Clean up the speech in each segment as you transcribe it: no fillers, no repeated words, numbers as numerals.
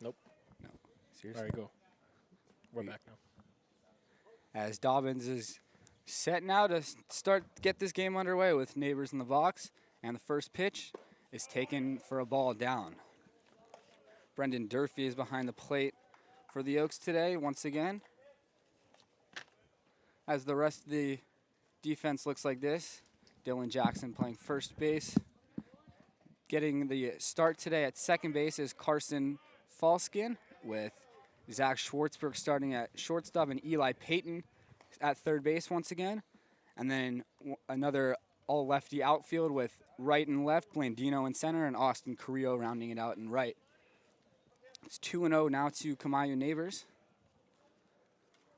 Nope. No. All Seriously? right, go. We're back now. As Dobyns is set now to get this game underway with neighbors in the box. And the first pitch is taken for a ball down. Brendan Durfee is behind the plate for the Oaks today once again. As the rest of the defense looks like this. Dylan Jackson playing first base. Getting the start today at second base is Carson Falsken, with Zach Schwartzberg starting at shortstop and Eli Paton at third base once again. And then another all-lefty outfield with right and left, Blandino in center, and Austin Carrillo rounding it out in right. It's 2-0 now to Kamayu Neighbors.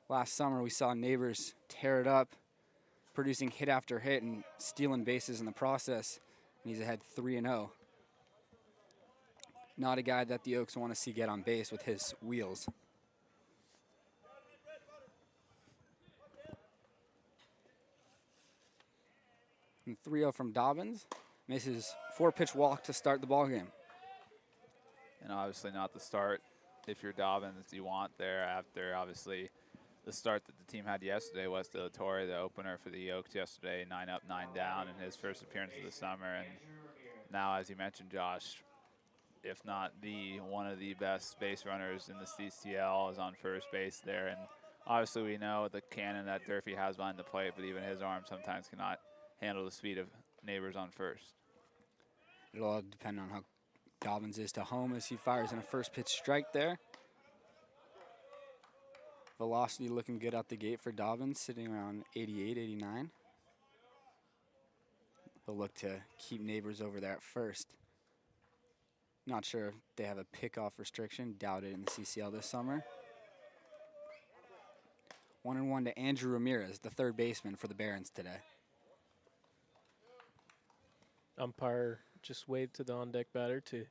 Last summer we saw Neighbors tear it up, producing hit after hit and stealing bases in the process. And he's ahead 3-0. Not a guy that the Oaks want to see get on base with his wheels. And 3-0 from Dobyns. Misses 4-pitch walk to start the ball game. And obviously not the start if you're Dobyns you want there after obviously the start that the team had yesterday. Wes De La Torre, the opener for the Oaks yesterday, 9 up, 9 down in his first appearance of the summer. And now, as you mentioned, Josh, if not one of the best base runners in the CCL is on first base there. And obviously we know the cannon that Durfee has behind the plate, but even his arm sometimes cannot handle the speed of Neighbors on first. It'll all depend on how Dobyns is to home as he fires in a first pitch strike there. Velocity looking good out the gate for Dobyns, sitting around 88, 89. He'll look to keep Neighbors over there at first. Not sure if they have a pickoff restriction. Doubt it in the CCL this summer. 1-1 to Andrew Ramirez, the third baseman for the Barons today. Umpire just waved to the on-deck batter to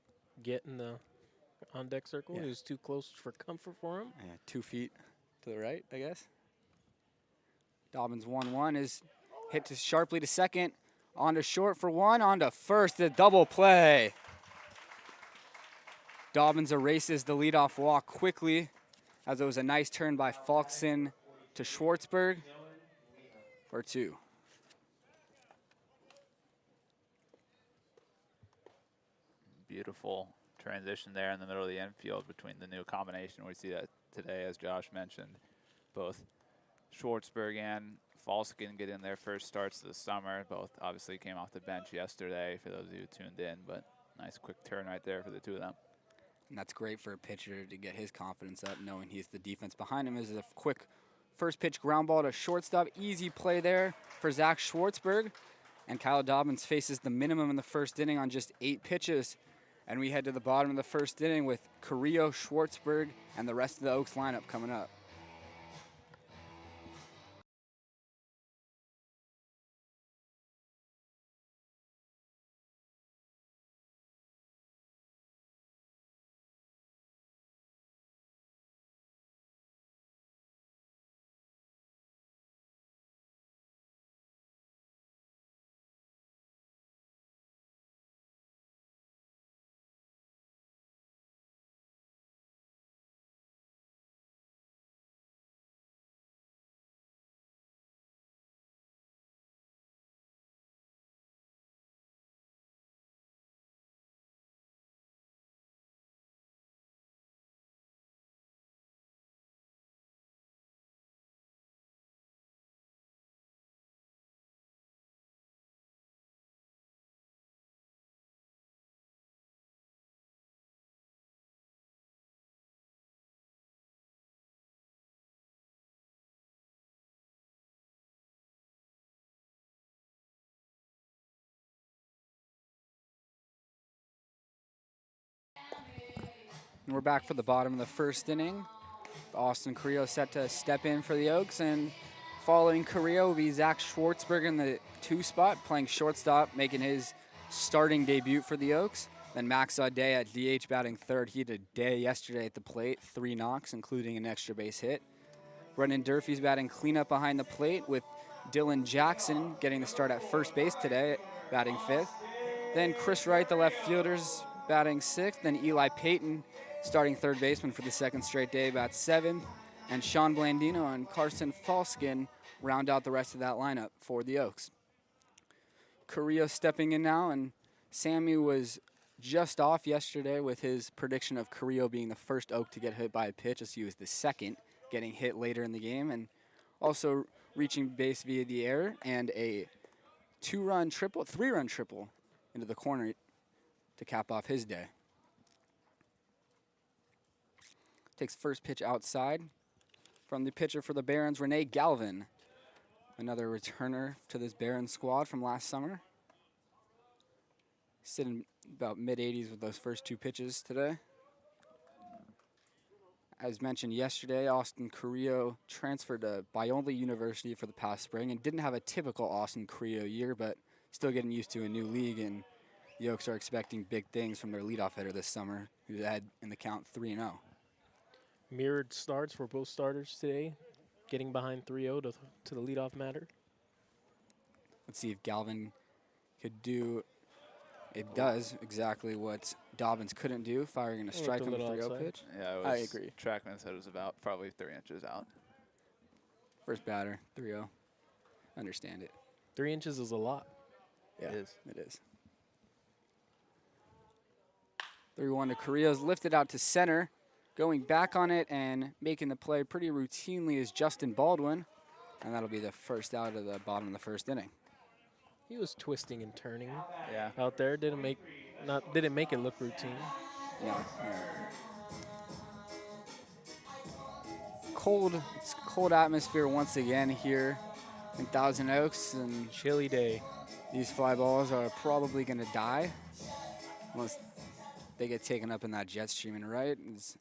get in the on-deck circle. Yeah. He was too close for comfort for him. Yeah, 2 feet to the right, I guess. Dobyns 1-1 is hit sharply to second. On to short for one, on to first, the double play. Dobyns erases the leadoff walk quickly, as it was a nice turn by Falkson to Schwartzberg for 2. Beautiful transition there in the middle of the infield between the new combination. We see that today, as Josh mentioned. Both Schwartzberg and Falsken get in their first starts of the summer. Both obviously came off the bench yesterday, for those of you who tuned in, but nice quick turn right there for the two of them. And that's great for a pitcher to get his confidence up, knowing he's the defense behind him. Is a quick first pitch ground ball to shortstop. Easy play there for Zach Schwartzberg. And Kyle Dobyns faces the minimum in the first inning on just 8 pitches. And we head to the bottom of the first inning with Carrillo, Schwartzberg, and the rest of the Oaks lineup coming up. And we're back for the bottom of the first inning. Austin Carrillo set to step in for the Oaks, and following Carrillo will be Zach Schwartzberg in the 2 spot, playing shortstop, making his starting debut for the Oaks. Then Max Aude at DH batting third. He had a day yesterday at the plate, 3 knocks, including an extra base hit. Brendan Durfee's batting cleanup behind the plate, with Dylan Jackson getting the start at first base today, batting 5th. Then Chris Wright, the left fielder's batting 6th. Then Eli Paton Starting third baseman for the second straight day, bats seventh, and Sean Blandino and Carson Falsken round out the rest of that lineup for the Oaks. Carrillo stepping in now, and Sammy was just off yesterday with his prediction of Carrillo being the first Oak to get hit by a pitch, as he was the second, getting hit later in the game, and also reaching base via the air, and a three-run triple into the corner to cap off his day. Takes first pitch outside from the pitcher for the Barons, Renee Galvin. Another returner to this Barons squad from last summer. Sitting about mid-80s with those first two pitches today. As mentioned yesterday, Austin Carrillo transferred to Biola University for the past spring and didn't have a typical Austin Carrillo year, but still getting used to a new league, and the Oaks are expecting big things from their leadoff hitter this summer, who had in the count 3-0. Mirrored starts for both starters today, getting behind 3-0 to the leadoff matter. Let's see if Galvin could do. It does exactly what Dobyns couldn't do, firing a strike on the 3-0 pitch. Yeah, I agree. Trackman said it was about probably 3 inches out. First batter, 3-0. Understand it. 3 inches is a lot. Yeah, It is. It is. 3-1 to Carrillo's lifted out to center. Going back on it and making the play pretty routinely is Justin Baldwin. And that'll be the first out of the bottom of the first inning. He was twisting and turning Yeah. out there. Didn't make it look routine. Yeah. It's cold atmosphere once again here in Thousand Oaks, and Chilly day. these fly balls are probably going to die once they get taken up in that jet stream. And right as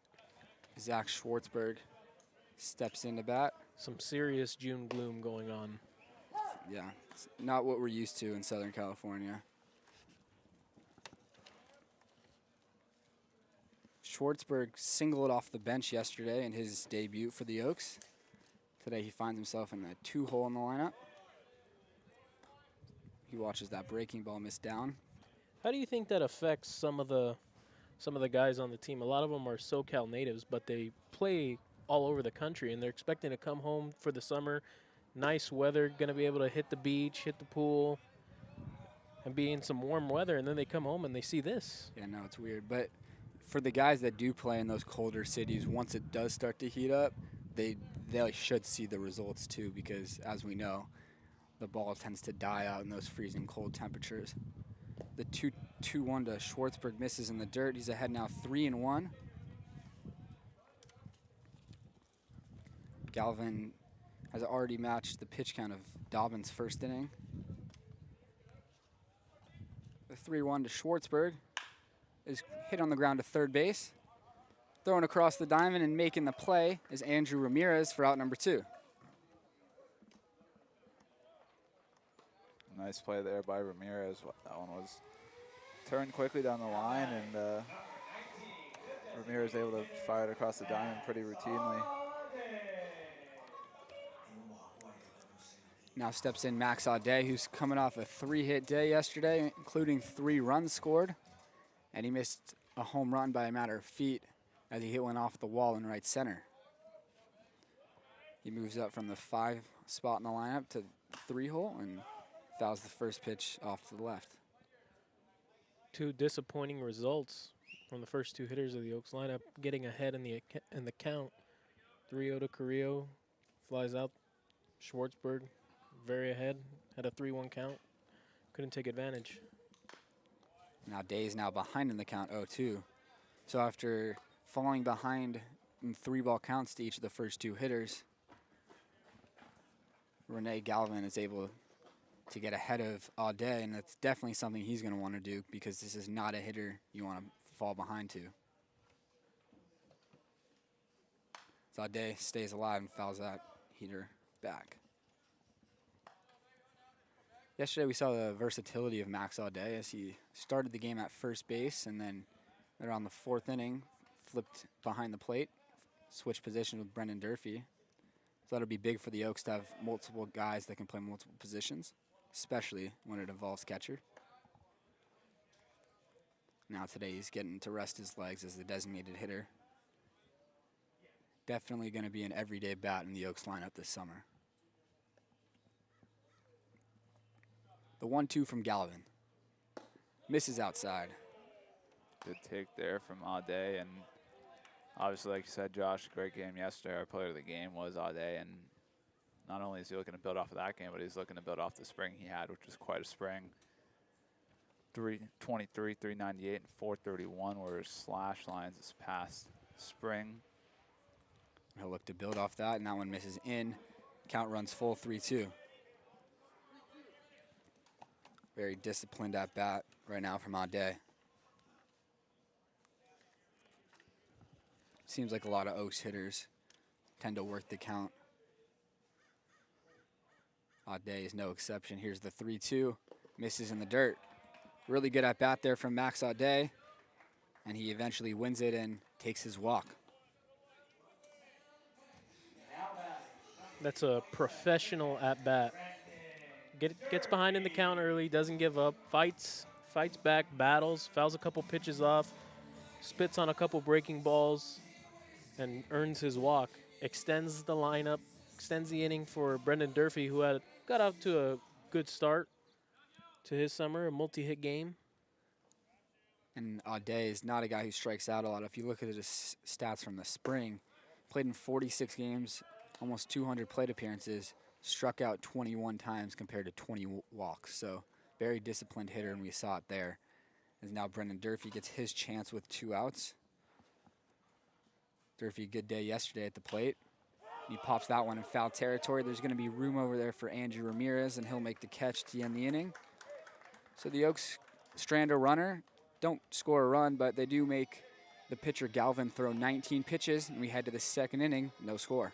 Zach Schwartzberg steps into bat. Some serious June gloom going on. Yeah, it's not what we're used to in Southern California. Schwartzberg singled off the bench yesterday in his debut for the Oaks. Today he finds himself in a 2-hole in the lineup. He watches that breaking ball miss down. How do you think that affects some of the guys on the team? A lot of them are SoCal natives, but they play all over the country, and they're expecting to come home for the summer. Nice weather, going to be able to hit the beach, hit the pool, and be in some warm weather, and then they come home and they see this. Yeah, no, it's weird. But for the guys that do play in those colder cities, once it does start to heat up, they should see the results too, because as we know, the ball tends to die out in those freezing cold temperatures. The 2-1 to Schwartzberg misses in the dirt. He's ahead now 3-1. Galvin has already matched the pitch count of Dobyns' first inning. The 3-1 to Schwartzberg is hit on the ground to third base. Throwing across the diamond and making the play is Andrew Ramirez for out number 2. Nice play there by Ramirez. That one was turned quickly down the line, and Ramirez able to fire it across the diamond pretty routinely. Now steps in Max Aude, who's coming off a 3-hit day yesterday, including 3 runs scored. And he missed a home run by a matter of feet as he hit one off the wall in right center. He moves up from the 5 spot in the lineup to 3-hole and fouls the first pitch off to the left. 2 disappointing results from the first 2 hitters of the Oaks lineup, getting ahead in the count. 3-0 to Carrillo, flies out. Schwartzberg very ahead, had a 3-1 count, couldn't take advantage. Now Day's now behind in the count 0-2. So after falling behind in 3-ball counts to each of the first 2 hitters, Renee Galvin is able to get ahead of Aude, and that's definitely something he's going to want to do, because this is not a hitter you want to fall behind to. So Aude stays alive and fouls that hitter back. Yesterday we saw the versatility of Max Aude as he started the game at first base, and then around the 4th inning flipped behind the plate, switched position with Brendan Durfee. So that'll be big for the Oaks to have multiple guys that can play multiple positions, especially when it involves catcher. Now today he's getting to rest his legs as the designated hitter. Definitely going to be an everyday bat in the Oaks lineup this summer. The 1-2 from Galvin. Misses outside. Good take there from Aude, and obviously, like you said, Josh, great game yesterday. Our player of the game was Aude, and not only is he looking to build off of that game, but he's looking to build off the spring he had, which was quite a spring. 323, 398, and 431 were his slash lines this past spring. He'll look to build off that, and that one misses in. Count runs full, 3-2. Very disciplined at bat right now from Aude. Seems like a lot of Oaks hitters tend to work the count. Aude is no exception. Here's the 3-2. Misses in the dirt. Really good at bat there from Max Aude. And he eventually wins it and takes his walk. That's a professional at bat. Gets behind in the count early, doesn't give up, fights back, battles, fouls a couple pitches off, spits on a couple breaking balls, and earns his walk. Extends the lineup, extends the inning for Brendan Durfee, who got out to a good start to his summer, a multi-hit game. And Aude is not a guy who strikes out a lot. If you look at his stats from the spring, played in 46 games, almost 200 plate appearances, struck out 21 times compared to 20 walks. So very disciplined hitter, and we saw it there. As now Brendan Durfee gets his chance with 2 outs. Durfee, good day yesterday at the plate. He pops that one in foul territory. There's going to be room over there for Andrew Ramirez, and he'll make the catch to end the inning. So the Oaks strand a runner. Don't score a run, but they do make the pitcher Galvin throw 19 pitches, and we head to the second inning, no score.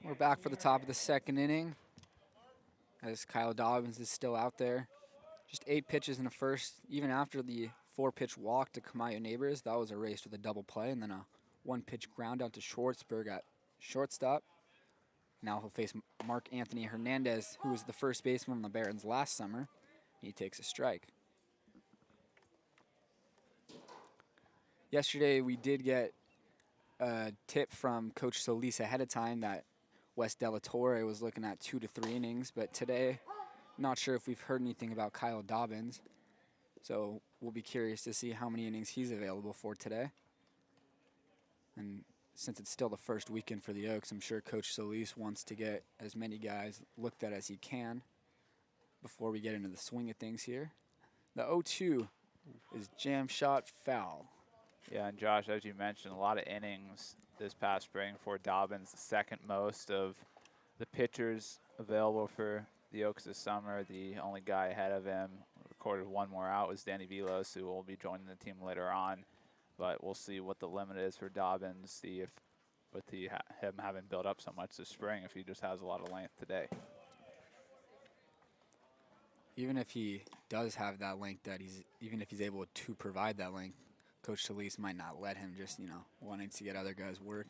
We're back for the top of the second inning as Kyle Dobyns is still out there. Just 8 pitches in the first. Even after the 4-pitch walk to Kamayo Neighbors, that was erased with a double play, and then a 1-pitch ground out to Schwartzberg at shortstop. Now he'll face Mark Anthony Hernandez, who was the first baseman on the Barons last summer. He takes a strike. Yesterday we did get a tip from Coach Solis ahead of time that Wes De La Torre was looking at 2 to 3 innings, but today, not sure if we've heard anything about Kyle Dobyns. So we'll be curious to see how many innings he's available for today. And since it's still the first weekend for the Oaks, I'm sure Coach Solis wants to get as many guys looked at as he can before we get into the swing of things here. The 0-2 is jam shot foul. Yeah, and Josh, as you mentioned, a lot of innings this past spring for Dobyns, the second most of the pitchers available for the Oaks this summer. The only guy ahead of him, recorded one more out was Danny Vilos, who will be joining the team later on. But we'll see what the limit is for Dobyns, see if with him having built up so much this spring, if he just has a lot of length today. Even if he does have that length, even if he's able to provide that length, Coach Talise might not let him, just, you know, wanting to get other guys work.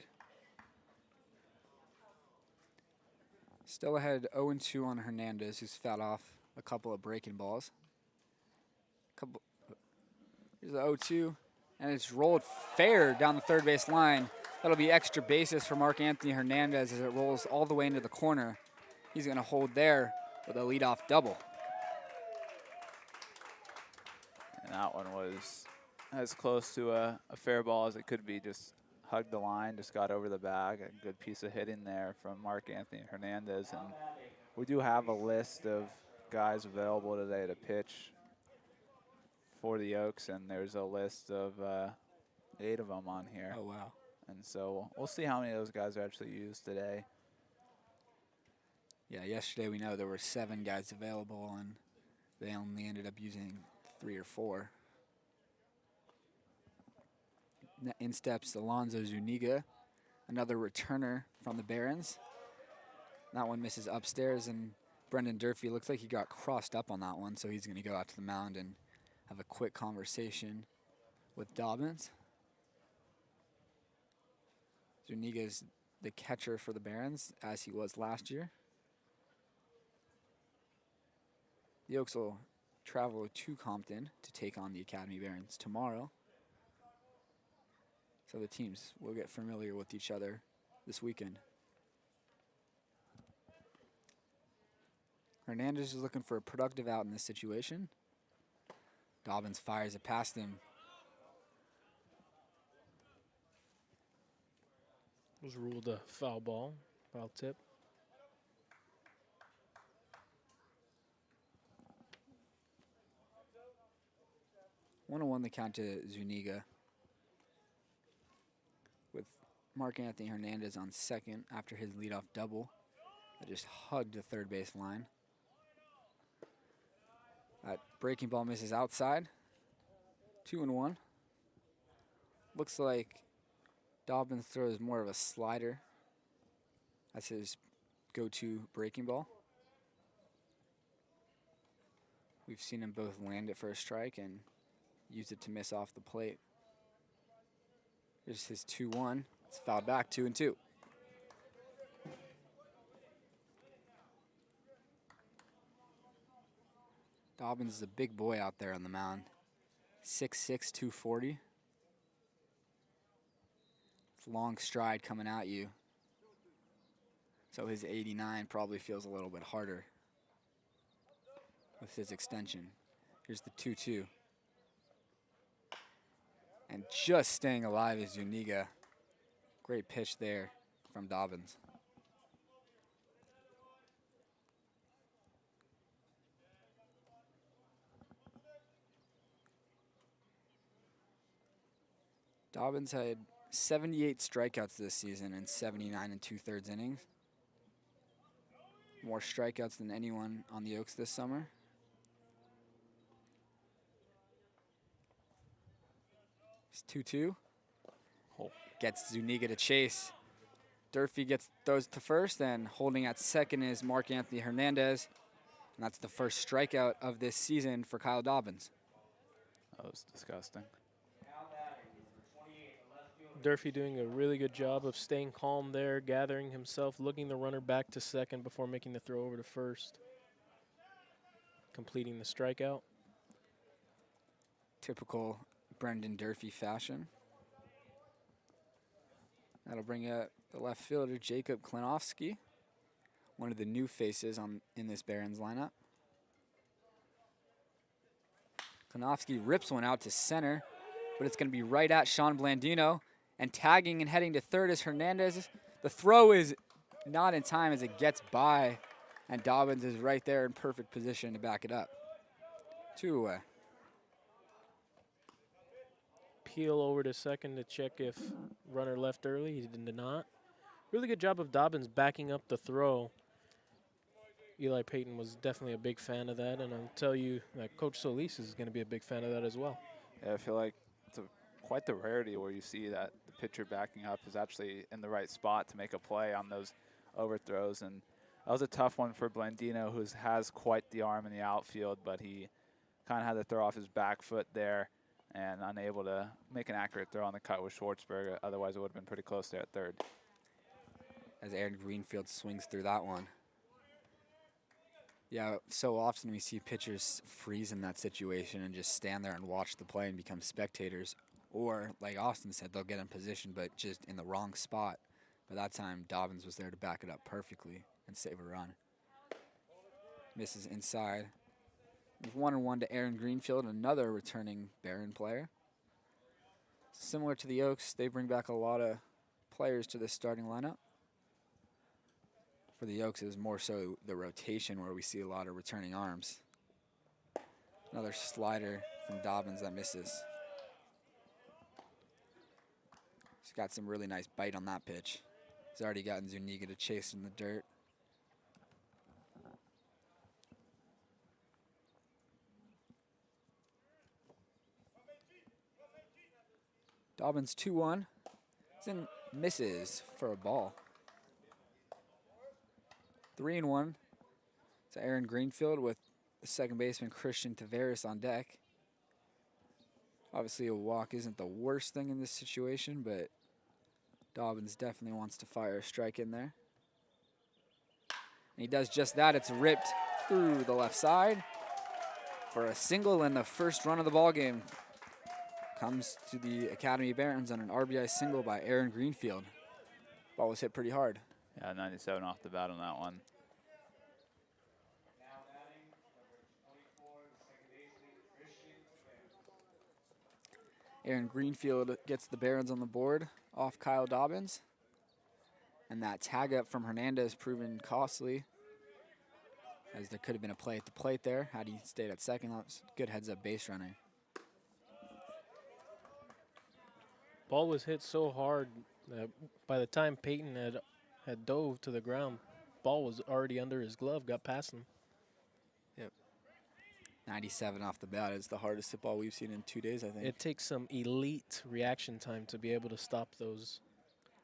Still ahead 0-2 on Hernandez, who's fouled off a couple of breaking balls. Here's the 0-2, and it's rolled fair down the third base line. That'll be extra bases for Mark Anthony Hernandez as it rolls all the way into the corner. He's going to hold there with a leadoff double. And that one was as close to a fair ball as it could be. Just hugged the line, just got over the bag. A good piece of hitting there from Mark Anthony Hernandez. And we do have a list of guys available today to pitch for the Oaks, and there's a list of 8 of them on here. Oh, wow. And so we'll see how many of those guys are actually used today. Yeah, yesterday we know there were 7 guys available, and they only ended up using 3 or 4. In steps Alonzo Zuniga, another returner from the Barons. That one misses upstairs, and Brendan Durfee looks like he got crossed up on that one, so he's going to go out to the mound and have a quick conversation with Dobyns. Zuniga's the catcher for the Barons, as he was last year. The Oaks will travel to Compton to take on the Academy Barons tomorrow. So the teams will get familiar with each other this weekend. Hernandez is looking for a productive out in this situation. Dobyns fires it past him. Was ruled a foul ball, foul tip. One on 1 the count to Zuniga, with Mark Anthony Hernandez on second after his leadoff double that just hugged the third base line. That breaking ball misses outside. 2-1. Looks like Dobyns throws more of a slider. That's his go-to breaking ball. We've seen him both land it for a strike and use it to miss off the plate. Here's his 2-1. It's fouled back, 2-2. Dobyns is a big boy out there on the mound. 6'6", 240. Long stride coming at you. So his 89 probably feels a little bit harder with his extension. Here's the 2-2. And just staying alive is Zuniga. Great pitch there from Dobyns. Dobyns had 78 strikeouts this season in 79 2/3 innings. More strikeouts than anyone on the Oaks this summer. It's 2-2. Oh. Gets Zuniga to chase. Durfee throws to first, and holding at second is Mark Anthony Hernandez. And that's the first strikeout of this season for Kyle Dobyns. That was disgusting. Durfee doing a really good job of staying calm there, gathering himself, looking the runner back to second before making the throw over to first. Completing the strikeout. Typical Brendan Durfee fashion. That'll bring out the left fielder, Jacob Klinowski, one of the new faces in this Barons lineup. Klinowski rips one out to center, but it's going to be right at Sean Blandino. And tagging and heading to third is Hernandez. The throw is not in time as it gets by, and Dobyns is right there in perfect position to back it up. 2 away. Peel over to second to check if runner left early. He did not. Really good job of Dobyns backing up the throw. Eli Paton was definitely a big fan of that, and I'll tell you that Coach Solis is going to be a big fan of that as well. Yeah, I feel like it's quite the rarity where you see that the pitcher backing up is actually in the right spot to make a play on those overthrows. And that was a tough one for Blandino, who has quite the arm in the outfield, but he kind of had to throw off his back foot there and unable to make an accurate throw on the cut with Schwartzberg. Otherwise, it would have been pretty close there at third. As Aaron Greenfield swings through that one. Yeah, so often we see pitchers freeze in that situation and just stand there and watch the play and become spectators. Or, like Austin said, they'll get in position, but just in the wrong spot. But that time, Dobyns was there to back it up perfectly and save a run. Misses inside. 1-1 to Aaron Greenfield, another returning Barron player. Similar to the Oaks, they bring back a lot of players to this starting lineup. For the Oaks, it is more so the rotation where we see a lot of returning arms. Another slider from Dobyns that misses. He's got some really nice bite on that pitch. He's already gotten Zuniga to chase in the dirt. Dobyns 2-1. Then misses for a ball. 3-1 to Aaron Greenfield with the second baseman Christian Taveras on deck. Obviously a walk isn't the worst thing in this situation, but Dobyns definitely wants to fire a strike in there. And he does just that. It's ripped through the left side for a single, and the first run of the ball game comes to the Academy Barons on an RBI single by Aaron Greenfield. Ball was hit pretty hard. Yeah, 97 off the bat on that one. Aaron Greenfield gets the Barons on the board off Kyle Dobyns. And that tag up from Hernandez proven costly, as there could have been a play at the plate there had he stayed at second. That's good heads up base runner. Ball was hit so hard that by the time Paton had dove to the ground, ball was already under his glove, got past him. 97 off the bat is the hardest hit ball we've seen in 2 days, I think. It takes some elite reaction time to be able to stop those.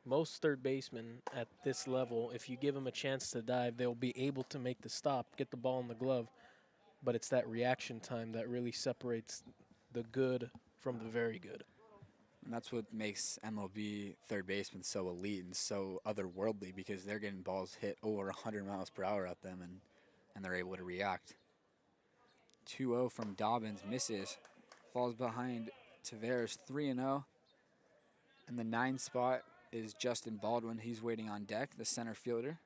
Most third basemen at this level, if you give them a chance to dive, they'll be able to make the stop, get the ball in the glove. But it's that reaction time that really separates the good from the very good. And that's what makes MLB third basemen so elite and so otherworldly, because they're getting balls hit over 100 miles per hour at them, and they're able to react. 2-0 from Dobyns, misses, falls behind Taveras, 3-0. And the 9 spot is Justin Baldwin. He's waiting on deck, the center fielder.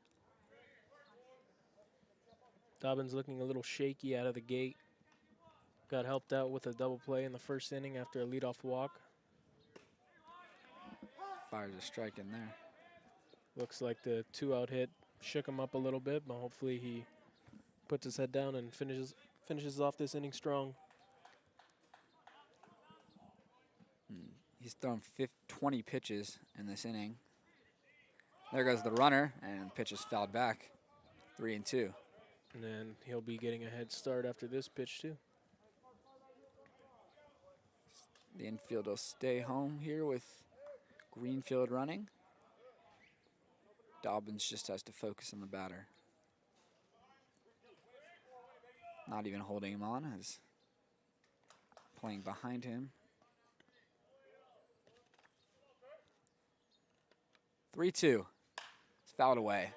Dobyns looking a little shaky out of the gate. Got helped out with a double play in the first inning after a leadoff walk. Fires a strike in there. Looks like the 2-out hit shook him up a little bit, but hopefully he puts his head down and finishes off this inning strong. He's thrown 20 pitches in this inning. There goes the runner, and the pitch is fouled back. 3-2. And then he'll be getting a head start after this pitch too. The infield will stay home here with Greenfield running. Dobyns just has to focus on the batter. Not even holding him on, as playing behind him. 3-2. It's fouled away.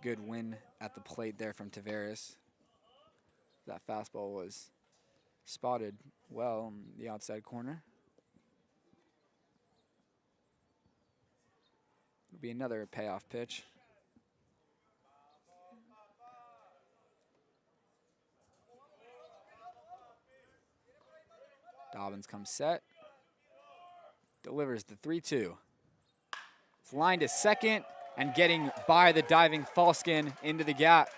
Good win at the plate there from Taveras. That fastball was spotted well in the outside corner. It'll be another payoff pitch. Dobyns comes set. Delivers the 3-2. It's lined to second and getting by the diving Falsken into the gap.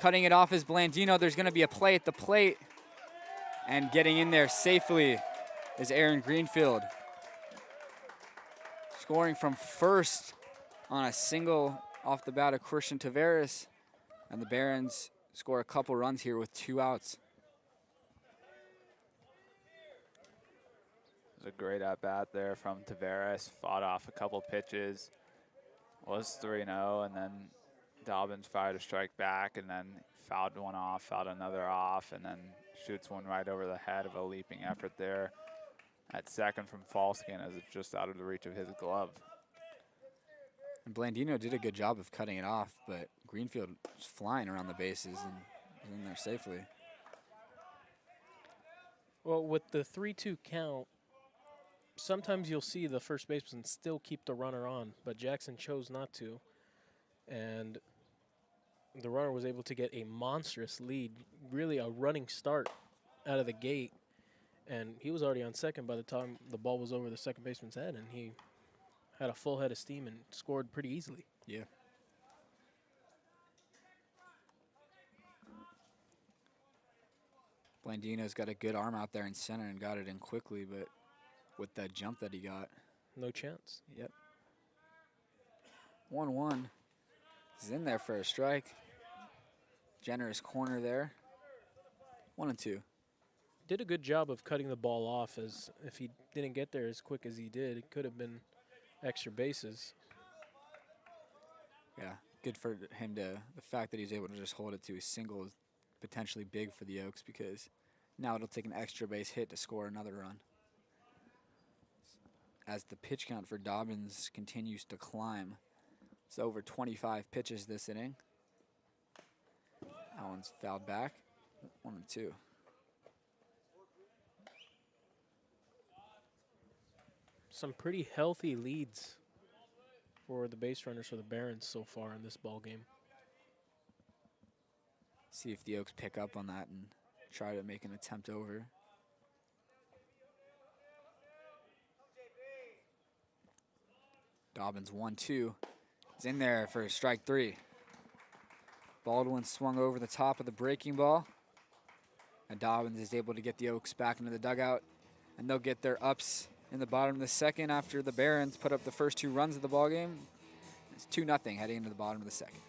Cutting it off is Blandino. There's going to be a play at the plate. And getting in there safely is Aaron Greenfield. Scoring from first on a single off the bat of Christian Tavares, and the Barons score a couple runs here with 2 outs. It was a great at-bat there from Tavares. Fought off a couple pitches. Was 3-0, and then Dobyns fired a strike back, and then fouled one off, fouled another off, and then shoots one right over the head of a leaping effort there at second from Falsken as it's just out of the reach of his glove. And Blandino did a good job of cutting it off, but Greenfield was flying around the bases and was in there safely. Well, with the 3-2 count, sometimes you'll see the first baseman still keep the runner on, but Jackson chose not to. And the runner was able to get a monstrous lead, really a running start out of the gate. And he was already on second by the time the ball was over the second baseman's head, and he had a full head of steam and scored pretty easily. Yeah. Blandino's got a good arm out there in center and got it in quickly, but with that jump that he got. No chance. Yep. 1-1. He's in there for a strike. Generous corner there. 1-2. Did a good job of cutting the ball off, as if he didn't get there as quick as he did, it could have been extra bases. Yeah, good for him to, the fact that he's able to just hold it to a single is potentially big for the Oaks, because now it'll take an extra base hit to score another run. As the pitch count for Dobyns continues to climb. It's over 25 pitches this inning. That one's fouled back. 1-2. Some pretty healthy leads for the base runners for the Barons so far in this ball game. See if the Oaks pick up on that and try to make an attempt over. Dobyns 1-2. He's in there for strike 3. Baldwin swung over the top of the breaking ball. And Dobyns is able to get the Oaks back into the dugout. And they'll get their ups in the bottom of the second after the Barons put up the first 2 runs of the ball game. It's 2-0 heading into the bottom of the second.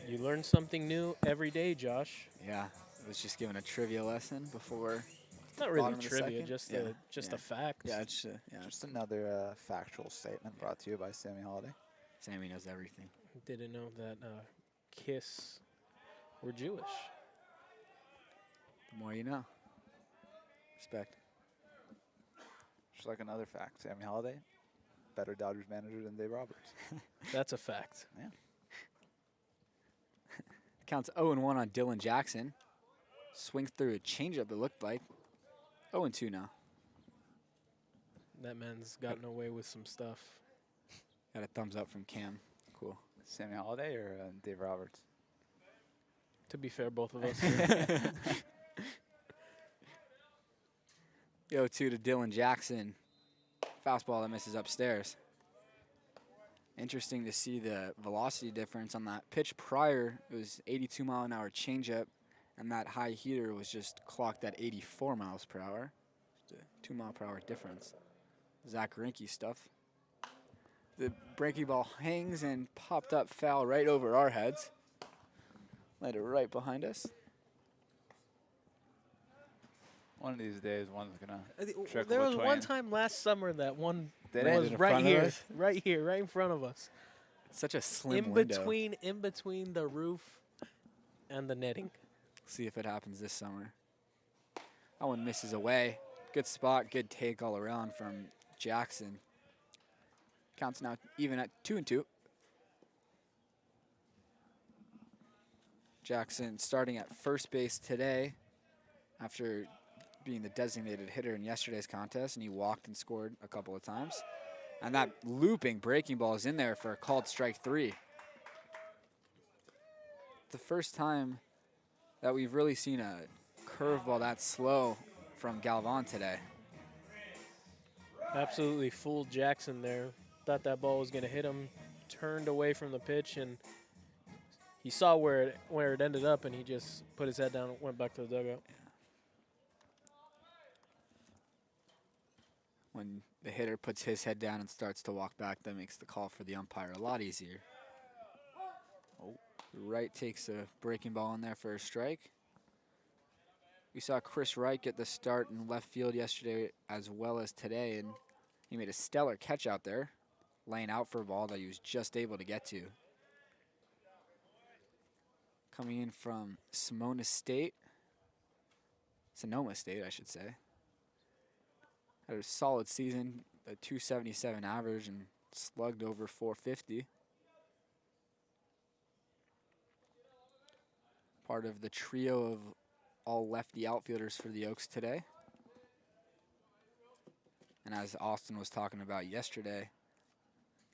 You learn something new every day, Josh. Yeah, I was just given a trivia lesson before. Not really Bottom of the trivia, second? just a fact. Yeah, it's yeah. Just another factual statement brought to you by Sammy Holladay. Sammy knows everything. Didn't know that Kiss were Jewish. The more you know. Respect. Just like another fact, Sammy Holladay, better Dodgers manager than Dave Roberts. That's a fact. Yeah. Counts 0-1 on Dylan Jackson. Swings through a changeup, it looked like. 0-2 now. That man's gotten away with some stuff. Got a thumbs up from Cam. Cool. Sammy Holladay or Dave Roberts? To be fair, both of us. 0-2 to Dylan Jackson. Fastball that misses upstairs. Interesting to see the velocity difference on that pitch prior. It was 82-mile-an-hour changeup, And that high heater was just clocked at 84 miles per hour. Just a 2 mile per hour difference. Zach Greinke stuff. The breaking ball hangs and popped up foul right over our heads. Let it right behind us. One of these days, one's gonna trickle There was between. one time last summer that one Did it? was In right front of here, us? right here, right in front of us. It's such a slim In window. between the roof and the netting. See if it happens this summer. That one misses away. Good spot, good take all around from Jackson. Counts now even at 2-2. Jackson starting at first base today after being the designated hitter in yesterday's contest, and he walked and scored a couple of times. And that looping breaking ball is in there for a called strike 3. The first time that we've really seen a curveball that slow from Galvan today. Absolutely fooled Jackson there. Thought that ball was going to hit him. Turned away from the pitch, and he saw where it ended up, and he just put his head down and went back to the dugout. When the hitter puts his head down and starts to walk back, that makes the call for the umpire a lot easier. Oh, Wright takes a breaking ball in there for a strike. We saw Chris Wright get the start in left field yesterday as well as today, and he made a stellar catch out there, laying out for a ball that he was just able to get to. Coming in from Sonoma State, I should say. Had a solid season, a 277 average and slugged over 450. Part of the trio of all lefty outfielders for the Oaks today. And as Austin was talking about yesterday,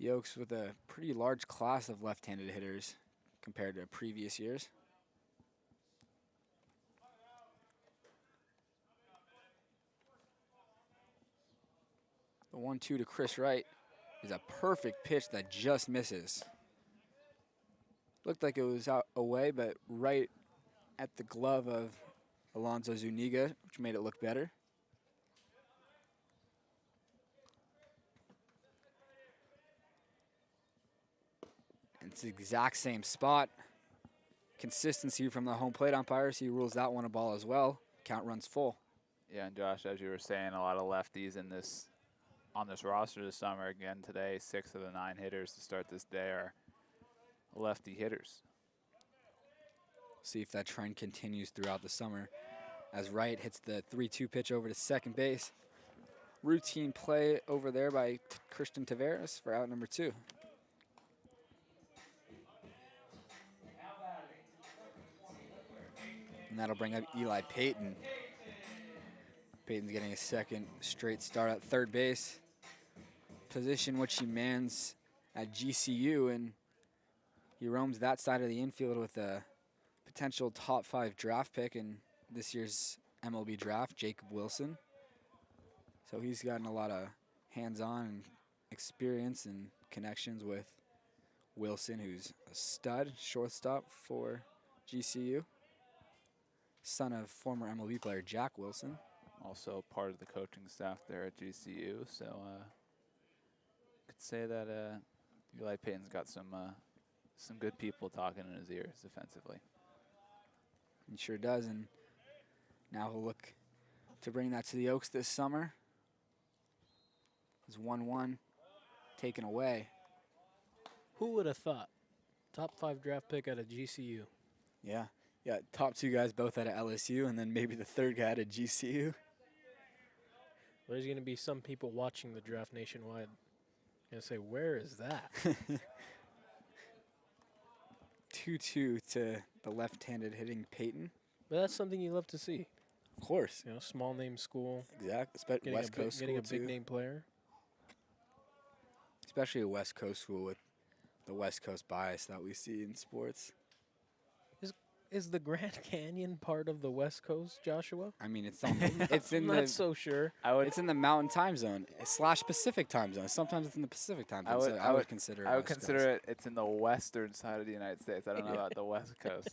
the Oaks with a pretty large class of left-handed hitters compared to previous years. The 1-2 to Chris Wright is a perfect pitch that just misses. Looked like it was out away, but right at the glove of Alonso Zuniga, which made it look better. And it's the exact same spot. Consistency from the home plate umpires. He rules that one a ball as well. Count runs full. Yeah, and Josh, as you were saying, a lot of lefties in this on this roster this summer. Again today, 6 of the 9 hitters to start this day are lefty hitters. See if that trend continues throughout the summer. As Wright hits the 3-2 pitch over to second base. Routine play over there by Christian Taveras for out number 2. And that'll bring up Eli Paton. Payton's getting a second straight start at third base. Position which he mans at GCU, and he roams that side of the infield with a potential top 5 draft pick in this year's MLB draft, Jacob Wilson. So he's gotten a lot of hands-on and experience and connections with Wilson, who's a stud shortstop for GCU. Son of former MLB player Jack Wilson. Also part of the coaching staff there at GCU, so could say that Eli Payton's got some good people talking in his ears defensively. He sure does, and now he'll look to bring that to the Oaks this summer. It's 1-1 taken away. Who would have thought? Top 5 draft pick out of GCU. Yeah, top 2 guys both out of LSU, and then maybe the third guy out of GCU. There's going to be some people watching the draft nationwide and say, where is that? 2-2 to the left-handed hitting Payton. But that's something you love to see. Of course. You know, small name school. Exactly. West Coast getting school a big name player. Especially a West Coast school with the West Coast bias that we see in sports. Is the Grand Canyon part of the West Coast, Joshua? I mean, it's on the, it's in I'm not the so sure. it's in the Mountain Time Zone / Pacific Time Zone. Sometimes it's in the Pacific Time Zone. So I would consider it. I would West consider Coast. it. It's in the western side of the United States. I don't know about the West Coast.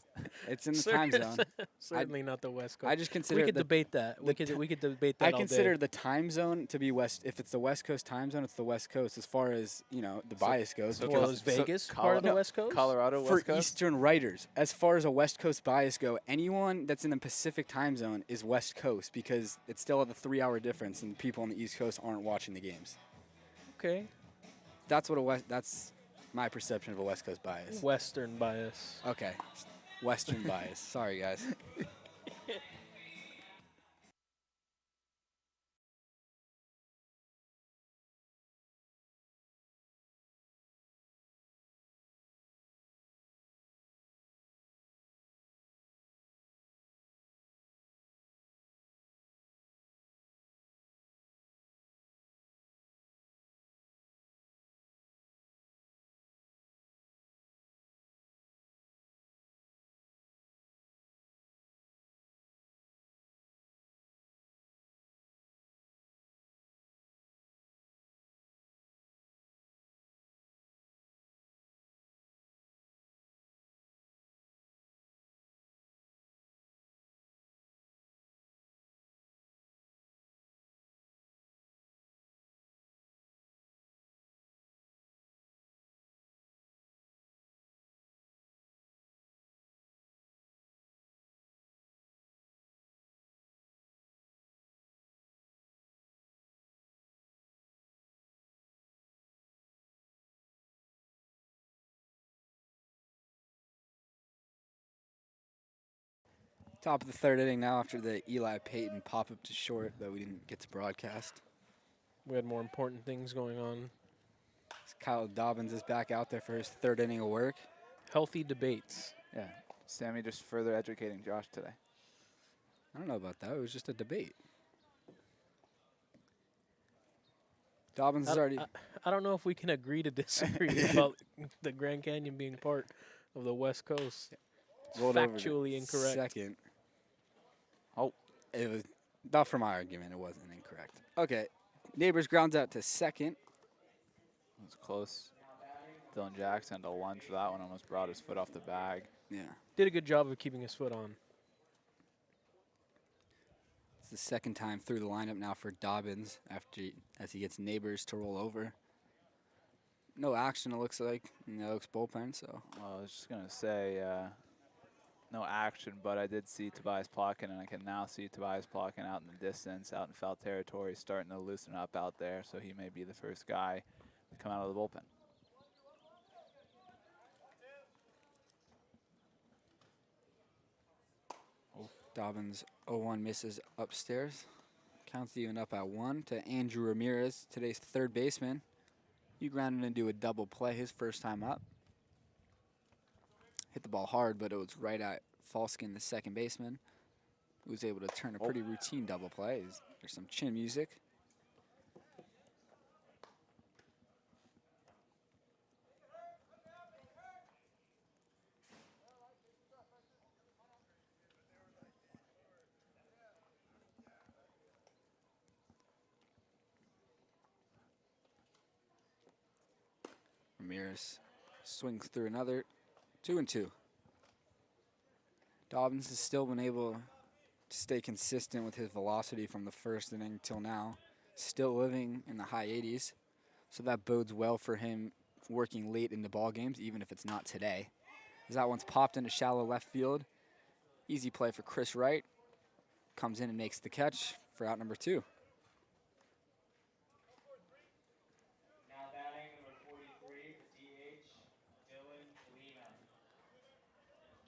It's in the time zone. Certainly not the West Coast. I just consider we could the, debate that. We could debate that I all consider day. the time zone to be west. If it's the West Coast time zone, it's the West Coast. As far as the bias goes. so Well, because is Vegas part of the West Coast? Colorado, for West Coast. Eastern writers, as far as a West Coast bias go, anyone that's in the Pacific time zone is West Coast because it's still at the 3-hour difference, and people on the East Coast aren't watching the games. Okay. That's my perception of a West Coast bias. Western bias. Okay, Western bias. Sorry, guys. Top of the third inning now after the Eli Paton pop-up to short that we didn't get to broadcast. We had more important things going on. Kyle Dobyns is back out there for his third inning of work. Healthy debates. Yeah, Sammy just further educating Josh today. I don't know about that. It was just a debate. Dobyns is already... I don't know if we can agree to disagree about the Grand Canyon being part of the West Coast. It's rolled over to factually incorrect. Second. Oh. It was not for my argument. It wasn't incorrect. Okay. Neighbors grounds out to second. It was close. Dylan Jackson had to lunge for that one. Almost brought his foot off the bag. Yeah. Did a good job of keeping his foot on. It's the second time through the lineup now for Dobyns as he gets Neighbors to roll over. No action, it looks like, in the Oaks bullpen, so. Well, I was just going to say, no action, but I did see Tobias Plotkin, and I can now see Tobias Plotkin out in the distance, out in foul territory, starting to loosen up out there, so he may be the first guy to come out of the bullpen. Dobyns 0-1 misses upstairs. Counts even up at 1 to Andrew Ramirez, today's third baseman. He grounded into a double play his first time up. Hit the ball hard, but it was right at Falsken, the second baseman, who was able to turn a pretty routine double play. There's some chin music. Ramirez swings through another 2-2. Dobyns has still been able to stay consistent with his velocity from the first inning till now, still living in the high 80s. So that bodes well for him working late into ball games, even if it's not today. As that one's popped into shallow left field. Easy play for Chris Wright. Comes in and makes the catch for out number 2.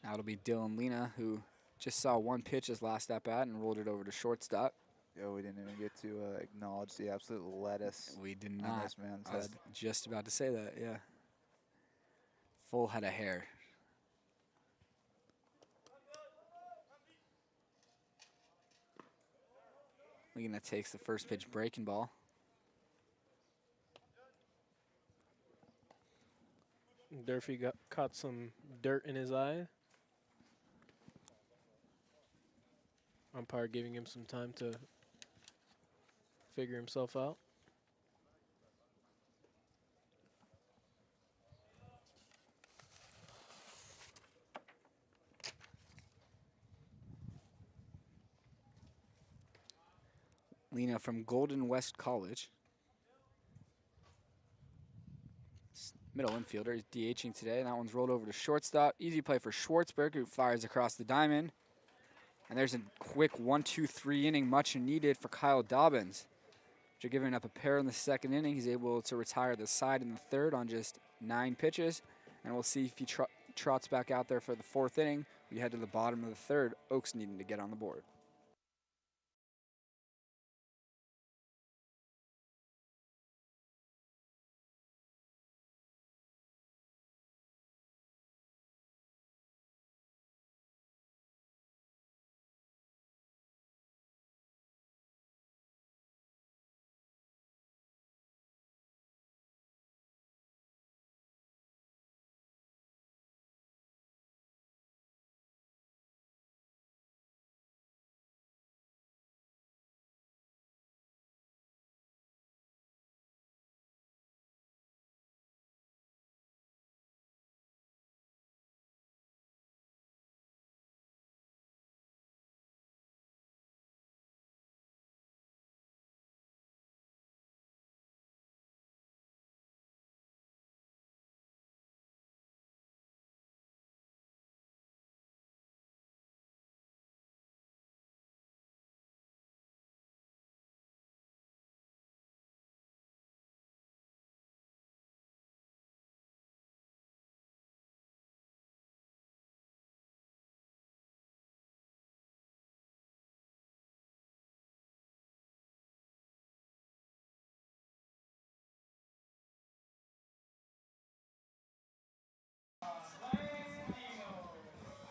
Now it'll be Dylan Lena, who just saw one pitch his last at-bat and rolled it over to shortstop. Yo, we didn't even get to acknowledge the absolute lettuce. We did on not. this man's I was head. just about to say that, yeah. Full head of hair. Lena takes the first pitch breaking ball. Durfee caught some dirt in his eye. Umpire giving him some time to figure himself out. Lena from Golden West College. Middle infielder. He's DHing today. That one's rolled over to shortstop. Easy play for Schwartzberg, who fires across the diamond. And there's a quick 1-2-3 inning, much needed for Kyle Dobyns. After giving up a pair in the second inning, he's able to retire the side in the third on just 9 pitches. And we'll see if he trots back out there for the fourth inning. We head to the bottom of the third. Oaks needing to get on the board.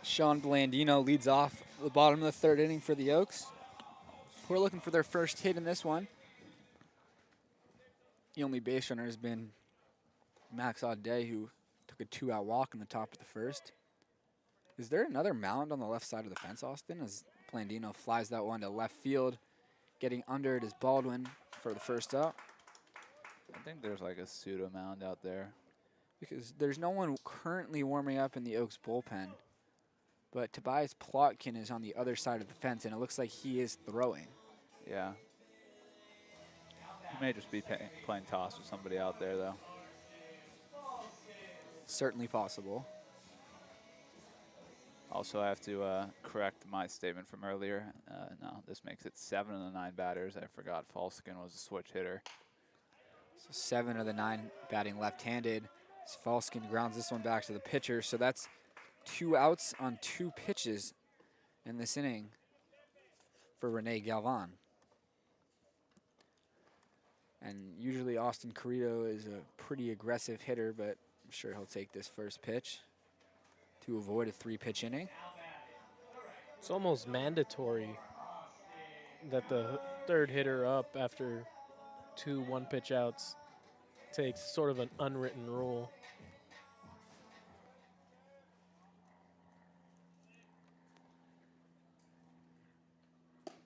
Sean Blandino leads off the bottom of the third inning for the Oaks. We're looking for their first hit in this one. The only base runner has been Max Aude, who took a 2-out walk in the top of the first. Is there another mound on the left side of the fence, Austin? As Blandino flies that one to left field. Getting under it is Baldwin for the first out. I think there's like a pseudo mound out there. Because there's no one currently warming up in the Oaks bullpen. But Tobias Plotkin is on the other side of the fence, and it looks like he is throwing. Yeah. He may just be playing toss with somebody out there, though. Certainly possible. Also, I have to correct my statement from earlier. No, this makes it 7 of the 9 batters. I forgot Falsken was a switch hitter. So 7 of the 9 batting left-handed. Falsken grounds this one back to the pitcher. So that's 2 outs on 2 pitches in this inning for Rene Galvan. And usually Austin Carrillo is a pretty aggressive hitter, but I'm sure he'll take this first pitch to avoid a 3-pitch inning. It's almost mandatory that the third hitter up after 2 one-pitch outs takes sort of an unwritten rule.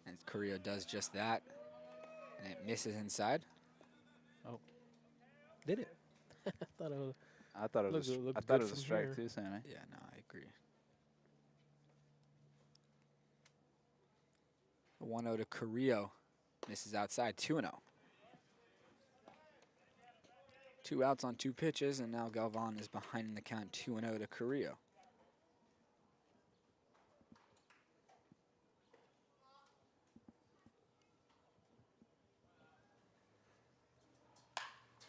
And Carrillo does just that, and it misses inside. Oh, did it? I thought it was. I thought it was. Looked I thought good it was a from strike here. too, Sammy. Yeah, no, I agree. The 1-0 to Carrillo. Misses outside, 2-0. 2 outs on 2 pitches, and now Galvan is behind in the count, 2-0 to Carrillo.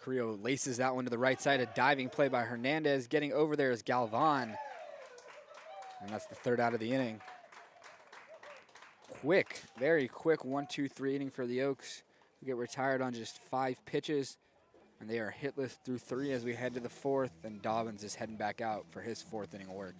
Carrillo laces that one to the right side. A diving play by Hernandez. Getting over there is Galvan. And that's the 3rd out of the inning. Quick, very quick 1-2-3 inning for the Oaks. We get retired on just 5 pitches. And they are hitless through 3 as we head to the 4th. And Dobyns is heading back out for his 4th inning work.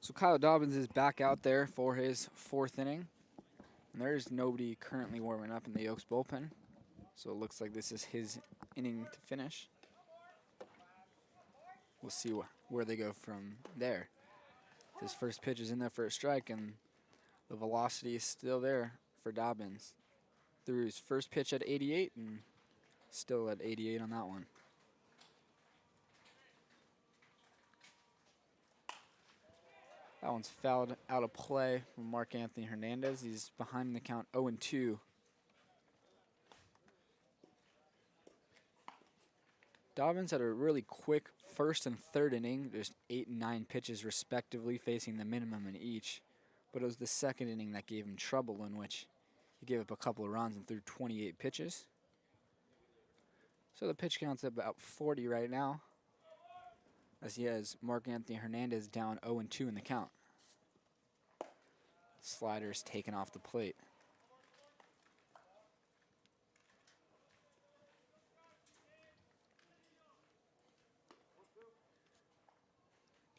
So Kyle Dobyns is back out there for his 4th inning. And there's nobody currently warming up in the Oaks bullpen. So it looks like this is his inning to finish. We'll see where they go from there. His first pitch is in there for a strike, and the velocity is still there for Dobyns. Threw his first pitch at 88 and still at 88 on that one. That one's fouled out of play from Mark Anthony Hernandez. He's behind in the count 0-2. Dobyns had a really quick 1st and 3rd inning, just 8 and 9 pitches respectively, facing the minimum in each. But it was the 2nd inning that gave him trouble, in which he gave up a couple of runs and threw 28 pitches. So the pitch count's about 40 right now, as he has Mark Anthony Hernandez down 0-2 in the count. Slider's taken off the plate.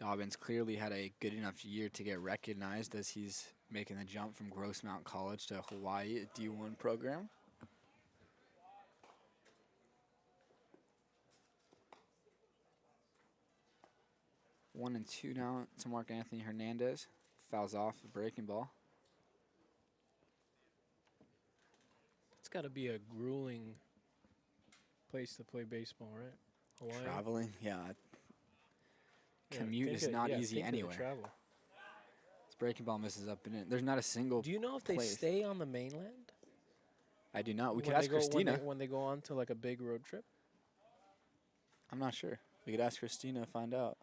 Dobyns clearly had a good enough year to get recognized, as he's making the jump from Grossmount College to Hawaii, a D1 program. One and two now to Mark Anthony Hernandez. Fouls off the breaking ball. It's got to be a grueling place to play baseball, right? Hawaii. Traveling, yeah. Yeah, Commute think is of- not yeah, easy think of the anywhere. travel. This breaking ball misses up and in. There's not a single. Do you know if they place. stay on the mainland? I do not. We could When they ask go- Christina. when they go on to like a big road trip. I'm not sure. We could ask Christina to find out.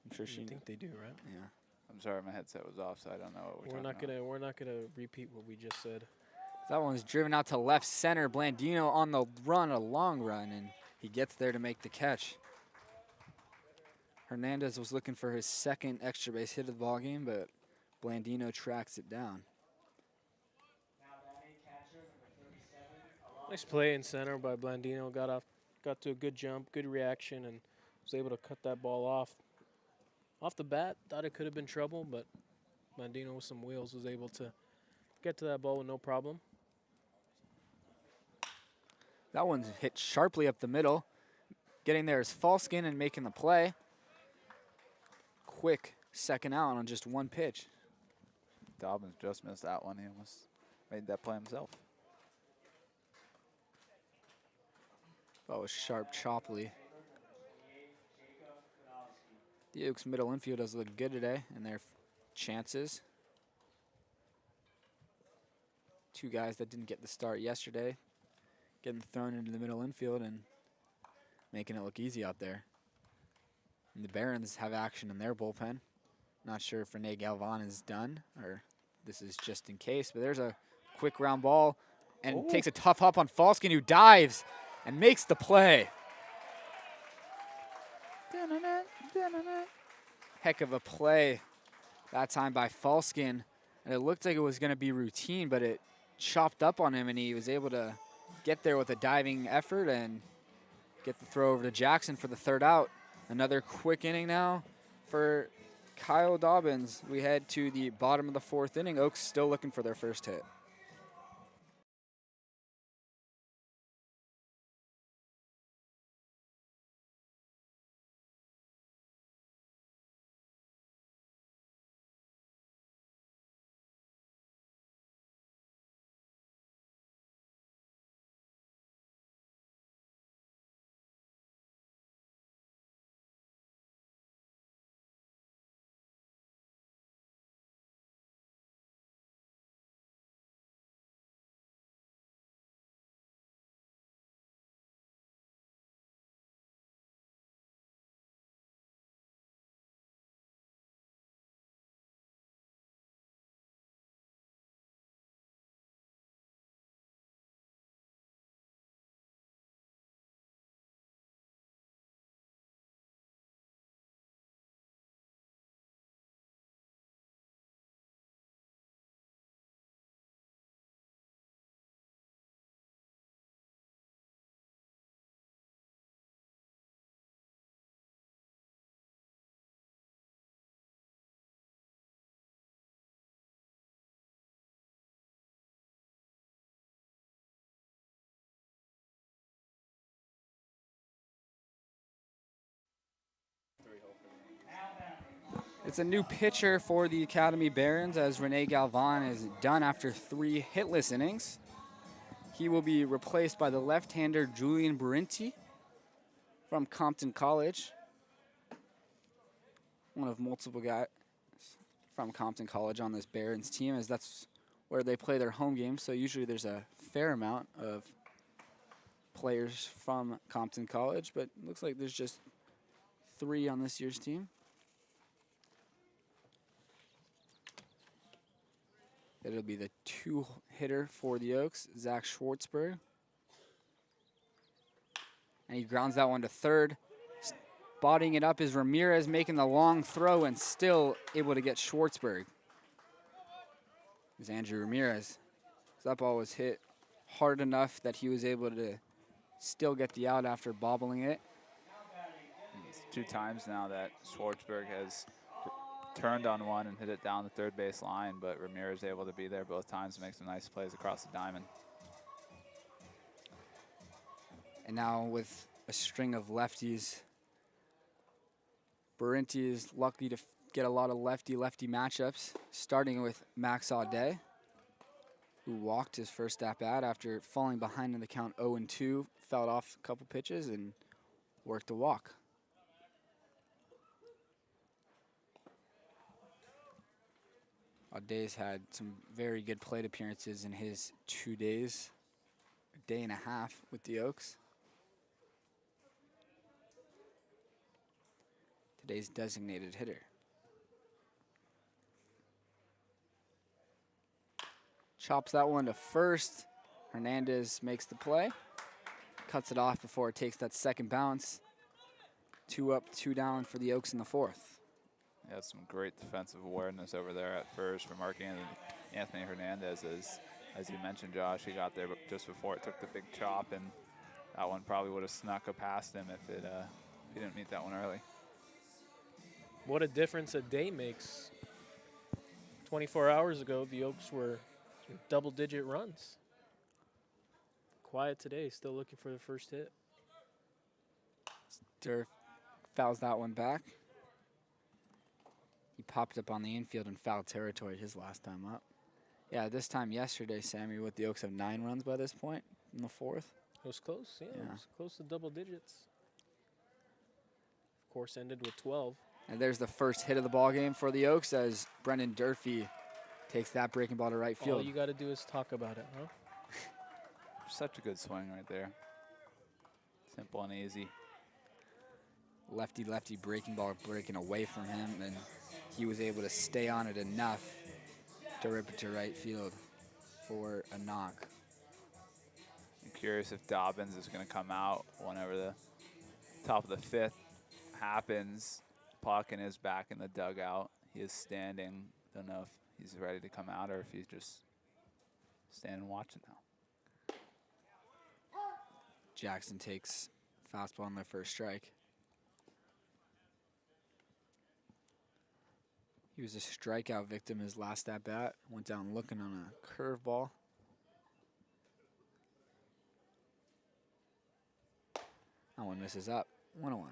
I'm sure I she. think they do, right? Yeah. I'm sorry, my headset was off, so I don't know what We're not gonna repeat what we just said. That one's driven out to left center. Blandino on the run, a long run, and he gets there to make the catch. Hernandez was looking for his 2nd extra base hit of the ball game, but Blandino tracks it down. Nice play in center by Blandino. Got to a good jump, good reaction, and was able to cut that ball off. Off the bat, thought it could have been trouble, but Blandino with some wheels was able to get to that ball with no problem. That one's hit sharply up the middle. Getting there is Falsken and making the play. Quick 2nd out on just 1 pitch. Dobyns just missed that one. He almost made that play himself. That was sharp, choppily. The Oaks middle infield does look good today in their chances. 2 guys that didn't get the start yesterday getting thrown into the middle infield and making it look easy out there. And the Barons have action in their bullpen. Not sure if Rene Galvan is done or this is just in case, but there's a quick round ball and takes a tough hop on Falsken, who dives and makes the play. Heck of a play that time by Falsken. And it looked like it was going to be routine, but it chopped up on him, and he was able to get there with a diving effort and get the throw over to Jackson for the 3rd out. Another quick inning now for Kyle Dobyns. We head to the bottom of the 4th inning. Oaks still looking for their first hit. It's a new pitcher for the Academy Barons as Rene Galvan is done after 3 hitless innings. He will be replaced by the left-hander Julian Barenti from Compton College. One of multiple guys from Compton College on this Barons team, as that's where they play their home games. So usually there's a fair amount of players from Compton College, but it looks like there's just 3 on this year's team. It'll be the 2-hitter for the Oaks, Zach Schwartzberg. And he grounds that one to third. Spotting it up is Ramirez, making the long throw and still able to get Schwartzberg. It's Andrew Ramirez. That ball was hit hard enough that he was able to still get the out after bobbling it. It's 2 times now that Schwartzberg has turned on one and hit it down the third base line, but Ramirez able to be there both times and make some nice plays across the diamond. And now with a string of lefties, Barenti is lucky to get a lot of lefty-lefty matchups, starting with Max Aude, who walked his first at-bat after falling behind in the count 0-2, fouled off a couple pitches and worked a walk. Aude's had some very good plate appearances in his 2 days, a day and a half with the Oaks. Today's designated hitter. Chops that one to first. Hernandez makes the play. Cuts it off before it takes that second bounce. 2 up, 2 down for the Oaks in the 4th. He had some great defensive awareness over there at first from Anthony Hernandez. As you mentioned, Josh, he got there just before it took the big chop, and that one probably would have snuck past him if he didn't meet that one early. What a difference a day makes. 24 hours ago, the Oaks were double-digit runs. Quiet today, still looking for the first hit. Durf fouls that one back. He popped up on the infield in foul territory his last time up. Yeah, this time yesterday, Sammy, with the Oaks have 9 runs by this point in the 4th. It was close, yeah. It was close to double digits. Of course, ended with 12. And there's the first hit of the ball game for the Oaks as Brendan Durfee takes that breaking ball to right field. All you got to do is talk about it, huh? Such a good swing right there. Simple and easy. Lefty breaking ball breaking away from him, and he was able to stay on it enough to rip it to right field for a knock. I'm curious if Dobyns is going to come out whenever the top of the 5th happens. Paton is back in the dugout. He is standing. Don't know if he's ready to come out or if he's just standing watching now. Jackson takes fastball on their first strike. He was a strikeout victim his last at-bat. Went down looking on a curveball. That one misses up. 1-1.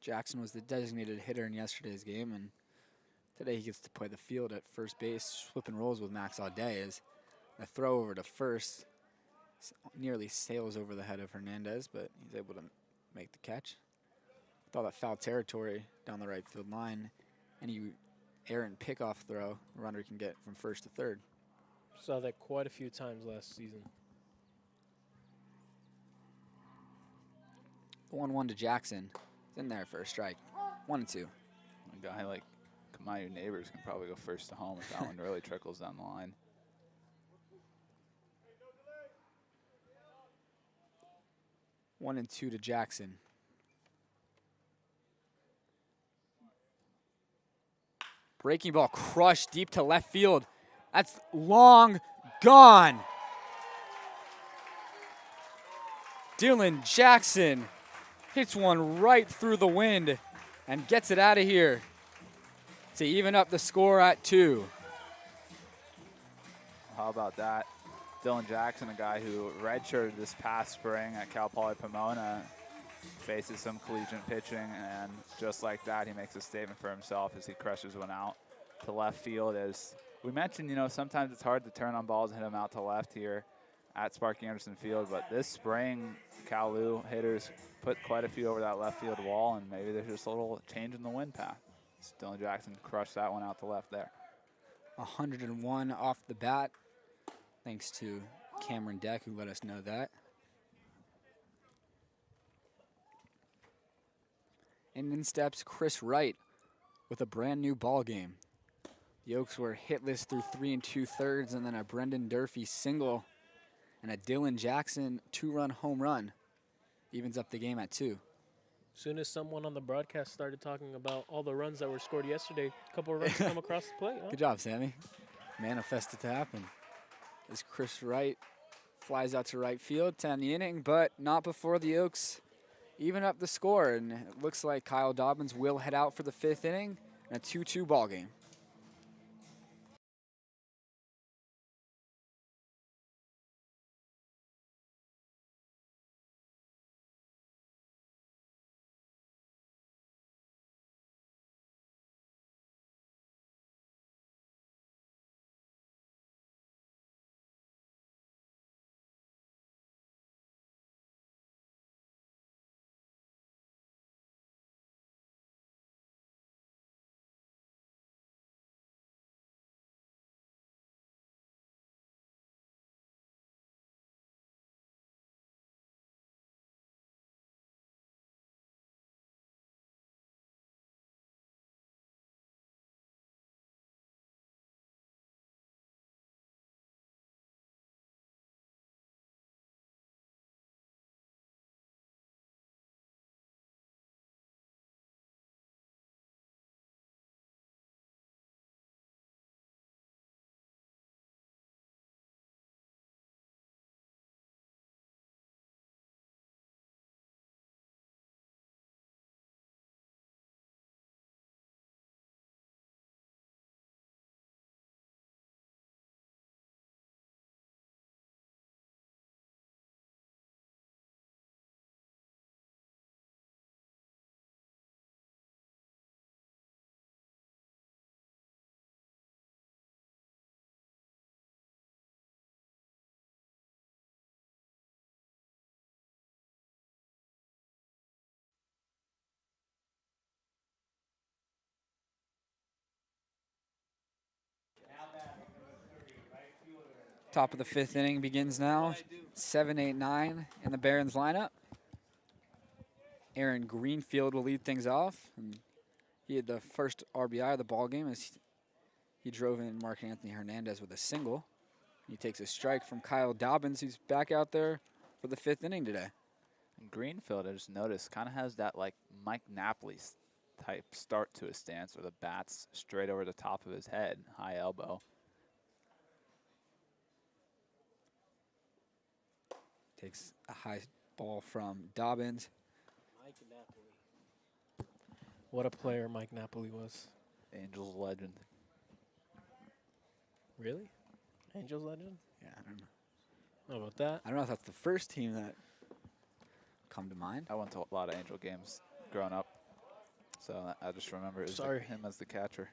Jackson was the designated hitter in yesterday's game, and today he gets to play the field at first base, flipping roles with Max Aude as the throw over to first nearly sails over the head of Hernandez, but he's able to make the catch. Thought that foul territory down the right field line. Any errant pickoff throw, the runner can get from first to third. Saw that quite a few times last season. 1-1 to Jackson. It's in there for a strike. 1-2. A guy like Kamayu Neighbors can probably go first to home if that one really trickles down the line. 1-2 to Jackson. Breaking ball crushed deep to left field. That's long gone. Dylan Jackson hits one right through the wind and gets it out of here to even up the score at 2. How about that? Dylan Jackson, a guy who redshirted this past spring at Cal Poly Pomona, faces some collegiate pitching, and just like that, he makes a statement for himself as he crushes one out to left field. As we mentioned, you know, sometimes it's hard to turn on balls and hit them out to left here at Sparky Anderson Field, but this spring, Cal hitters put quite a few over that left field wall, and maybe there's just a little change in the wind path. Dylan Jackson crushed that one out to left there. 101 off the bat, thanks to Cameron Deck, who let us know that. And in steps Chris Wright with a brand new ball game. The Oaks were hitless through 3 2/3, and then a Brendan Durfee single and a Dylan Jackson 2-run home run evens up the game at 2. Soon as someone on the broadcast started talking about all the runs that were scored yesterday, a couple of runs come across the plate. Huh? Good job, Sammy. Manifested to happen. As Chris Wright flies out to right field to end the inning, but not before the Oaks even up the score. And it looks like Kyle Dobyns will head out for the 5th inning in a 2-2 ball game. Top of the 5th inning begins now. 7, 8, 9 in the Barons lineup. Aaron Greenfield will lead things off. And he had the first RBI of the ball game as he drove in Mark Anthony Hernandez with a single. He takes a strike from Kyle Dobyns, who's back out there for the 5th inning today. And Greenfield, I just noticed, kind of has that like Mike Napoli type start to his stance, where the bat's straight over the top of his head, high elbow. Takes a high ball from Dobyns. Mike Napoli. What a player Mike Napoli was. Angels legend. Really? Angels legend? Yeah, I don't know. How about that? I don't know if that's the first team that come to mind. I went to a lot of Angel games growing up, so I just remember it was Sorry. him as the catcher.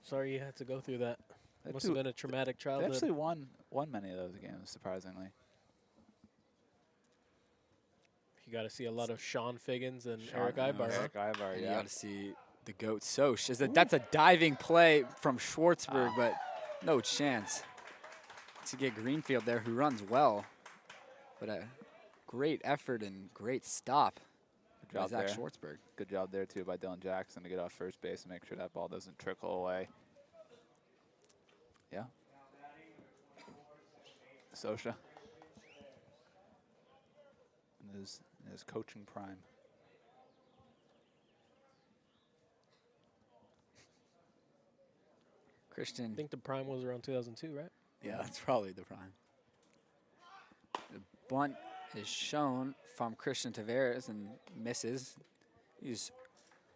Sorry you had to go through that. They Must have been a traumatic They childhood. actually won many of those games, surprisingly. You got to see a lot of Sean Figgins and Sean- Eric Ibar. Eric Ibar, And you yeah. got to see the GOAT Soch. That's a diving play from Schwartzberg, but no chance to get Greenfield there, who runs well. But a great effort and great stop Good by job Zach there. Schwartzberg. Good job there, too, by Dylan Jackson to get off first base and make sure that ball doesn't trickle away. Yeah. Sosha. In his coaching prime. Christian. I think the prime was around 2002, right? Yeah, that's probably the prime. The bunt is shown from Christian Tavares and misses. He's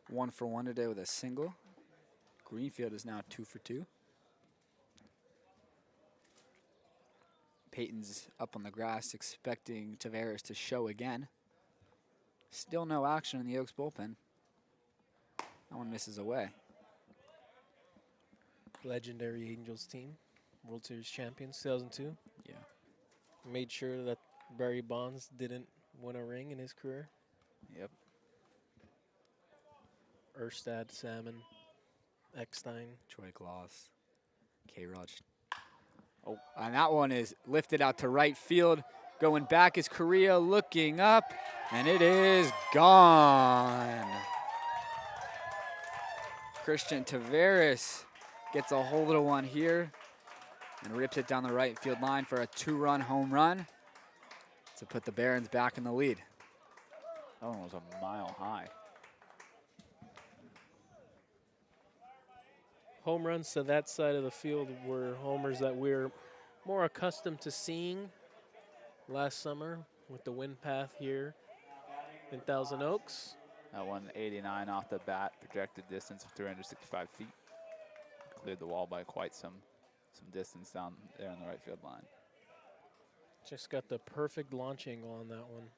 1 for 1 today with a single. Greenfield is now 2 for 2. Paton's up on the grass expecting Tavares to show again. Still no action in the Oaks bullpen. That one misses away. Legendary Angels team, World Series champions, 2002. Yeah. Made sure that Barry Bonds didn't win a ring in his career. Yep. Erstad, Salmon, Eckstein. Troy Gloss, K-Rod. Oh. And that one is lifted out to right field. Going back is Carrillo, looking up, and it is gone. Christian Tavares gets a hold of one here and rips it down the right field line for a 2-run home run to put the Barons back in the lead. That one was a mile high. Home runs to that side of the field were homers that we're more accustomed to seeing last summer with the wind path here in Thousand Oaks. That 189 off the bat, projected distance of 365 feet. Cleared the wall by quite some distance down there on the right field line. Just got the perfect launching on that one.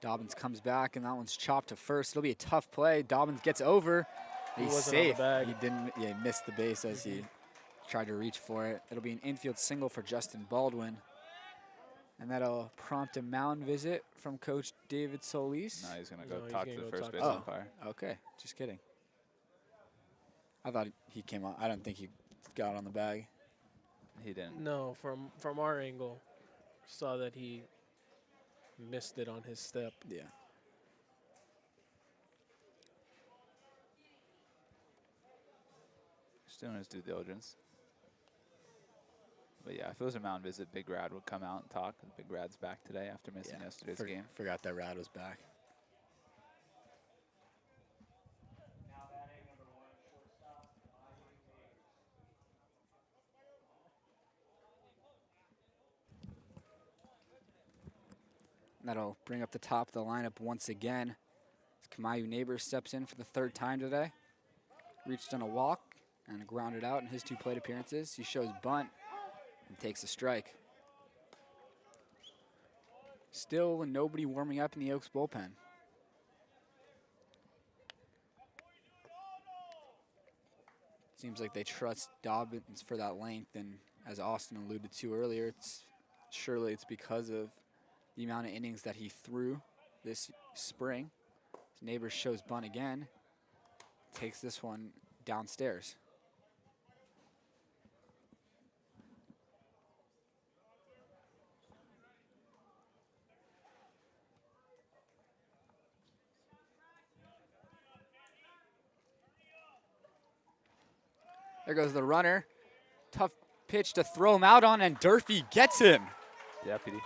Dobyns comes back, and that one's chopped to first. It'll be a tough play. Dobyns gets over. He He's wasn't on the safe. bag. He didn't. Yeah, he missed the base as he tried to reach for it. It'll be an infield single for Justin Baldwin. And that'll prompt a mound visit from Coach David Solis. Now he's going to No, go he's talk gonna to the go first talk base to him. umpire. Okay, just kidding. I thought he came on. I don't think he got on the bag. He didn't. No, from our angle, saw that he missed it on his step. Yeah. Just doing his due diligence. But yeah, if it was a mound visit, Big Rad would come out and talk. Big Rad's back today after missing yesterday's game. Forgot that Rad was back. That'll bring up the top of the lineup once again. Kamayu Neighbors steps in for the 3rd time today. Reached on a walk and grounded out in his 2 plate appearances. He shows bunt and takes a strike. Still nobody warming up in the Oaks bullpen. Seems like they trust Dobyns for that length, and as Austin alluded to earlier, surely it's because of the amount of innings that he threw this spring. His Neighbors shows bunt again, takes this one downstairs. There goes the runner. Tough pitch to throw him out on, and Durfee gets him. Deputy.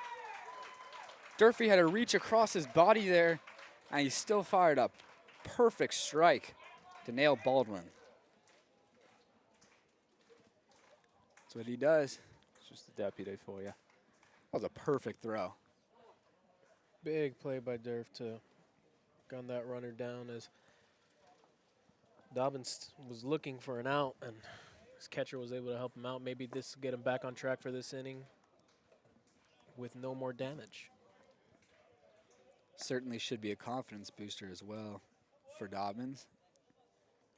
Durfee had to reach across his body there, and he still fired up. Perfect strike to nail Baldwin. That's what he does. It's just a deputy for you. That was a perfect throw. Big play by Durf to gun that runner down as Dobyns was looking for an out, and his catcher was able to help him out. Maybe this will get him back on track for this inning with no more damage. Certainly should be a confidence booster as well for Dobyns,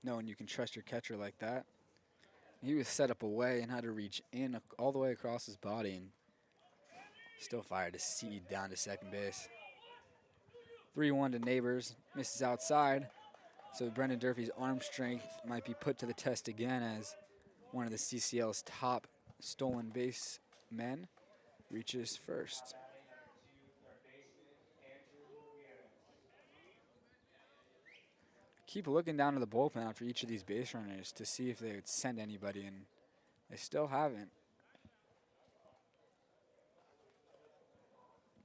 knowing you can trust your catcher like that. He was set up away and had to reach in all the way across his body and still fired a seed down to second base. 3-1 to Neighbors, misses outside. So Brendan Durfee's arm strength might be put to the test again as one of the CCL's top stolen base men reaches first. Keep looking down to the bullpen after each of these base runners to see if they would send anybody, and they still haven't.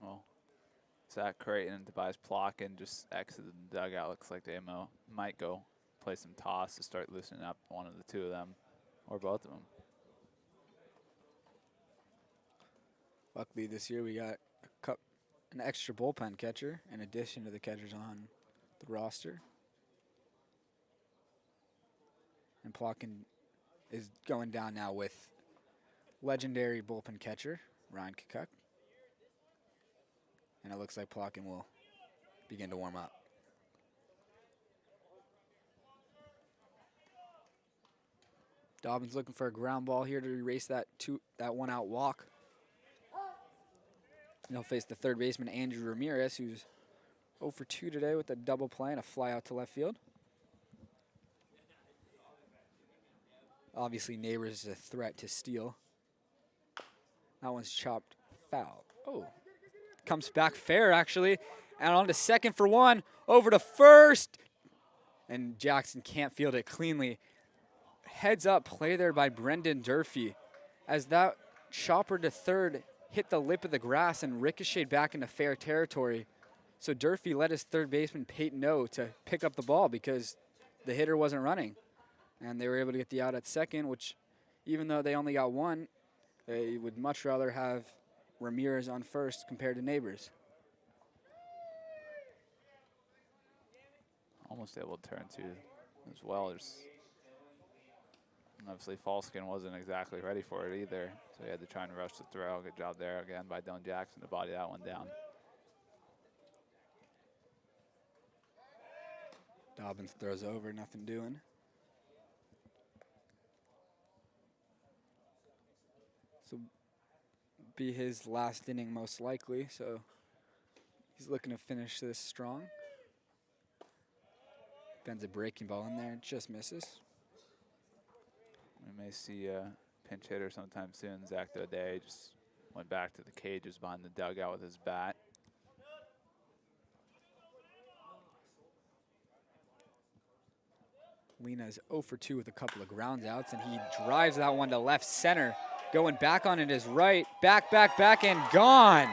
Well, Zach Creighton and Tobias Plotkin just exited the dugout. Looks like they might go play some toss to start loosening up one of the 2 of them, or both of them. Luckily this year we got an extra bullpen catcher in addition to the catchers on the roster. And Plotkin is going down now with legendary bullpen catcher, Ryan Kukuk. And it looks like Plotkin will begin to warm up. Dobyns looking for a ground ball here to erase that one out walk. And he'll face the third baseman, Andrew Ramirez, who's 0 for 2 today with a double play and a fly out to left field. Obviously, Neighbors is a threat to steal. That one's chopped foul. Oh, comes back fair, actually. And on to second for one, over to first. And Jackson can't field it cleanly. Heads up play there by Brendan Durfee as that chopper to third hit the lip of the grass and ricocheted back into fair territory. So Durfee let his third baseman Peyton know to pick up the ball because the hitter wasn't running. And they were able to get the out at second, which even though they only got one, they would much rather have Ramirez on first compared to Neighbors. Almost able to turn two as well. Obviously, Falsken wasn't exactly ready for it either, so he had to try and rush the throw. Good job there again by Dylan Jackson to body that one down. Dobyns throws over, nothing doing. So be his last inning most likely, so he's looking to finish this strong. Bends a breaking ball in there, just misses. We may see a pinch hitter sometime soon. Aude DH just went back to the cages behind the dugout with his bat. Lena's 0 for 2 with a couple of ground outs, and he drives that one to left center. Going back on it is right. Back, and gone.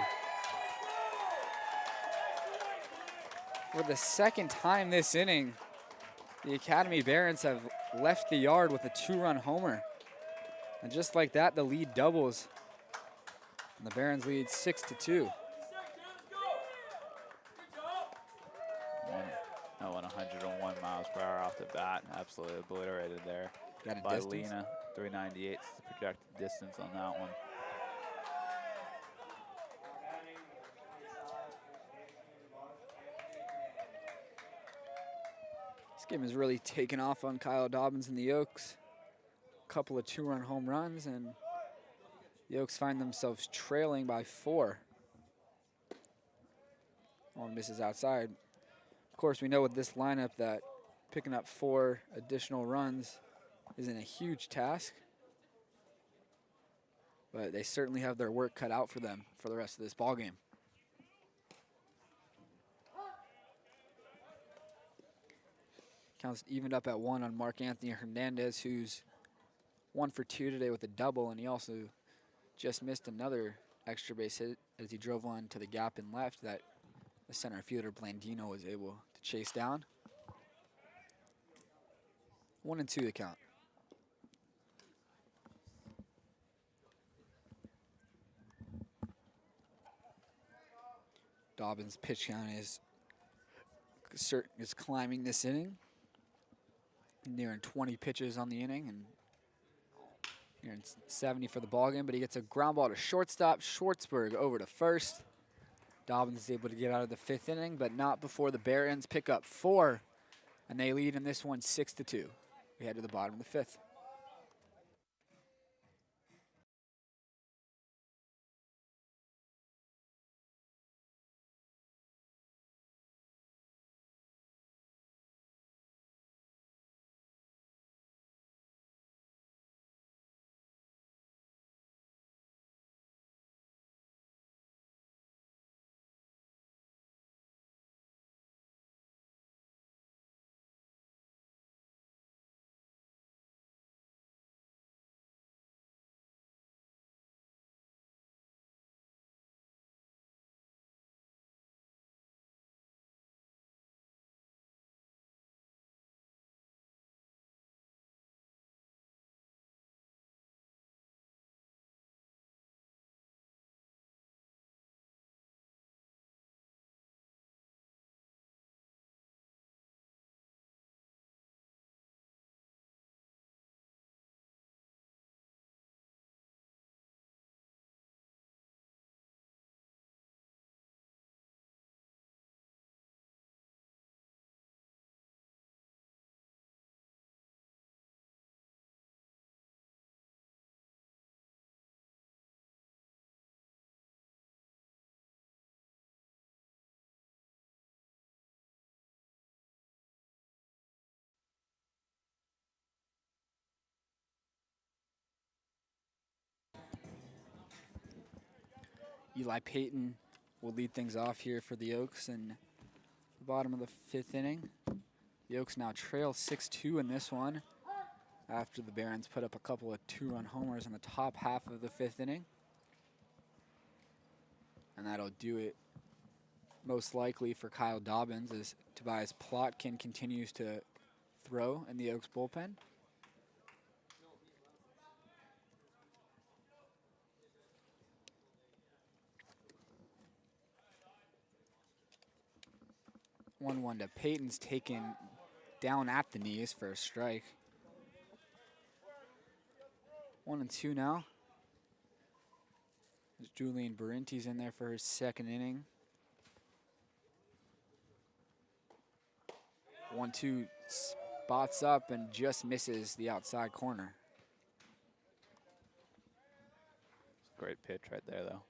For the second time this inning, the Academy Barons have left the yard with a 2-run homer. And just like that, the lead doubles. And the Barons lead 6-2. That one 101 miles per hour off the bat. Absolutely obliterated there by distance? Lena. 398 is the projected distance on that one. This game has really taken off on Kyle Dobyns and the Oaks. A couple of 2-run home runs, and the Oaks find themselves trailing by 4. One misses outside. Of course, we know with this lineup that picking up 4 additional runs isn't a huge task, but they certainly have their work cut out for them for the rest of this ballgame. Counts evened up at 1 on Mark Anthony Hernandez, who's 1 for 2 today with a double, and he also just missed another extra base hit as he drove one to the gap and left that the center fielder Blandino was able to chase down. 1-2 the count. Dobyns' pitch count is climbing this inning. Nearing 20 pitches on the inning and nearing 70 for the ballgame, but he gets a ground ball to shortstop. Schwartzberg over to first. Dobyns is able to get out of the 5th inning, but not before the Barons pick up 4, and they lead in this one 6-2. We head to the bottom of the 5th. Eli Paton will lead things off here for the Oaks in the bottom of the 5th inning. The Oaks now trail 6-2 in this one after the Barons put up a couple of 2-run homers in the top half of the 5th inning. And that'll do it most likely for Kyle Dobyns as Tobias Plotkin continues to throw in the Oaks bullpen. One to Peyton's taken down at the knees for a strike. 1-2 now. As Julian Barinti's in there for his 2nd inning. 1-2 spots up and just misses the outside corner. Great pitch right there, though.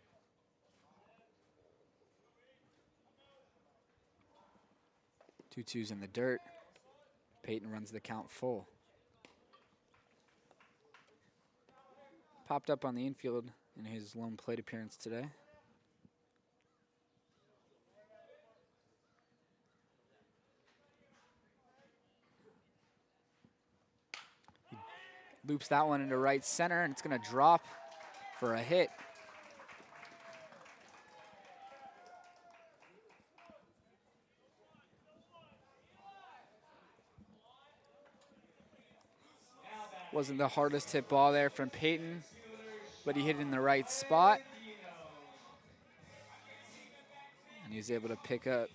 2-2's in the dirt. Peyton runs the count full. Popped up on the infield in his lone plate appearance today. He loops that one into right center, and it's going to drop for a hit. Wasn't the hardest hit ball there from Paton, but he hit it in the right spot. And he was able to pick up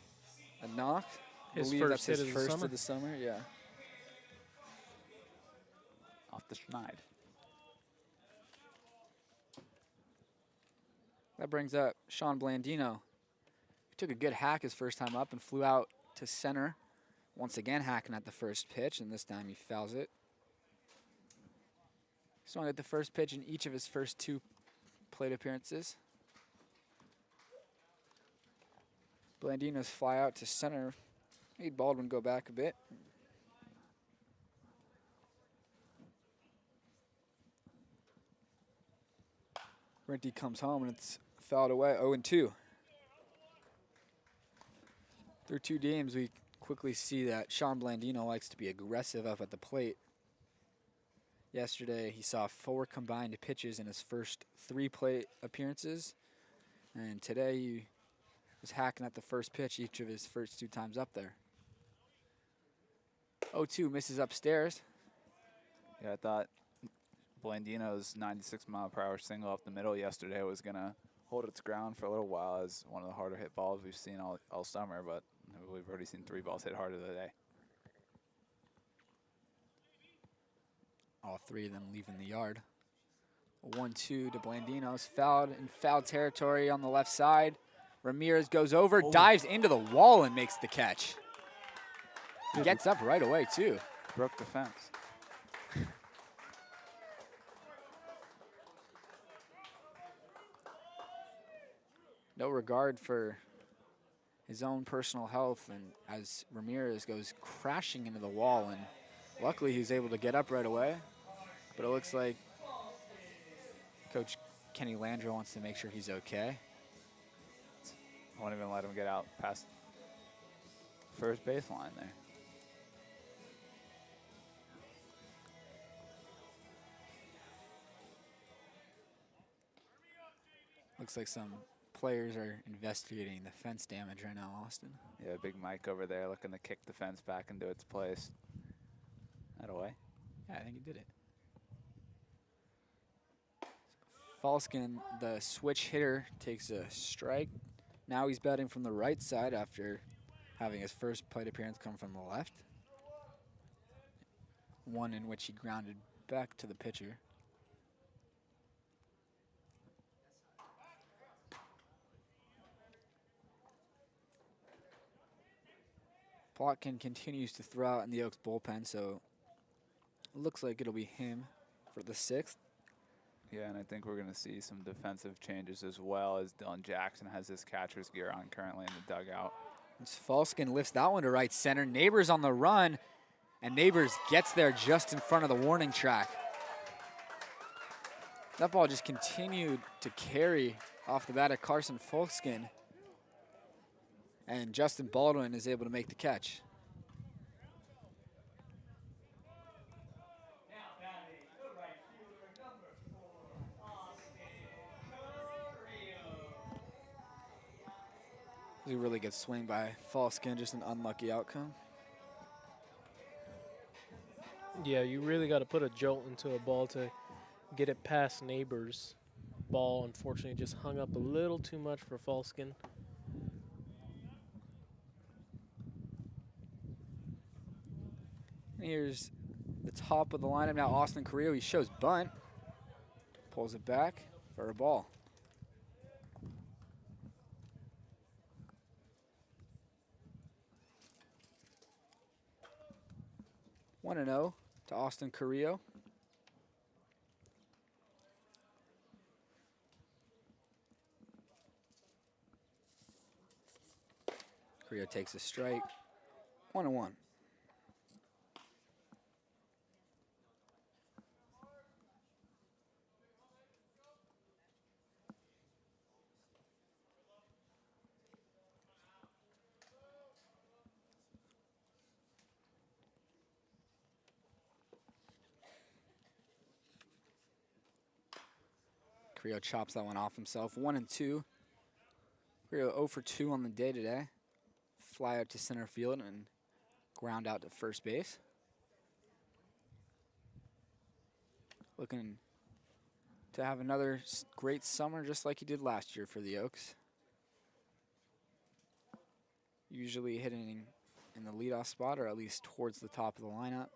a knock. His believe first that's hit his of the first summer? of the summer, yeah. Off the schneid. That brings up Sean Blandino. He took a good hack his first time up and flew out to center. Once again hacking at the first pitch, and this time he fouls it. Swung at the first pitch in each of his first 2 plate appearances. Blandino's fly out to center made Baldwin go back a bit. Renty comes home and it's fouled away, 0-2. Through 2 games, we quickly see that Sean Blandino likes to be aggressive up at the plate. Yesterday, he saw 4 combined pitches in his first 3 plate appearances. And today, he was hacking at the first pitch each of his first 2 times up there. 0-2 misses upstairs. Yeah, I thought Blandino's 96-mile-per-hour single up the middle yesterday was going to hold its ground for a little while as one of the harder hit balls we've seen all summer, but we've already seen 3 balls hit harder today. All 3 of them leaving the yard. 1-2 to Blandino's fouled in foul territory on the left side. Ramirez goes over, dives into the wall and makes the catch. He gets up right away too. Broke the fence. No regard for his own personal health, and as Ramirez goes crashing into the wall, and luckily he's able to get up right away. But it looks like Coach Kenny Landro wants to make sure he's okay. I won't even let him get out past first baseline there. Looks like some players are investigating the fence damage right now, Austin. Yeah, Big Mike over there looking to kick the fence back into its place. That away? Yeah, I think he did it. Falsken, the switch hitter, takes a strike. Now he's batting from the right side after having his first plate appearance come from the left. One in which he grounded back to the pitcher. Plotkin continues to throw out in the Oaks bullpen, so it looks like it'll be him for the 6th. Yeah, and I think we're going to see some defensive changes as well, as Dylan Jackson has his catcher's gear on currently in the dugout. As Falsken lifts that one to right center. Neighbors on the run, and Neighbors gets there just in front of the warning track. That ball just continued to carry off the bat at Carson Falsken. And Justin Baldwin is able to make the catch. It was a really good swing by Falsken, just an unlucky outcome. Yeah, you really got to put a jolt into a ball to get it past Neighbors. Ball, unfortunately, just hung up a little too much for Falsken. And here's the top of the lineup now, Austin Carrillo. He shows bunt, pulls it back for a ball. One and 0 to Austin Carrillo. Carrillo takes a strike. 1-1. Carrillo chops that one off himself. 1-2. Carrillo 0 for 2 on the day today. Fly out to center field and ground out to first base. Looking to have another great summer just like he did last year for the Oaks. Usually hitting in the leadoff spot or at least towards the top of the lineup.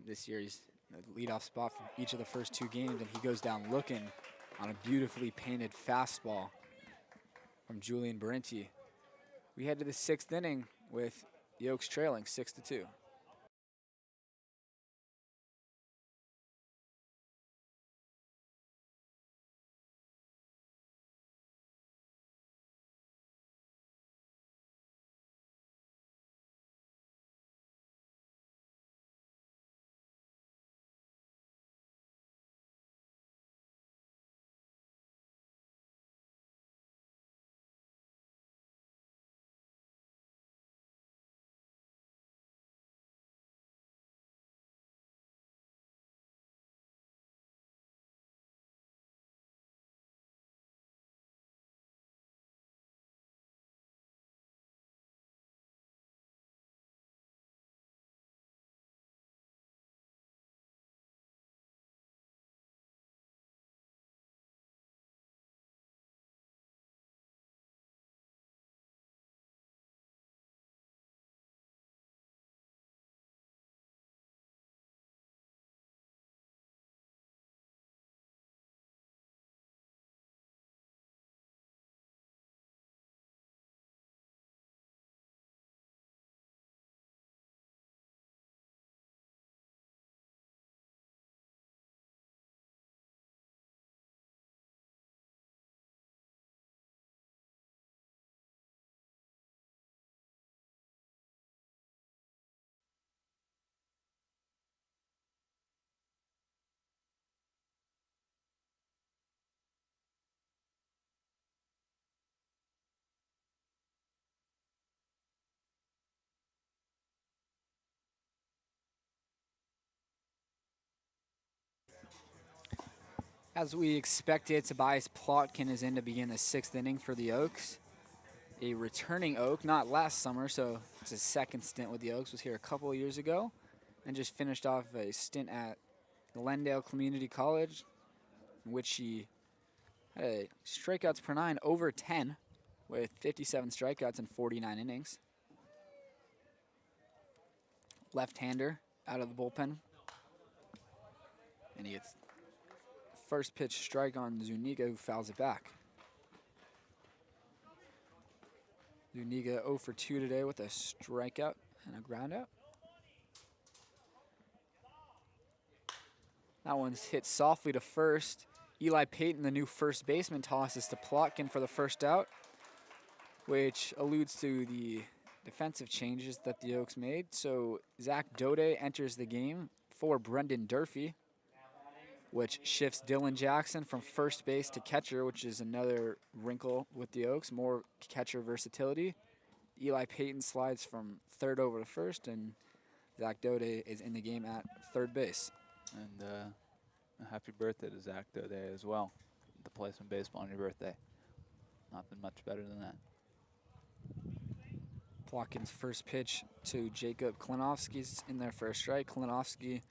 This year he's the leadoff spot for each of the first 2 games, and he goes down looking on a beautifully painted fastball from Julian Barenti. We head to the 6th inning with the Oaks trailing 6-2. As we expected, Tobias Plotkin is in to begin the 6th inning for the Oaks. A returning Oak, not last summer, so it's his 2nd stint with the Oaks. Was here a couple of years ago and just finished off a stint at Glendale Community College, in which he had a strikeouts per 9 over 10 with 57 strikeouts in 49 innings. Left-hander out of the bullpen. And he gets first pitch strike on Zuniga, who fouls it back. Zuniga 0 for 2 today with a strikeout and a ground out. That one's hit softly to first. Eli Paton, the new first baseman, tosses to Plotkin for the first out, which alludes to the defensive changes that the Oaks made. So Zach Dode enters the game for Brendan Durfee. which shifts Dylan Jackson from first base to catcher, which is another wrinkle with the Oaks, more catcher versatility. Eli Paton slides from third over to first, and Zach Dode is in the game at third base. And a happy birthday to Zach Dode as well. To play some baseball on your birthday. Nothing much better than that. Plotkin's first pitch to Jacob Klinowski's in there for a strike. Klinowski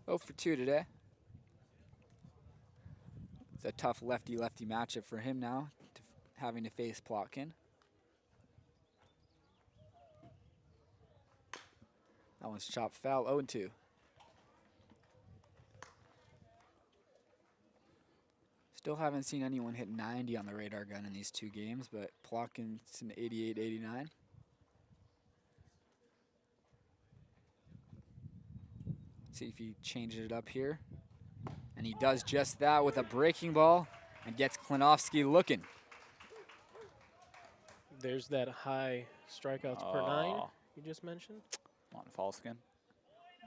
0 for 2 today. It's a tough lefty-lefty matchup for him now, having to face Plotkin. That one's chopped foul, 0-2. Still haven't seen anyone hit 90 on the radar gun in these two games, but Plotkin's an 88-89. See if he changes it up here. And he does just that with a breaking ball and gets Klinowski looking. There's that high strikeouts per 9 you just mentioned. Come on, Falsken.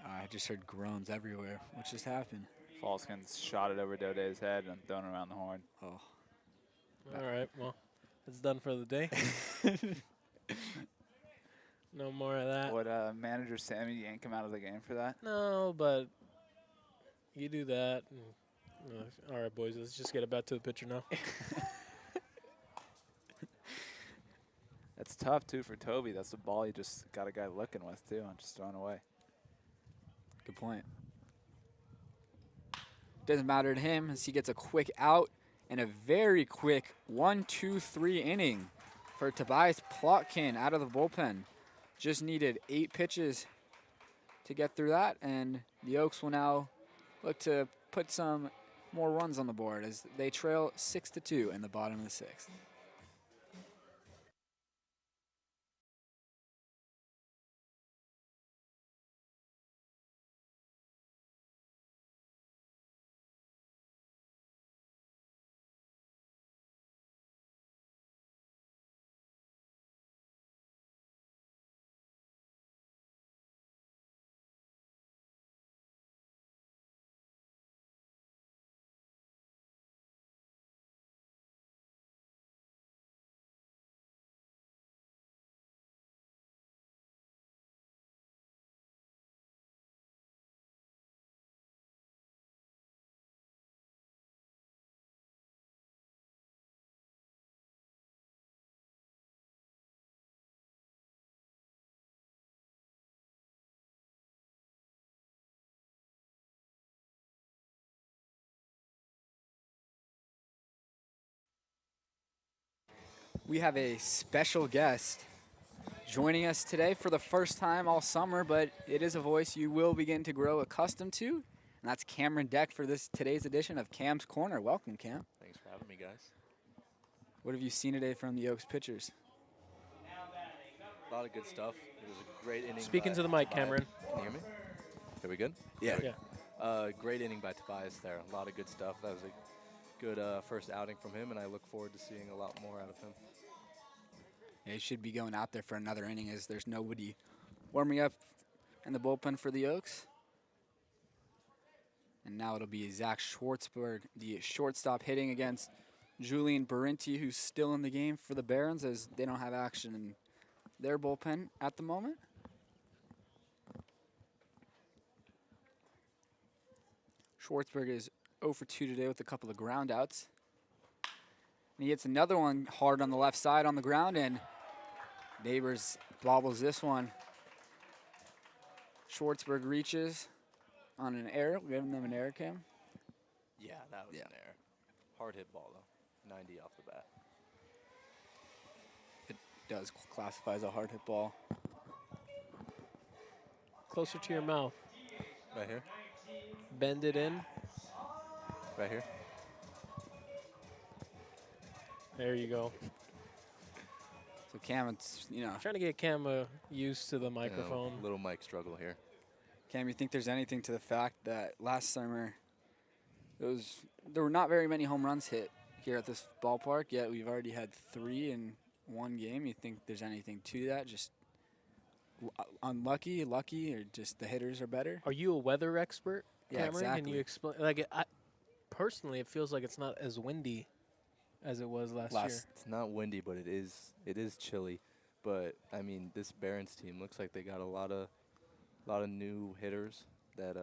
I just heard groans everywhere. What just happened? Falsken's shot it over Dode's head and thrown it around the horn. Oh. All right, well, it's done for the day. No more of that. Would manager Sammy yank him out of the game for that? No, but you do that. And, all right, boys, let's just get it back to the pitcher now. That's tough, too, for Toby. That's the ball he just got a guy looking with, too, and just throwing away. Good point. Doesn't matter to him as he gets a quick out and a very quick 1-2-3 inning for Tobias Plotkin out of the bullpen. Just needed 8 pitches to get through that, and the Oaks will now look to put some more runs on the board as they trail 6-2 in the bottom of the 6th. We have a special guest joining us today for the first time all summer, but it is a voice you will begin to grow accustomed to, and that's Cameron Deck for today's edition of Cam's Corner. Welcome, Cam. Thanks for having me, guys. What have you seen today from the Oaks pitchers? A lot of good stuff. It was a great inning. Speaking to the mic, Cameron. Can you hear me? Are we good? Yeah. Yeah. Great inning by Tobias there. A lot of good stuff. That was a good first outing from him, and I look forward to seeing a lot more out of him. Yeah, he should be going out there for another inning as there's nobody warming up in the bullpen for the Oaks. And now it'll be Zach Schwartzberg, the shortstop, hitting against Julian Barenti, who's still in the game for the Barons as they don't have action in their bullpen at the moment. Schwartzberg is 0 for 2 today with a couple of ground outs. And he hits another one hard on the left side on the ground, and Neighbors bobbles this one. Schwartzberg reaches on an error. We're giving them an error, Cam. Yeah, that was an error. Hard hit ball, though. 90 off the bat. It does classify as a hard hit ball. Closer to your mouth. Right here? Bend it in. Right here? There you go. So Cam, it's, Trying to get Cam used to the microphone. Little mic struggle here. Cam, you think there's anything to the fact that last summer there were not very many home runs hit here at this ballpark, yet we've already had 3 in one game? You think there's anything to that? Just unlucky, lucky, or just the hitters are better? Are you a weather expert, Yeah, Cameron? exactly. Can you explain? Like, personally, it feels like it's not as windy as it was last year. It's not windy, but it is chilly. But I mean, this Barons team looks like they got a lot of new hitters. That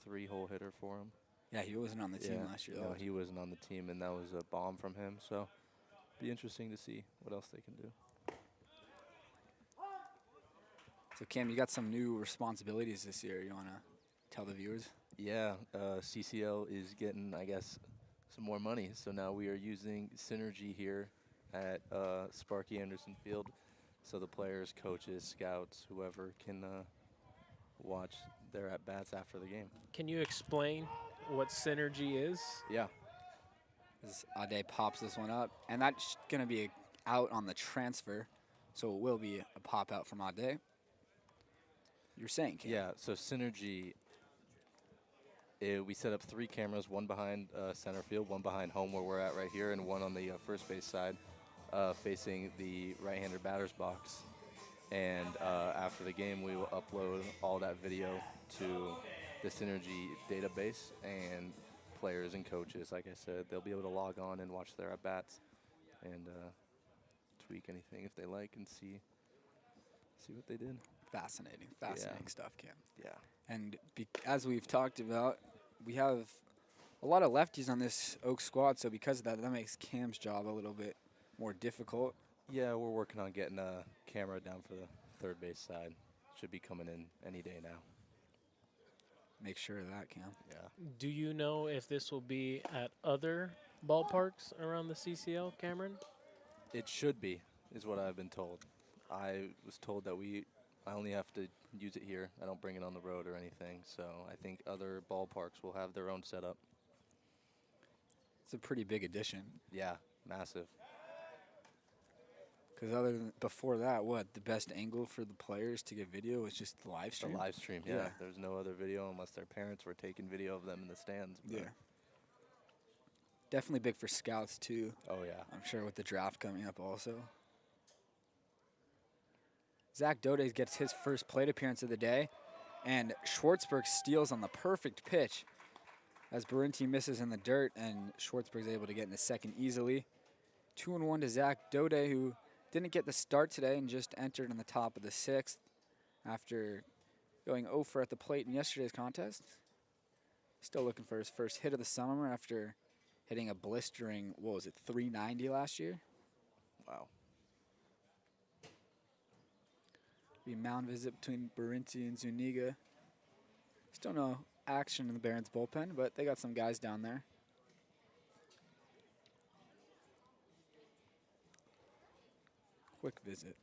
3-hole hitter for him. Yeah, he wasn't on the team last year. No, he wasn't on the team, and that was a bomb from him. So, be interesting to see what else they can do. So Cam, you got some new responsibilities this year. You want to tell the viewers? Yeah, CCL is getting, I guess, some more money. So now we are using Synergy here at Sparky Anderson Field. So the players, coaches, scouts, whoever can watch their at-bats after the game. Can you explain what Synergy is? Yeah. As Aude pops this one up, and that's going to be out on the transfer, so it will be a pop out from Aude. You're saying, Cam? Yeah, so Synergy, we set up 3 cameras, one behind center field, one behind home where we're at right here, and one on the first base side facing the right-hander batter's box. And after the game, we will upload all that video to the Synergy database, and players and coaches, like I said, they'll be able to log on and watch their at-bats and tweak anything if they like and see what they did. Fascinating stuff, Cam. Yeah. And as we've talked about, we have a lot of lefties on this Oak squad, so because of that, that makes Cam's job a little bit more difficult. Yeah, we're working on getting a camera down for the third base side. Should be coming in any day now. Make sure of that, Cam. Yeah. Do you know if this will be at other ballparks around the CCL, Cameron? It should be, is what I've been told. I was told that I only have to use it here. I don't bring it on the road or anything. So I think other ballparks will have their own setup. It's a pretty big addition. Yeah, massive. Because other than before that, the best angle for the players to get video was just the live stream? The live stream, yeah. Yeah. There's no other video unless their parents were taking video of them in the stands. Yeah. Definitely big for scouts, too. Oh, yeah. I'm sure with the draft coming up also. Zach Dobyns gets his first plate appearance of the day, and Schwartzberg steals on the perfect pitch as Barenti misses in the dirt, and Schwartzberg's able to get in the second easily. 2-1 to Zach Dobyns, who didn't get the start today and just entered in the top of the 6th after going 0 for at the plate in yesterday's contest. Still looking for his first hit of the summer after hitting a blistering, 390 last year? Wow. Be a mound visit between Barenti and Zuniga. Still no action in the Barons bullpen, but they got some guys down there. Quick visit.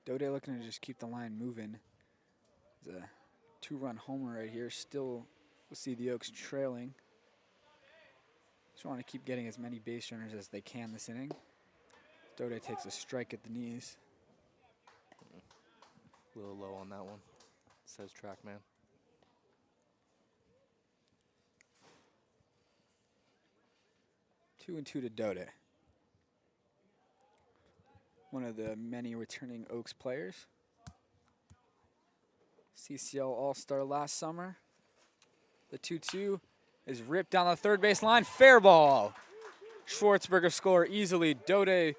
Dobyns looking to just keep the line moving. It's a 2-run homer right here. Still, we'll see the Oaks trailing. Just want to keep getting as many base runners as they can this inning. Dobyns takes a strike at the knees. A little low on that one, says TrackMan. 2-2 to Dobyns. One of the many returning Oaks players. CCL All-Star last summer. The 2-2 is ripped down the third base line. Fair ball. Schwartzberger score easily. Dobyns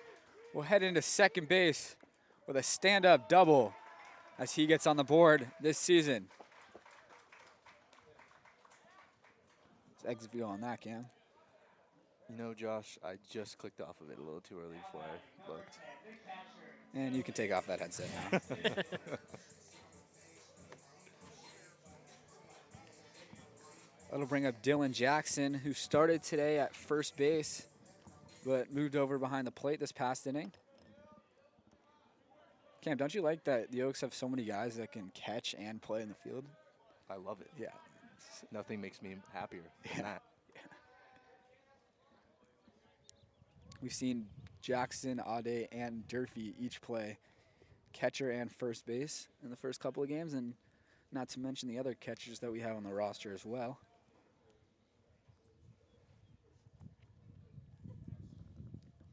will head into second base with a stand-up double as he gets on the board this season. Let's exit view on that, Cam. You know, Josh, I just clicked off of it a little too early before I looked. And you can take off that headset now. That'll bring up Dylan Jackson, who started today at first base, but moved over behind the plate this past inning. Cam, don't you like that the Oaks have so many guys that can catch and play in the field? I love it. Yeah. Nothing makes me happier than that. We've seen Jackson, Aude, and Durfee each play catcher and first base in the first couple of games, and not to mention the other catchers that we have on the roster as well.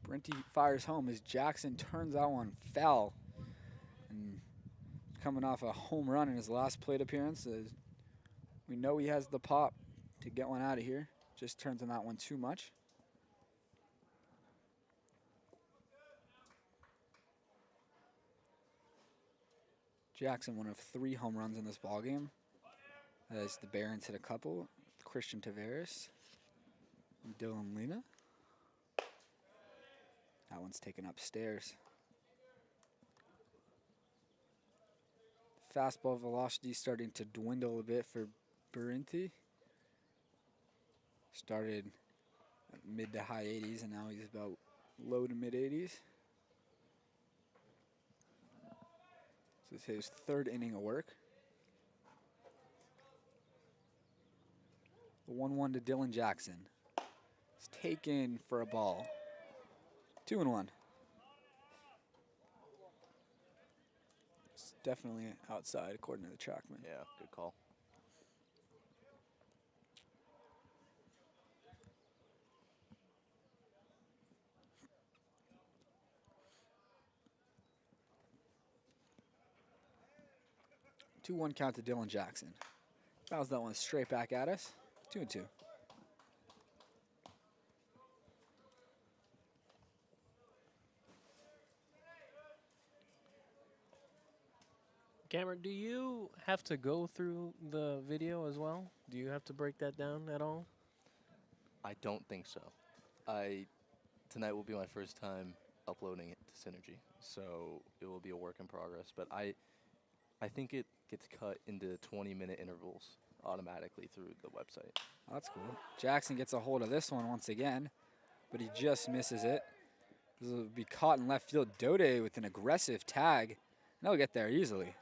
Barenti fires home as Jackson turns that one foul. And coming off a home run in his last plate appearance. We know he has the pop to get one out of here. Just turns on that one too much. Jackson, one of 3 home runs in this ballgame, as the Barons hit a couple. Christian Tavares and Dylan Lena. That one's taken upstairs. Fastball velocity starting to dwindle a bit for Barinti. Started at mid to high 80s, and now he's about low to mid 80s. This is his 3rd inning of work. The 1-1 to Dylan Jackson. It's taken for a ball. 2-1. It's definitely outside according to the TrackMan. Yeah, good call. Two-one count to Dylan Jackson. Fouls that one straight back at us. 2-2. Cameron, do you have to go through the video as well? Do you have to break that down at all? I don't think so. Tonight will be my first time uploading it to Synergy, so it will be a work in progress. But I think it gets cut into 20-minute intervals automatically through the website. Oh, that's cool. Jackson gets a hold of this one once again, but he just misses it. This will be caught in left field. Aude with an aggressive tag. And they'll get there easily.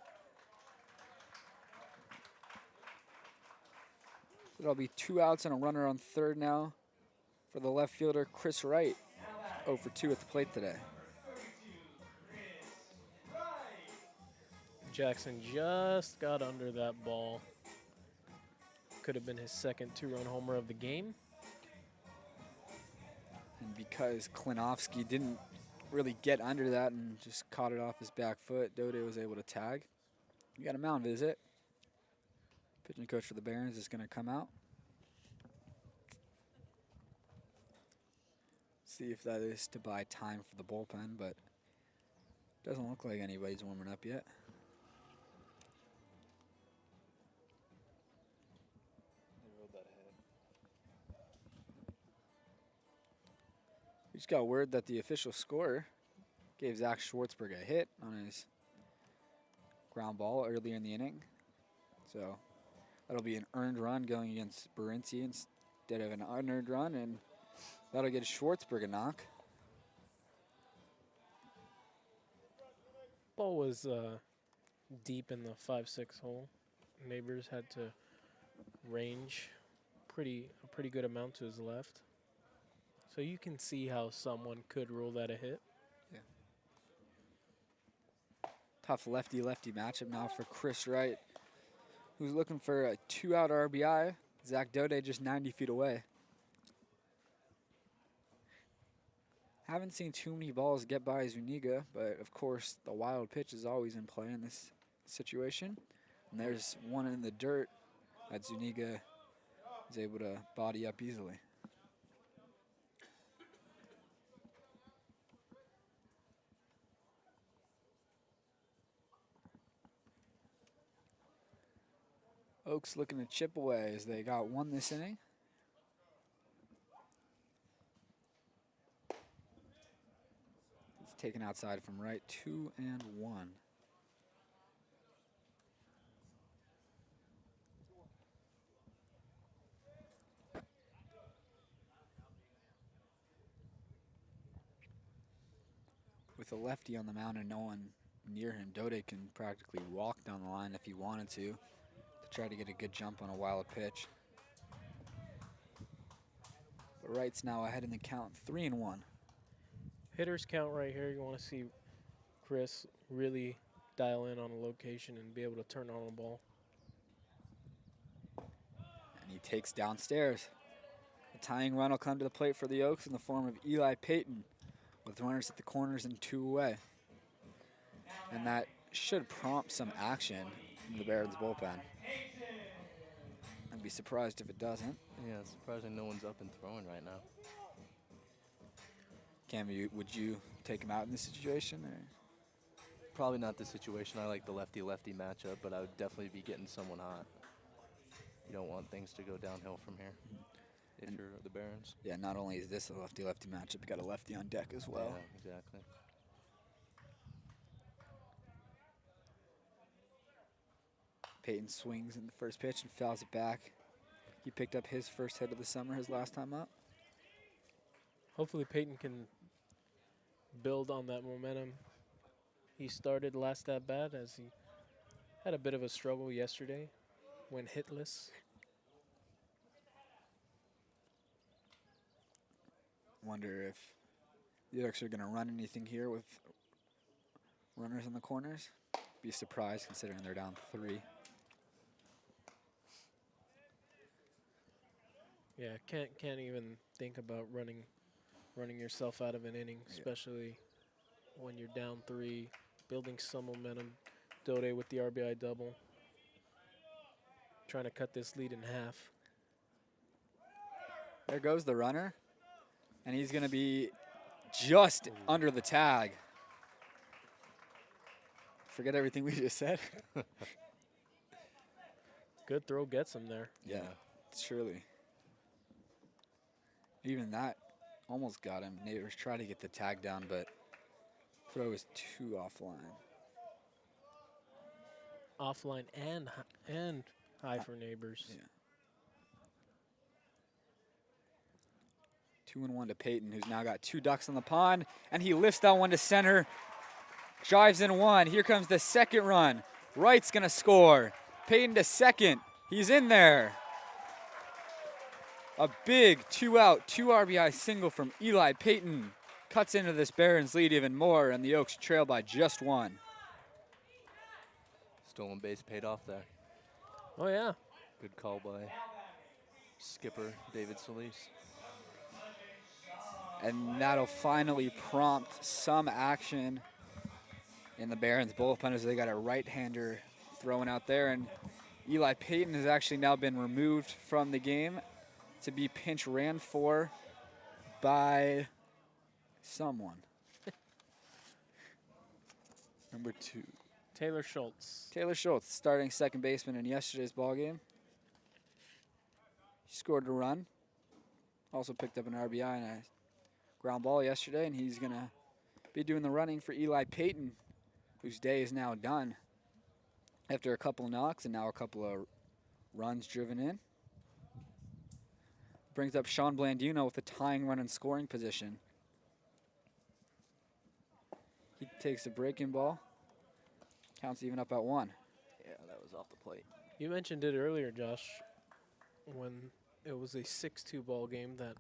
So it'll be 2 outs and a runner on third now for the left fielder, Chris Wright. 0 for 2 at the plate today. Jackson just got under that ball. Could have been his second 2-run homer of the game. And because Klinowski didn't really get under that and just caught it off his back foot, Aude was able to tag. We got a mound visit. Pitching coach for the Barons is going to come out. See if that is to buy time for the bullpen, but doesn't look like anybody's warming up yet. We just got word that the official scorer gave Zach Schwartzberg a hit on his ground ball earlier in the inning. So that'll be an earned run going against Barinti instead of an unearned run, and that'll get Schwartzberg a knock. Ball was deep in the 5-6 hole. Neighbors had to range a pretty good amount to his left. So you can see how someone could rule that a hit. Yeah. Tough lefty-lefty matchup now for Chris Wright, who's looking for a 2-out RBI. Zach Aude just 90 feet away. Haven't seen too many balls get by Zuniga, but of course the wild pitch is always in play in this situation. And there's one in the dirt that Zuniga is able to body up easily. Oaks looking to chip away as they got one this inning. It's taken outside from right, 2-1. With a lefty on the mound and no one near him, Aude can practically walk down the line if he wanted to try to get a good jump on a wild pitch. But Wright's now ahead in the count, 3-1. Hitters count right here. You want to see Chris really dial in on a location and be able to turn on a ball. And he takes downstairs. The tying run will come to the plate for the Oaks in the form of Eli Paton, with runners at the corners and 2 away. And that should prompt some action in the Barons bullpen. I'd be surprised if it doesn't. Yeah, it's surprising no one's up and throwing right now. Cam, would you take him out in this situation? Or? Probably not this situation. I like the lefty-lefty matchup, but I would definitely be getting someone hot. You don't want things to go downhill from here if you're the Barons. Yeah, not only is this a lefty-lefty matchup, you got a lefty on deck as well. Yeah, exactly. Peyton swings in the first pitch and fouls it back. He picked up his first hit of the summer his last time up. Hopefully Peyton can build on that momentum he started last at bat, as he had a bit of a struggle yesterday, went hitless. Wonder if the Oaks are going to run anything here with runners in the corners. Be surprised considering they're down 3. Yeah, can't even think about running yourself out of an inning, especially when you're down 3, building some momentum. Dode with the RBI double, trying to cut this lead in half. There goes the runner, and he's going to be just under the tag. Forget everything we just said. Good throw gets him there. Yeah, surely. Even that almost got him. Neighbors tried to get the tag down, but throw was too offline. Offline and high for Neighbors. Yeah. 2-1 to Peyton, who's now got 2 ducks on the pond, and he lifts that one to center. Drives in 1. Here comes the second run. Wright's gonna score. Peyton to second. He's in there. A big 2-out, 2 RBI single from Eli Paton cuts into this Barons lead even more, and the Oaks trail by just 1. Stolen base paid off there. Oh, yeah. Good call by skipper David Solis. And that'll finally prompt some action in the Barons bullpen as they got a right-hander throwing out there. And Eli Paton has actually now been removed from the game to be pinch ran for by someone. Number 2. Taylor Schultz. Taylor Schultz, starting second baseman in yesterday's ballgame. He scored a run. Also picked up an RBI and a ground ball yesterday, and he's going to be doing the running for Eli Paton, whose day is now done after a couple of knocks and now a couple of runs driven in. Brings up Sean Blandino with a tying run in scoring position. He takes a breaking ball. Counts even up at 1. Yeah, that was off the plate. You mentioned it earlier, Josh, when it was a 6-2 ball game, that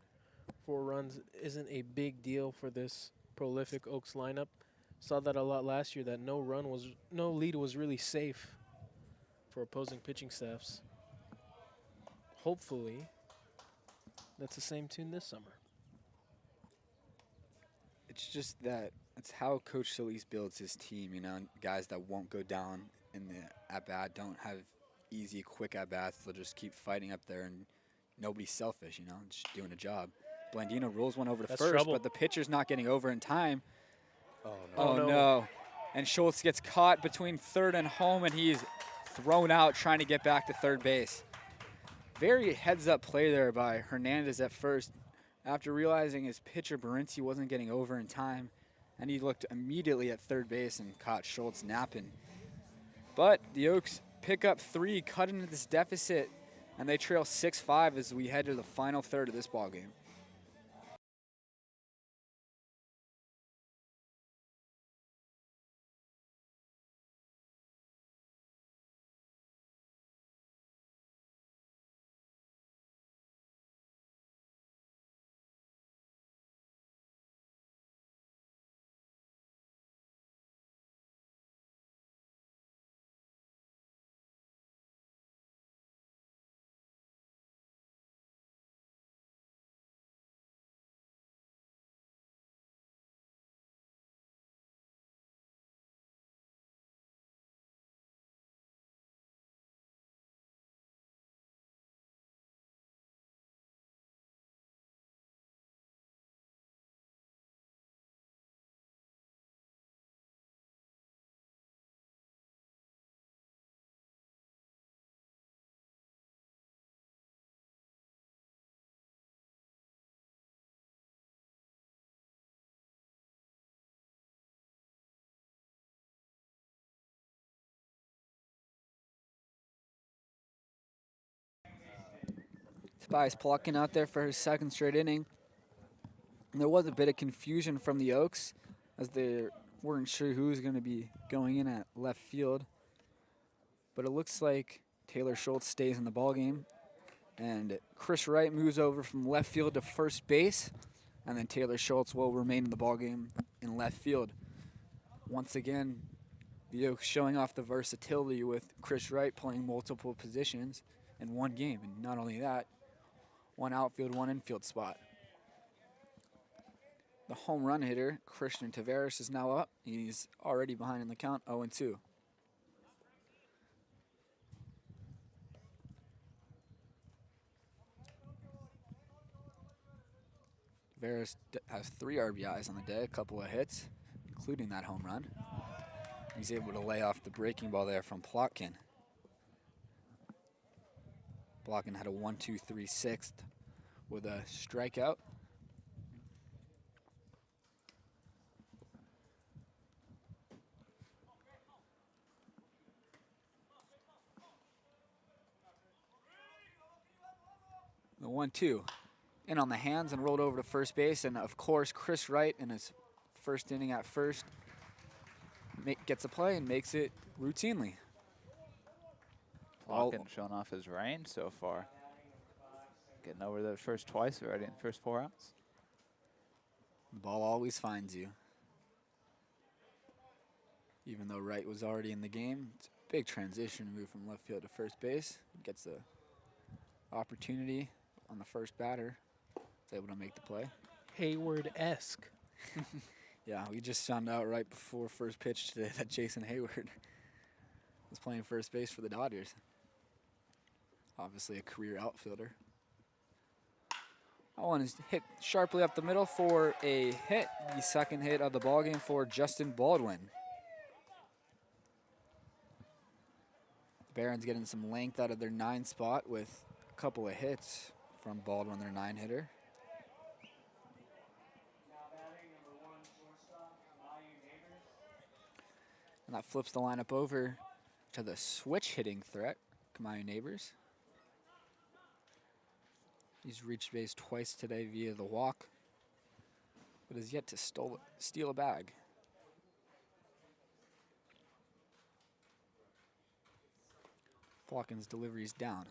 4 runs isn't a big deal for this prolific Oaks lineup. Saw that a lot last year, that no lead was really safe for opposing pitching staffs. Hopefully, that's the same tune this summer. It's just that it's how Coach Solis builds his team, you know, guys that won't go down in the at-bat, don't have easy, quick at-bats. They'll just keep fighting up there, and nobody's selfish, you know, just doing a job. Blandino rolls one over to That's first, trouble. but the pitcher's not getting over in time. Oh, no. Oh, no. And Schultz gets caught between third and home, and he's thrown out trying to get back to third base. Very heads-up play there by Hernandez at first. After realizing his pitcher, Barinci, wasn't getting over in time, and he looked immediately at third base and caught Schultz napping. But the Oaks pick up 3, cut into this deficit, and they trail 6-5 as we head to the final third of this ballgame. Tobias Plotkin out there for his second straight inning. And there was a bit of confusion from the Oaks as they weren't sure who was going to be going in at left field. But it looks like Taylor Schultz stays in the ballgame. And Chris Wright moves over from left field to first base. And then Taylor Schultz will remain in the ballgame in left field. Once again, the Oaks showing off the versatility with Chris Wright playing multiple positions in one game. And not only that, one outfield, one infield spot. The home run hitter, Christian Taveras, is now up. He's already behind in the count, 0-2. Taveras has 3 RBIs on the day, a couple of hits, including that home run. He's able to lay off the breaking ball there from Plotkin. Plotkin had a 1-2-3-6 with a strikeout. The 1-2. In on the hands and rolled over to first base. And, of course, Chris Wright in his first inning at first gets a play and makes it routinely. Plotkin showing off his range so far. Getting over the first twice already in the first 4 outs. The ball always finds you. Even though Wright was already in the game, it's a big transition to move from left field to first base. Gets the opportunity on the first batter. Is able to make the play. Hayward-esque. Yeah, we just found out right before first pitch today that Jason Hayward was playing first base for the Dodgers. Obviously a career outfielder. That one is hit sharply up the middle for a hit. The second hit of the ballgame for Justin Baldwin. The Barons getting some length out of their 9 spot with a couple of hits from Baldwin, their 9-hitter. And that flips the lineup over to the switch hitting threat, Kamayu Neighbors. He's reached base twice today via the walk, but has yet to steal a bag. Plotkin's delivery's down.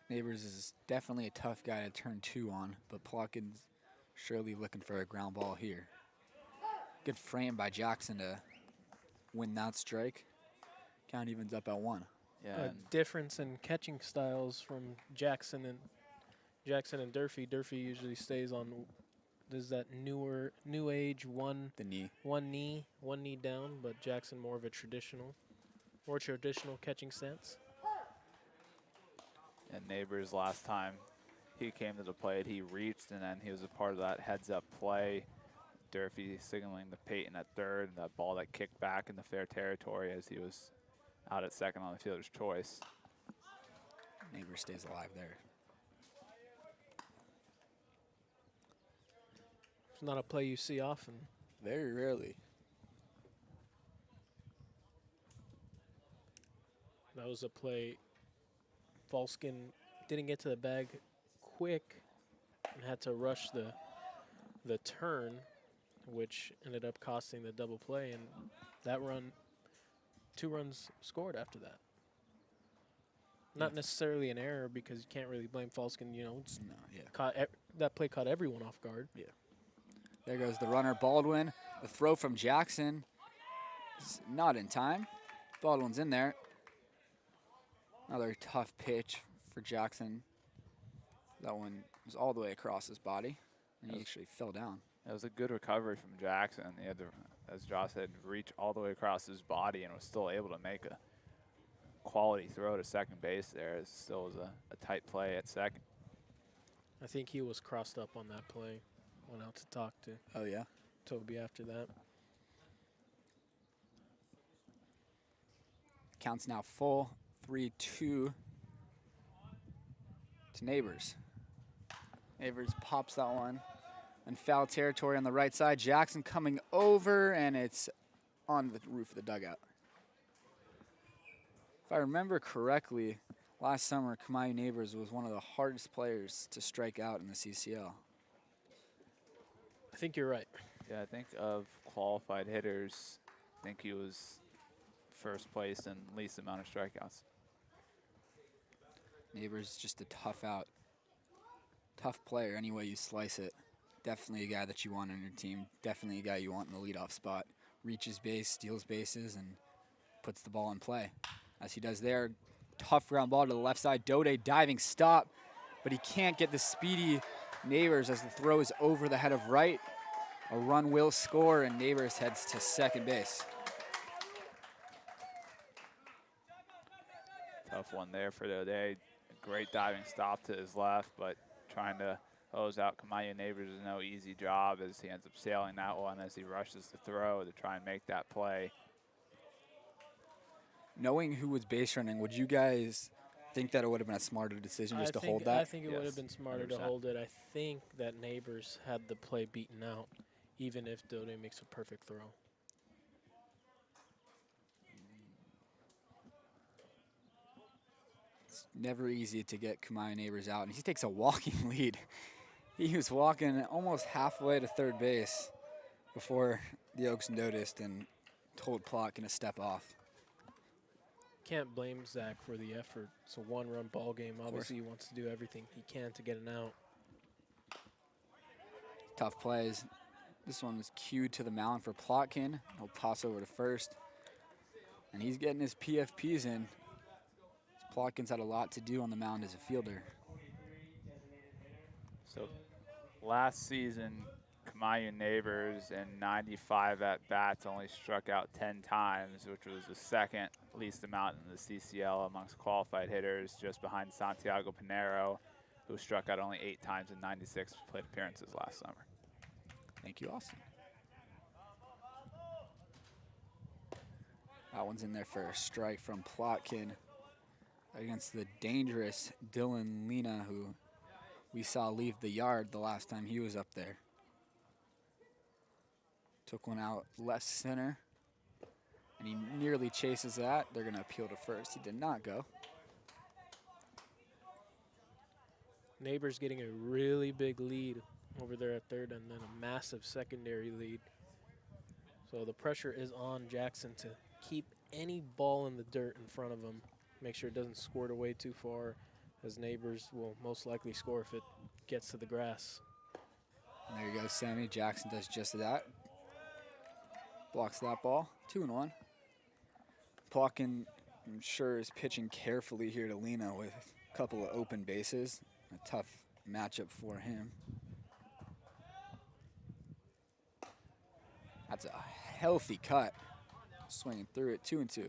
Neighbors is definitely a tough guy to turn 2 on, but Plotkin's surely looking for a ground ball here. Good frame by Jackson to win that strike. Count evens up at 1. Yeah. A difference in catching styles from Jackson and Durfee. Durfee usually stays on, there's that new age one knee down, but Jackson more of a traditional catching stance. And Neighbors last time he came to the plate, he reached and then he was a part of that heads-up play. Durfee signaling to Peyton at third, and that ball that kicked back in the fair territory as he was out at second on the fielder's choice. Neighbors stays alive there. It's not a play you see often. Very rarely. That was a play Falsken didn't get to the bag quick and had to rush the turn, which ended up costing the double play, and that run, 2 runs scored after that. Not necessarily an error because you can't really blame Falsken, you know. That play caught everyone off guard. Yeah. There goes the runner, Baldwin. The throw from Jackson is not in time. Baldwin's in there. Another tough pitch for Jackson. That one was all the way across his body, and he actually fell down. It was a good recovery from Jackson. He had to, as Josh said, reach all the way across his body and was still able to make a quality throw to second base there. It still was a tight play at second. I think he was crossed up on that play. Went out to talk to Toby after that. Count's now full, 3-2 to Neighbors. Neighbors pops that one in foul territory on the right side. Jackson coming over, and it's on the roof of the dugout. If I remember correctly, last summer, Kamau Neighbors was one of the hardest players to strike out in the CCL. I think you're right. Yeah, I think of qualified hitters, I think he was first place in least amount of strikeouts. Neighbors just a tough player any way you slice it. Definitely a guy that you want on your team. Definitely a guy you want in the leadoff spot. Reaches base, steals bases, and puts the ball in play. As he does there, tough ground ball to the left side. Aude diving stop, but he can't get the speedy Neighbors as the throw is over the head of Wright. A run will score, and Neighbors heads to second base. Tough one there for Aude. Great diving stop to his left, but trying to hose out Kamau Neighbors is no easy job as he ends up sailing that one as he rushes the throw to try and make that play. Knowing who was base running, would you guys think that it would have been a smarter decision just to hold that? I think it would have been smarter to 100%. hold it. I think that Neighbors had the play beaten out, even if Aude makes a perfect throw. It's never easy to get Kamau Neighbors out, and he takes a walking lead. He was walking almost halfway to third base before the Oaks noticed and told Plotkin to step off. Can't blame Zach for the effort. It's a one-run ball game. Obviously, he wants to do everything he can to get an out. Tough plays. This one was cued to the mound for Plotkin. He'll toss over to first. And he's getting his PFPs in. Plotkin's had a lot to do on the mound as a fielder. So last season, Kamau Neighbors in 95 at-bats only struck out 10 times, which was the second least amount in the CCL amongst qualified hitters, just behind Santiago Pinero, who struck out only 8 times in 96 plate appearances last summer. Thank you, Austin. That one's in there for a strike from Plotkin against the dangerous Dylan Lena, who we saw leave the yard the last time he was up there. Took one out left center, and he nearly chases that. They're going to appeal to first. He did not go. Neighbors getting a really big lead over there at third, and then a massive secondary lead. So the pressure is on Jackson to keep any ball in the dirt in front of him. Make sure it doesn't squirt away too far, as Neighbors will most likely score if it gets to the grass. And there you go, Sammy. Jackson does just that. Blocks that ball. 2-1. Plotkin, I'm sure, is pitching carefully here to Lena with a couple of open bases. A tough matchup for him. That's a healthy cut. Swinging through it, 2-2.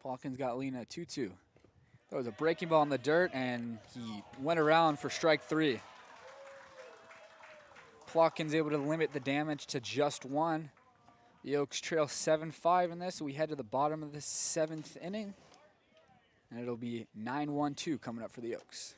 Plotkin's got Lena at 2-2. That was a breaking ball in the dirt, and he went around for strike 3. Plotkin's able to limit the damage to just 1. The Oaks trail 7-5 in this. So we head to the bottom of the 7th inning, and it'll be 9-1-2 coming up for the Oaks.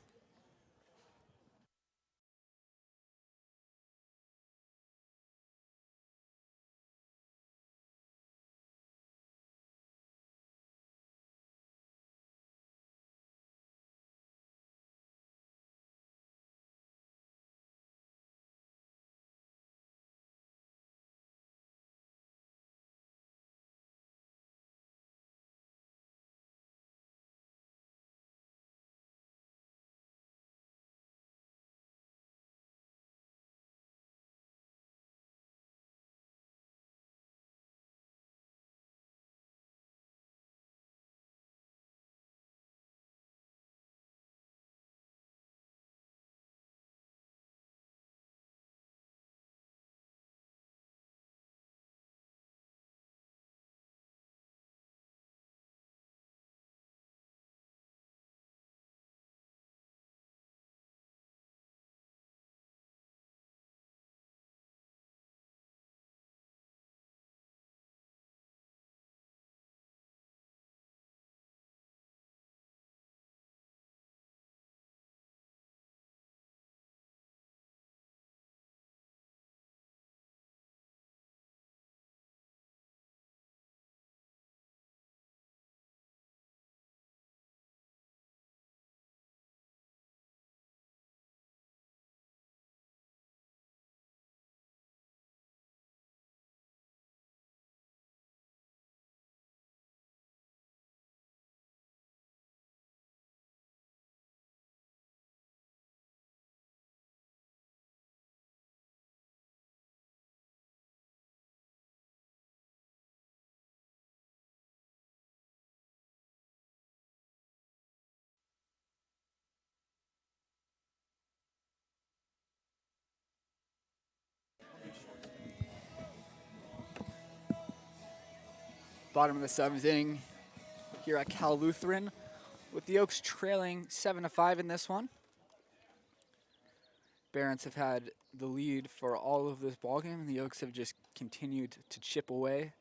Bottom of the 7th inning here at Cal Lutheran, with the Oaks trailing 7-5 in this one. Barons have had the lead for all of this ballgame, and the Oaks have just continued to chip away.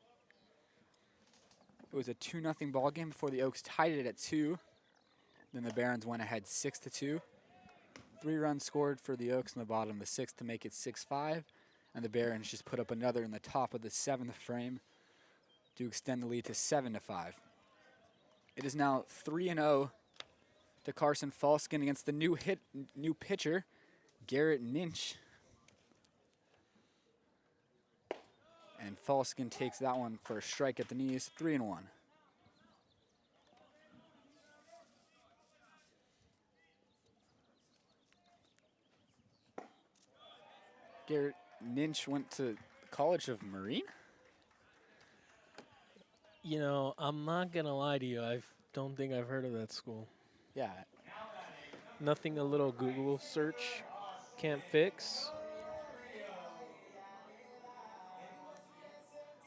It was a 2-0 ballgame before the Oaks tied it at 2. Then the Barons went ahead 6-2. 3 runs scored for the Oaks in the bottom of the 6th to make it 6-5, and the Barons just put up another in the top of the 7th frame to extend the lead to 7-5. It is now 3-0 to Carson Falsken against the new pitcher, Garrett Ninch. And Falsken takes that one for a strike at the knees, 3-1. Garrett Ninch went to the College of Marine? You know, I'm not going to lie to you. I don't think I've heard of that school. Yeah. Nothing a little Google search can't fix.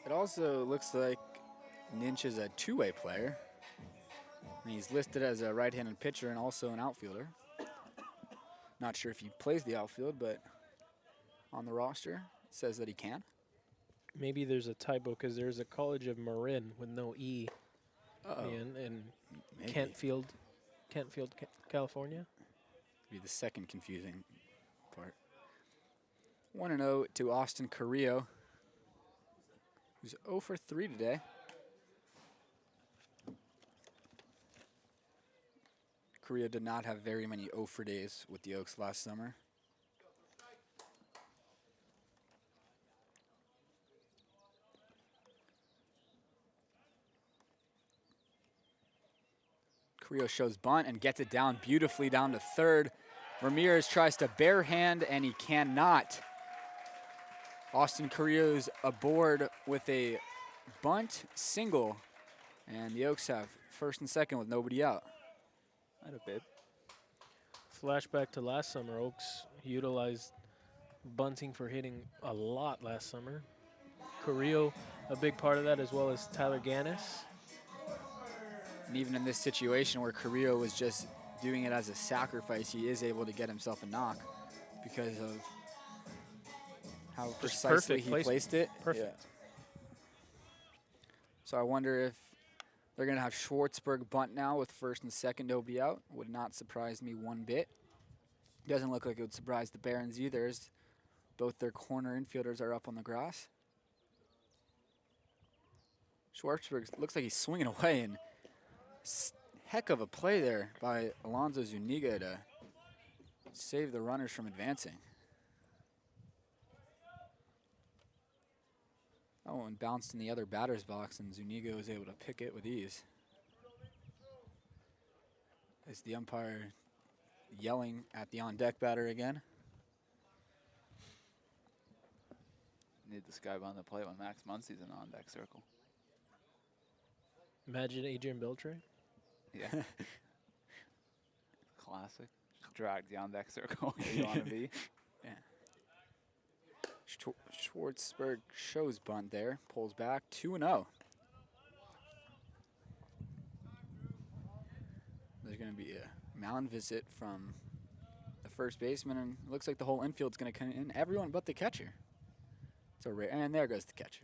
It also looks like Ninch is a two-way player. And he's listed as a right-handed pitcher and also an outfielder. Not sure if he plays the outfield, but on the roster it says that he can. Maybe there's a typo because there's a College of Marin with no E in Maybe. Kentfield, California. Be the second confusing part. 1-0 to Austin Carrillo, who's 0 for 3 today. Carrillo did not have very many 0 for days with the Oaks last summer. Carrillo shows bunt and gets it down beautifully down to third. Ramirez tries to bare hand and he cannot. Austin Carrillo's aboard with a bunt single, and the Oaks have first and second with nobody out. Not a bit. Flashback to last summer, Oaks utilized bunting for hitting a lot last summer. Carrillo, a big part of that, as well as Tyler Gannis. And even in this situation where Carrillo was just doing it as a sacrifice, he is able to get himself a knock because of how precisely he placed it. Perfect. Yeah. So I wonder if they're going to have Schwartzberg bunt now with first and second Dobie out. Would not surprise me one bit. Doesn't look like it would surprise the Barons either, as both their corner infielders are up on the grass. Schwartzberg looks like he's swinging away, and heck of a play there by Alonzo Zuniga to save the runners from advancing. That one bounced in the other batter's box, and Zuniga was able to pick it with ease. As the umpire yelling at the on-deck batter again. Need this guy behind the plate when Max Muncy's in the on-deck circle. Imagine Adrian Beltre. Yeah. Classic. Just drag the on-deck circle where you want to be. Yeah. Schwartzberg shows bunt there, pulls back, 2-0. There's going to be a mound visit from the first baseman, and it looks like the whole infield's going to come in, everyone but the catcher. So and there goes the catcher.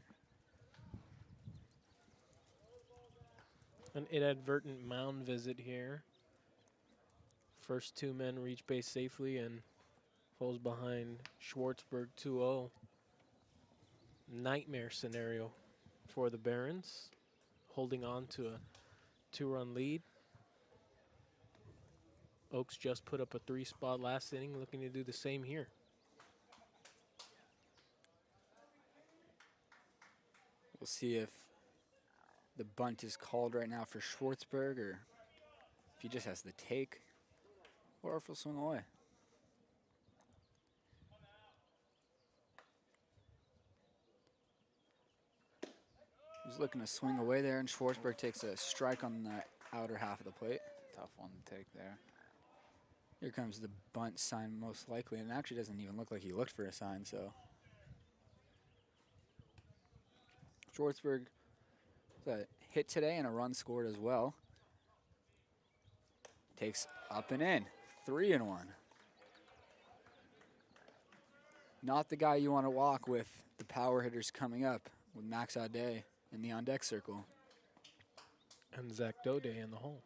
An inadvertent mound visit here. First 2 men reach base safely and falls behind Schwartzberg 2-0. Nightmare scenario for the Barons, holding on to a 2-run lead. Oaks just put up a 3-spot last inning, looking to do the same here. We'll see if the bunt is called right now for Schwartzberg, or if he just has the take, or if he'll swing away. He's looking to swing away there, and Schwartzberg takes a strike on the outer half of the plate. Tough one to take there. Here comes the bunt sign most likely, and it actually doesn't even look like he looked for a sign, so. Schwartzberg A hit today and a run scored as well. Takes up and in, 3-1. Not the guy you want to walk with the power hitters coming up with Max Aude in the on-deck circle. And Zach Dobyns in the hole.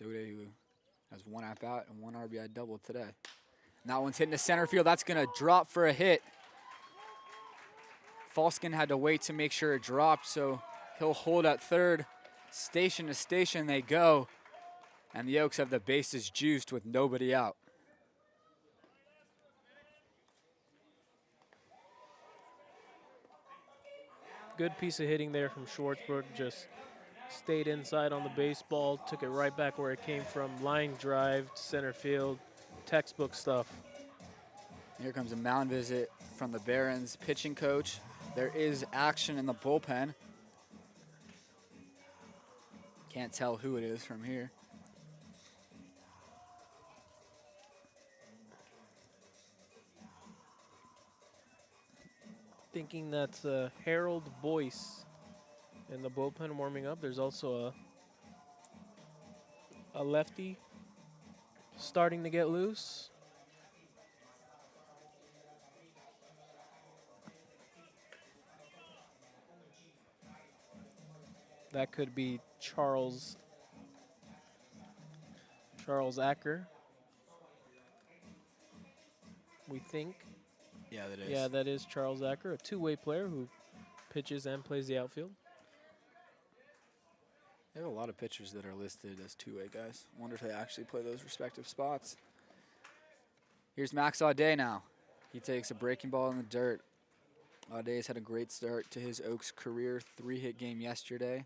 Dobyns, who has 1 at-bat and 1 RBI double today. And that one's hitting to center field. That's going to drop for a hit. Falsken had to wait to make sure it dropped, so he'll hold at third. Station to station they go, and the Oaks have the bases juiced with nobody out. Good piece of hitting there from Schwartzberg. Just stayed inside on the baseball, took it right back where it came from. Line drive, center field, textbook stuff. Here comes a mound visit from the Barons pitching coach. There is action in the bullpen. Can't tell who it is from here. Thinking that's Harold Boyce in the bullpen warming up. There's also a lefty starting to get loose. That could be Charles Acker, we think. Yeah, that is. Yeah, that is Charles Acker, a two-way player who pitches and plays the outfield. They have a lot of pitchers that are listed as two-way guys. I wonder if they actually play those respective spots. Here's Max Aude now. He takes a breaking ball in the dirt. Aude's had a great start to his Oaks career 3-hit game yesterday.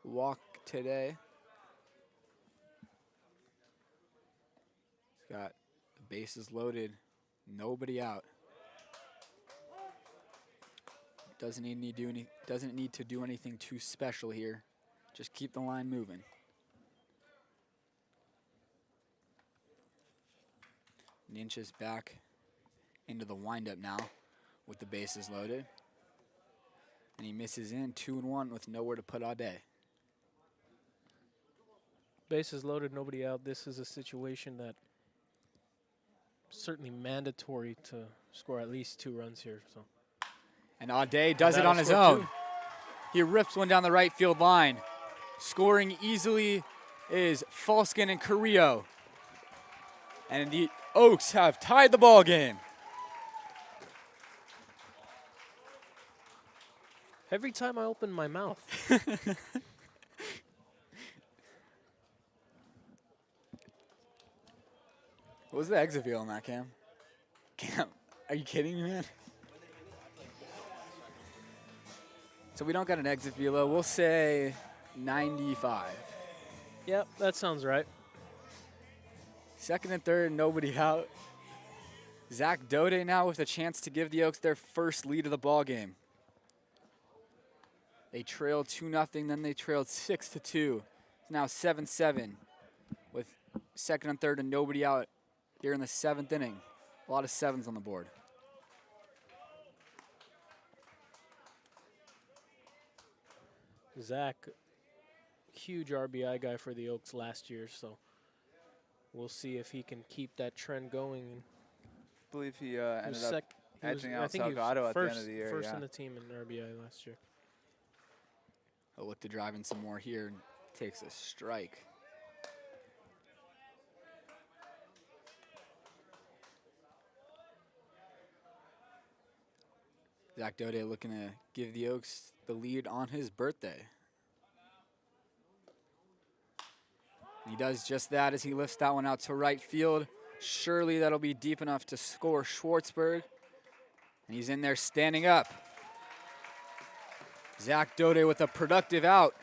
Walk today. He's got the bases loaded, nobody out. Doesn't need to do anything too special here. Just keep the line moving. Ninja's back into the windup now with the bases loaded. And he misses in 2-1 with nowhere to put Aude. Bases loaded, nobody out. This is a situation that certainly mandatory to score at least 2 runs here. So. And Aude does it on his own. He rips one down the right field line. Scoring easily is Falsken and Carrillo. And the Oaks have tied the ball game. Every time I open my mouth. What was the exit feel on that, Cam? Cam, are you kidding me, man? So we don't got an exit velo. We'll say 95. Yep, that sounds right. Second and third, nobody out. Zach Dobyns now with a chance to give the Oaks their first lead of the ball game. They trailed 2-0, then they trailed 6-2. It's now 7-7 with second and third and nobody out here in the 7th inning. A lot of 7s on the board. Zach, huge RBI guy for the Oaks last year, so we'll see if he can keep that trend going. I believe he ended up edging I out think he was Salgado at the end first, of the year. first Yeah. in the team in RBI last year. He'll look to drive in some more here and takes a strike. Zach Dobyns looking to give the Oaks the lead on his birthday. He does just that as he lifts that one out to right field. Surely that'll be deep enough to score Schwartzberg. And he's in there standing up. Zach Dobyns with a productive out.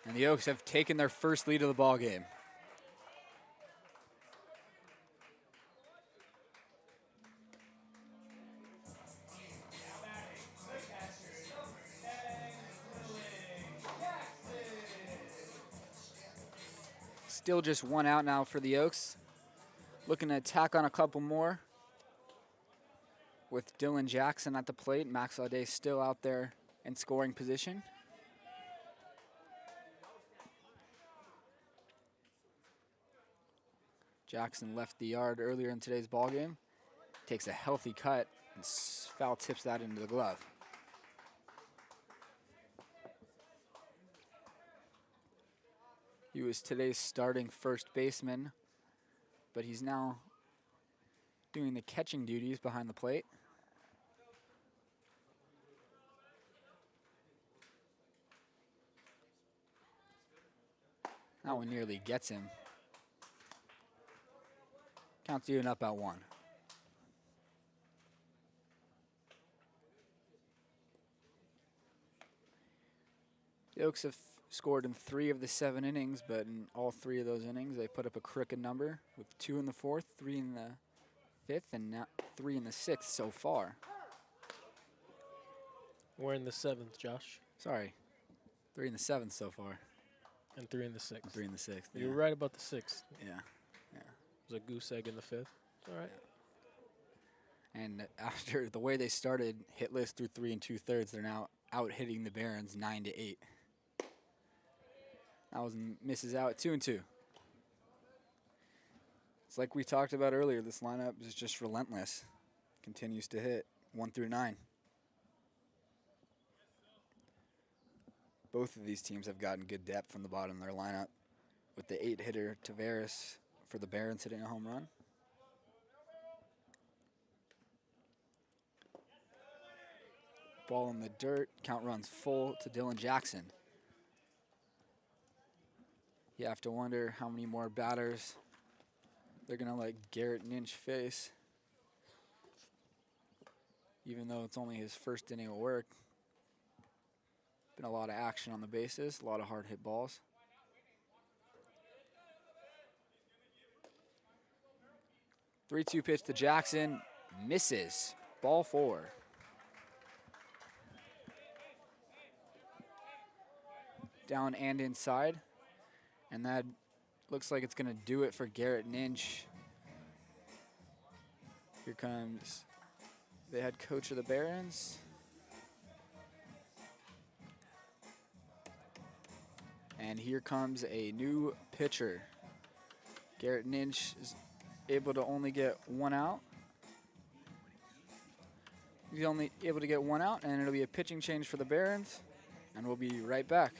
And the Oaks have taken their first lead of the ball game. Still just 1 out now for the Oaks. Looking to tack on a couple more. with Dylan Jackson at the plate. Max Aude still out there in scoring position. Jackson left the yard earlier in today's ballgame. Takes a healthy cut and foul tips that into the glove. He was today's starting first baseman, but he's now doing the catching duties behind the plate. That one nearly gets him. Counts even up at 1. The Oaks have scored in 3 of the 7 innings, but in all 3 of those innings, they put up a crooked number with 2 in the 4th, 3 in the 5th, and now 3 in the 6th so far. We're in the 7th, Josh. Sorry, 3 in the 7th so far. And 3 in the 6th. 3 in the 6th. You were right about the 6th. Yeah. It was a goose egg in the 5th. It's all right. And after the way they started hitless through 3 2/3, they're now out hitting the Barons 9-8. That was misses out at 2-2. It's like we talked about earlier. This lineup is just relentless. Continues to hit 1 through 9. Both of these teams have gotten good depth from the bottom of their lineup, with the 8-hitter Tavares for the Barons hitting a home run. Ball in the dirt. Count runs full to Dylan Jackson. You have to wonder how many more batters they're going to let Garrett Ninch face. Even though it's only his first inning of work. Been a lot of action on the bases, a lot of hard hit balls. Three-two pitch to Jackson, misses. Ball 4. Down and inside. And that looks like it's going to do it for Garrett Ninch. Here comes the head coach of the Barons. And here comes a new pitcher. Garrett Ninch is able to only get 1 out. He's only able to get 1 out, and it'll be a pitching change for the Barons. And we'll be right back.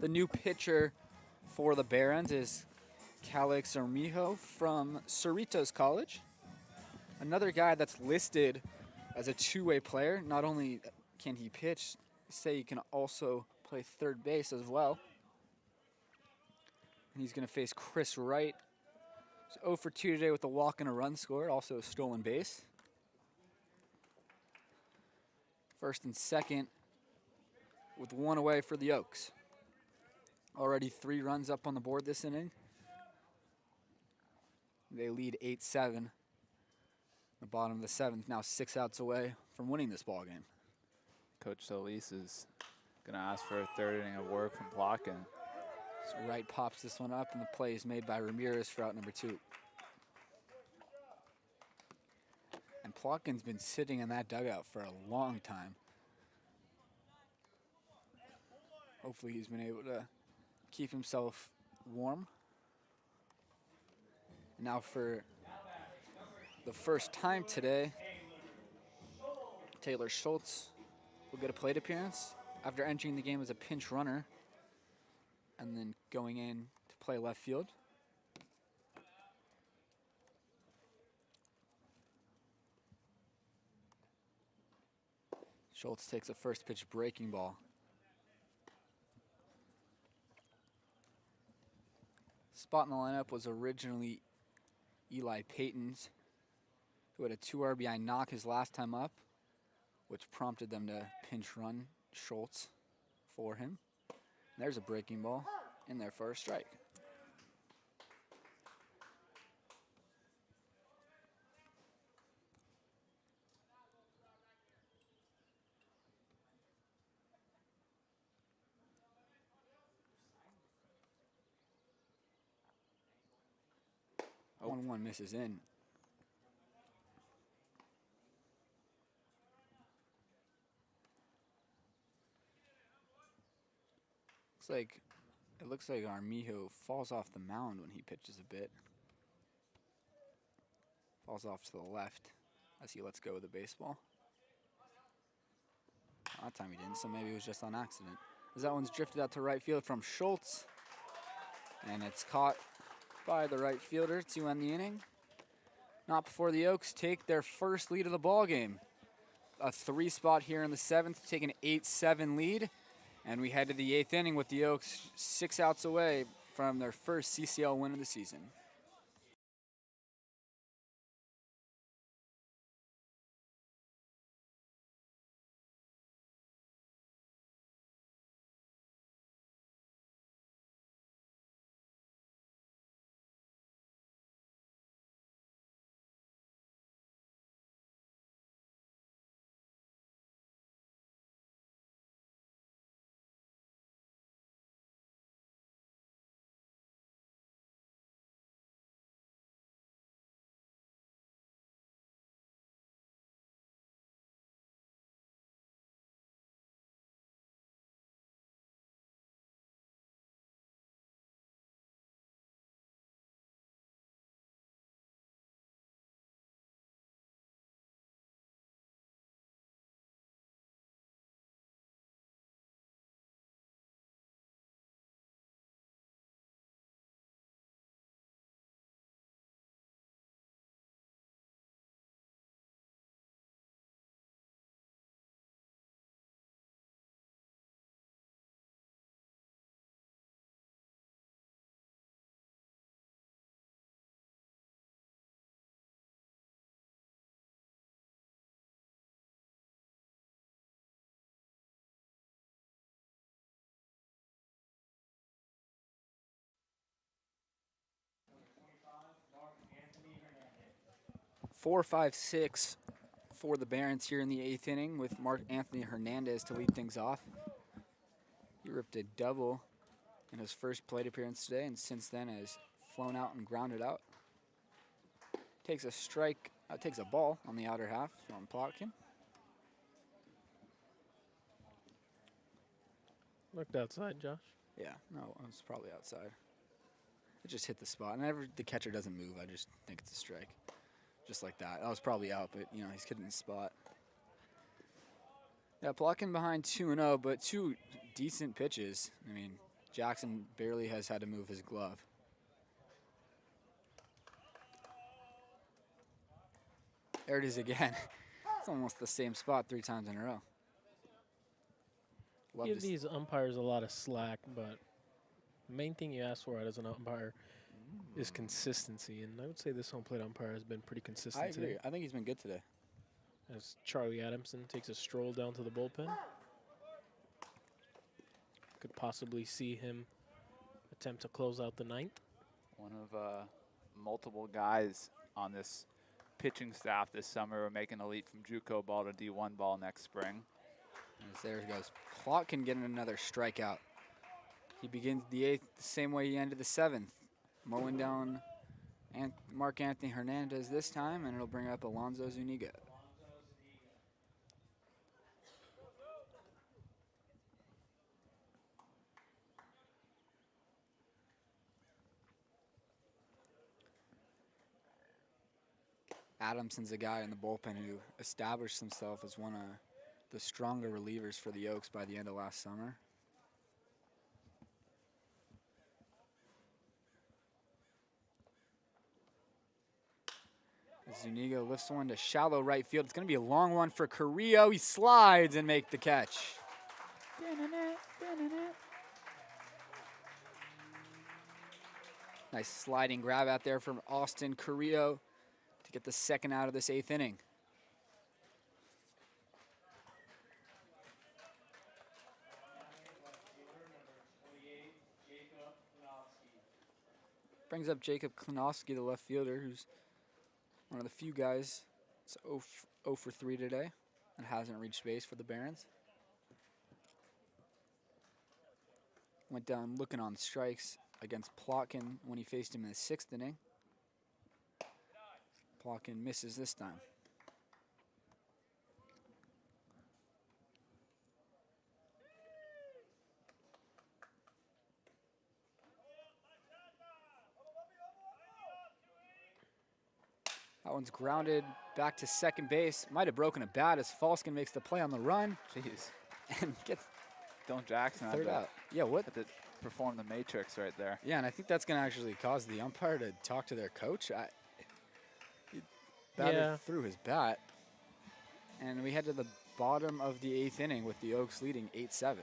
The new pitcher for the Barons is Calix Armijo from Cerritos College. Another guy that's listed as a two-way player. Not only can he pitch, say he can also play third base as well. And he's going to face Chris Wright. He's 0 for 2 today with a walk and a run scored, also a stolen base. First and second with one away for the Oaks. Already 3 runs up on the board this inning. They lead 8-7. The bottom of the 7th, now 6 outs away from winning this ball game. Coach Solis is going to ask for a third inning of work from Plotkin. So Wright pops this one up, and the play is made by Ramirez for out number 2. And Plotkin's been sitting in that dugout for a long time. Hopefully he's been able to keep himself warm. And now for the first time today, Taylor Schultz will get a plate appearance after entering the game as a pinch runner and then going in to play left field. Schultz takes a first pitch breaking ball. Spot in the lineup was originally Eli Paton's, who had a 2 RBI knock his last time up, which prompted them to pinch run Schultz for him. And there's a breaking ball in there for a strike. Oh. 1-1 misses in. It looks like Armijo falls off the mound when he pitches a bit. Falls off to the left as he lets go of the baseball. That time he didn't, so maybe it was just on accident. As that one's drifted out to right field from Schultz. And it's caught by the right fielder to end the inning. Not before the Oaks take their first lead of the ball game. A 3 spot here in the 7th to take an 8-7 lead. And we head to the 8th inning with the Oaks 6 outs away from their first CCL win of the season. Four, 5, 6 for the Barons here in the 8th inning with Mark Anthony Hernandez to lead things off. He ripped a double in his first plate appearance today, and since then has flown out and grounded out. Takes a strike, takes a ball on the outer half from Plotkin. Looked outside, Josh. Yeah, no, it was probably outside. It just hit the spot. And the catcher doesn't move, I just think it's a strike. Just like that. I was probably out, but, you know, he's hitting the spot. Yeah, Plotkin behind 2-0, but 2 decent pitches. I mean, Jackson barely has had to move his glove. There it is again. It's almost the same spot 3 times in a row. Love Give to these umpires a lot of slack, but main thing you ask for out as an umpire is consistency, and I would say this home plate umpire has been pretty consistent I agree. today. I think he's been good today. As Charlie Adamson takes a stroll down to the bullpen. Could possibly see him attempt to close out the 9th. One of multiple guys on this pitching staff this summer are making a leap from JUCO ball to D1 ball next spring. As there he goes. Plotkin getting another strikeout. He begins the 8th the same way he ended the 7th. Mowing down Mark Anthony Hernandez this time, and it'll bring up Alonzo Zuniga. Adamson's a guy in the bullpen who established himself as one of the stronger relievers for the Oaks by the end of last summer. Zuniga lifts one to shallow right field. It's going to be a long one for Carrillo. He slides and makes the catch. Nice sliding grab out there from Austin Carrillo to get the 2nd out of this 8th inning. Brings up Jacob Klinowski, the left fielder, who's one of the few guys that's 0 for 3 today and hasn't reached base for the Barons. Went down looking on strikes against Plotkin when he faced him in the 6th inning. Plotkin misses this time. That one's grounded back to 2nd base. Might have broken a bat as Falsken makes the play on the run. Jeez. And gets Don't Jackson had 3rd to, out. Yeah, what? had to perform the matrix right there. Yeah, and I think that's going to actually cause the umpire to talk to their coach. He batted through his bat. And we head to the bottom of the 8th inning with the Oaks leading 8-7.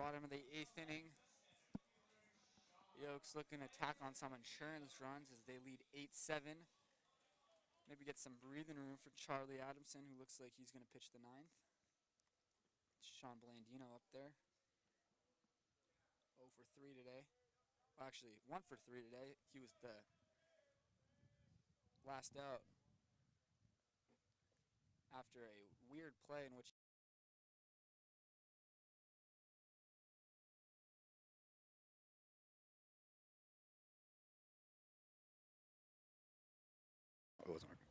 Bottom of the 8th inning. The Oaks looking to tack on some insurance runs as they lead 8-7. Maybe get some breathing room for Charlie Adamson, who looks like he's going to pitch the 9th. Sean Blandino up there. 0 for 3 today. Well, actually, 1 for 3 today. He was the last out after a weird play in which it wasn't working.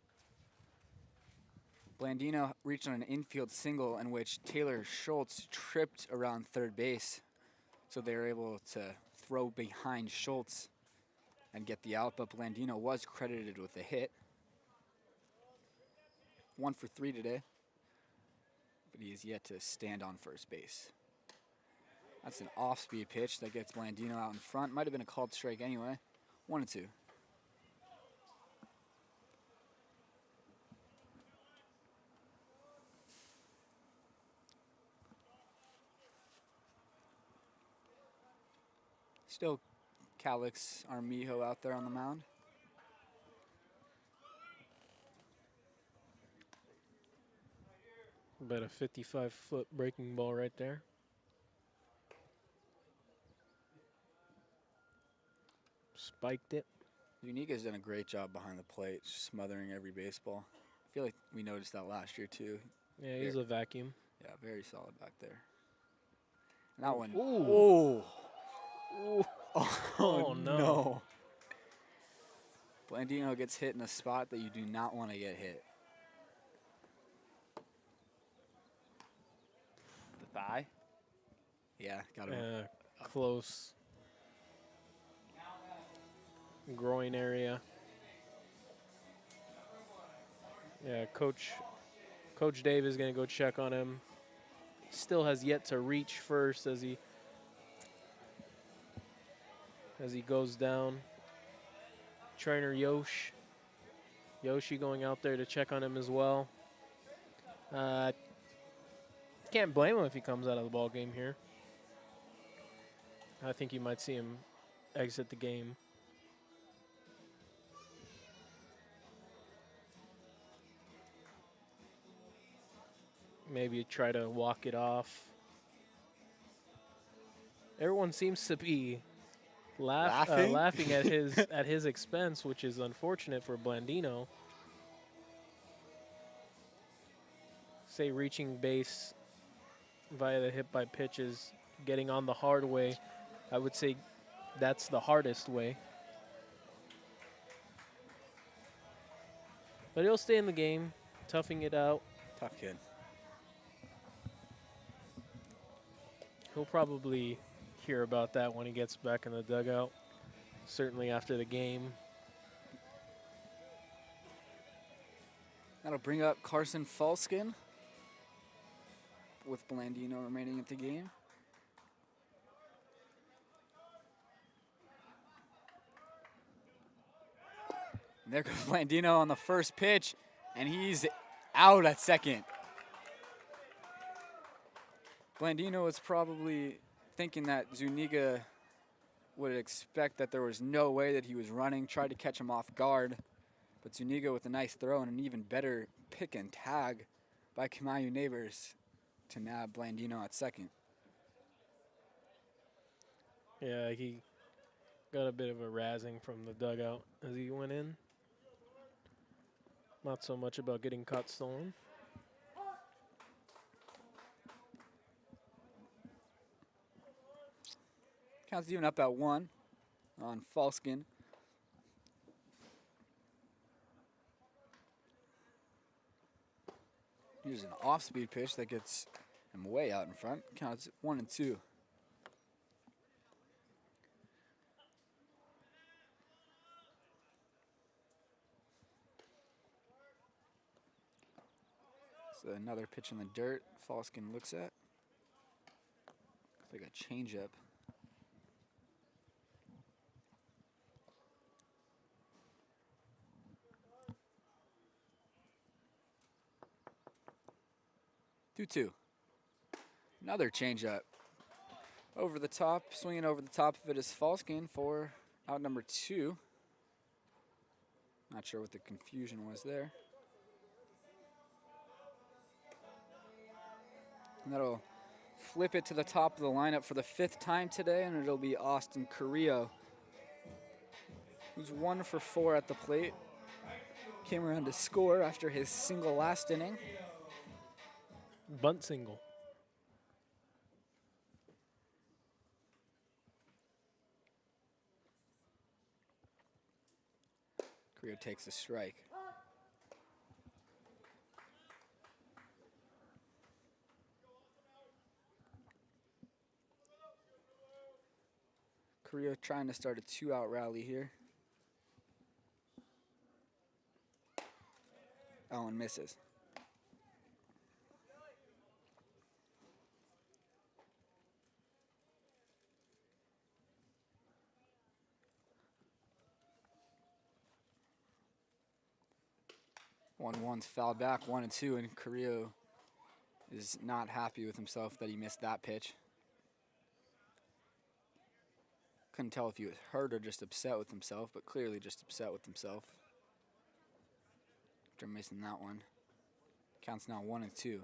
Blandino reached on an infield single in which Taylor Schultz tripped around third base. So they were able to throw behind Schultz and get the out, but Blandino was credited with a hit. 1 for 3 today, but he is yet to stand on first base. That's an off-speed pitch that gets Blandino out in front. Might have been a called strike anyway. 1-2. Still Calix Armijo out there on the mound. About a 55-foot breaking ball right there. Spiked it. Zuniga's done a great job behind the plate, smothering every baseball. I feel like we noticed that last year too. Yeah, he's a vacuum. Yeah, very solid back there. And that one. Ooh. Oh, Oh, no. Blandino gets hit in a spot that you do not want to get hit. The thigh. Yeah, got him. Close. Groin area. Yeah, Coach Dave is going to go check on him. He still has yet to reach first as he goes down. Trainer Yoshi going out there to check on him as well. Can't blame him if he comes out of the ball game here. I think you might see him exit the game. Maybe try to walk it off. Everyone seems to be laughing at his expense, which is unfortunate for Blandino. Say reaching base via the hit by pitches, getting on the hard way. I would say that's the hardest way. But he'll stay in the game, toughing it out. Tough kid. He'll probably hear about that when he gets back in the dugout, certainly after the game. That'll bring up Carson Falsken with Blandino remaining at the game. And there goes Blandino on the first pitch, and he's out at second. Blandino was probably thinking that Zuniga would expect that there was no way that he was running, tried to catch him off guard. But Zuniga with a nice throw and an even better pick and tag by Kamayu Neighbors to nab Blandino at second. Yeah, he got a bit of a razzing from the dugout as he went in. Not so much about getting caught stolen. Count's even up at 1 on Falsken. Here's an off-speed pitch that gets him way out in front. Counts 1-2. So another pitch in the dirt. Falsken looks at. Looks like a changeup. Two. Another changeup. Over the top, swinging over the top of it is Falsken for out number 2. Not sure what the confusion was there. And that'll flip it to the top of the lineup for the 5th time today, and it'll be Austin Carrillo, who's 1 for 4 at the plate. Came around to score after his single last inning. Bunt single. Carrillo takes a strike. Carrillo trying to start a 2-out rally here. That one misses. One's fouled back, 1-2, and Carrillo is not happy with himself that he missed that pitch. Couldn't tell if he was hurt or just upset with himself, but clearly just upset with himself after missing that one. Counts now 1-2.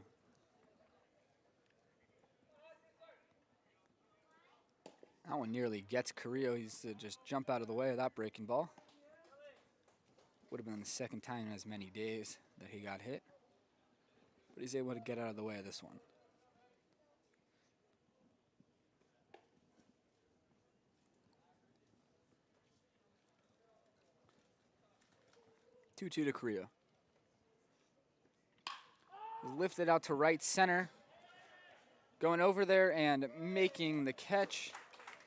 That one nearly gets Carrillo. He's to just jump out of the way of that breaking ball. Would have been the second time in as many days that he got hit. But he's able to get out of the way of this one. Two-two to Carrillo. Lifted out to right center. Going over there and making the catch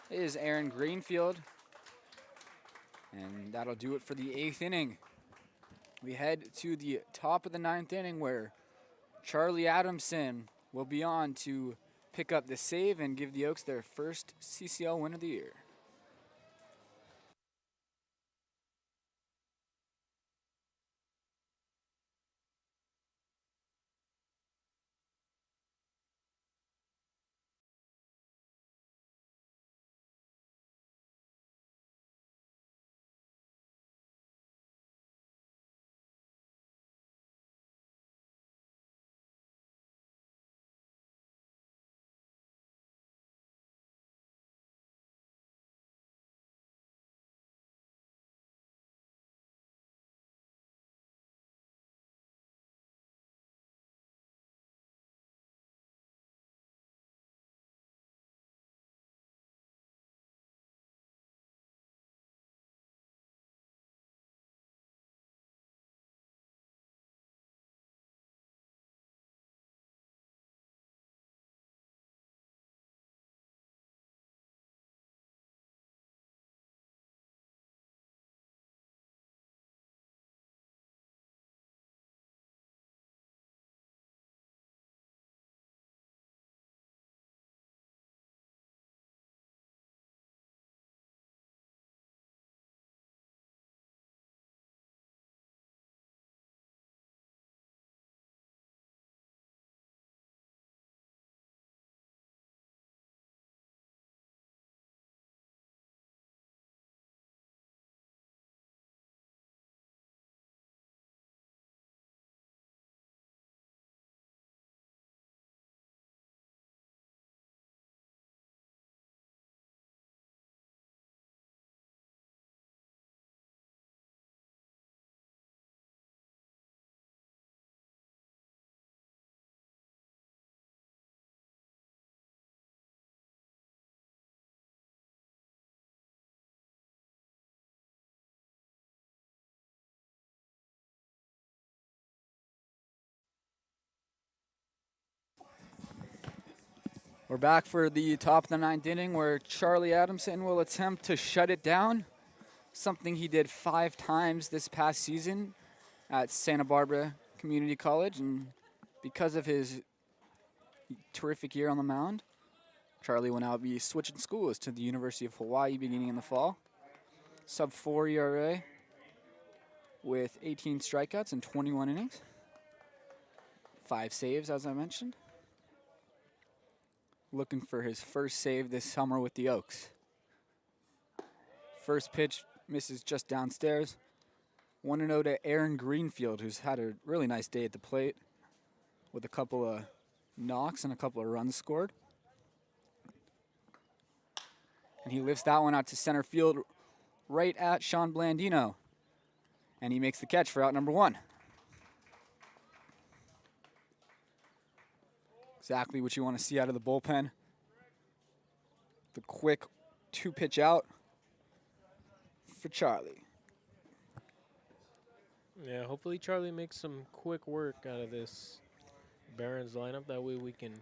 is Aaron Greenfield. And that'll do it for the 8th inning. We head to the top of the 9th inning where Charlie Adamson will be on to pick up the save and give the Oaks their first CCL win of the year. We're back for the top of the 9th inning where Charlie Adamson will attempt to shut it down, something he did 5 times this past season at Santa Barbara Community College. And because of his terrific year on the mound, Charlie will now be switching schools to the University of Hawaii beginning in the fall. Sub-4 ERA with 18 strikeouts and 21 innings. 5 saves, as I mentioned. Looking for his first save this summer with the Oaks. First pitch misses just downstairs. 1-0 to Aaron Greenfield, who's had a really nice day at the plate with a couple of knocks and a couple of runs scored. And he lifts that one out to center field right at Sean Blandino. And he makes the catch for out number 1. Exactly what you want to see out of the bullpen. The quick 2-pitch out for Charlie. Yeah, hopefully Charlie makes some quick work out of this Barons lineup. That way we can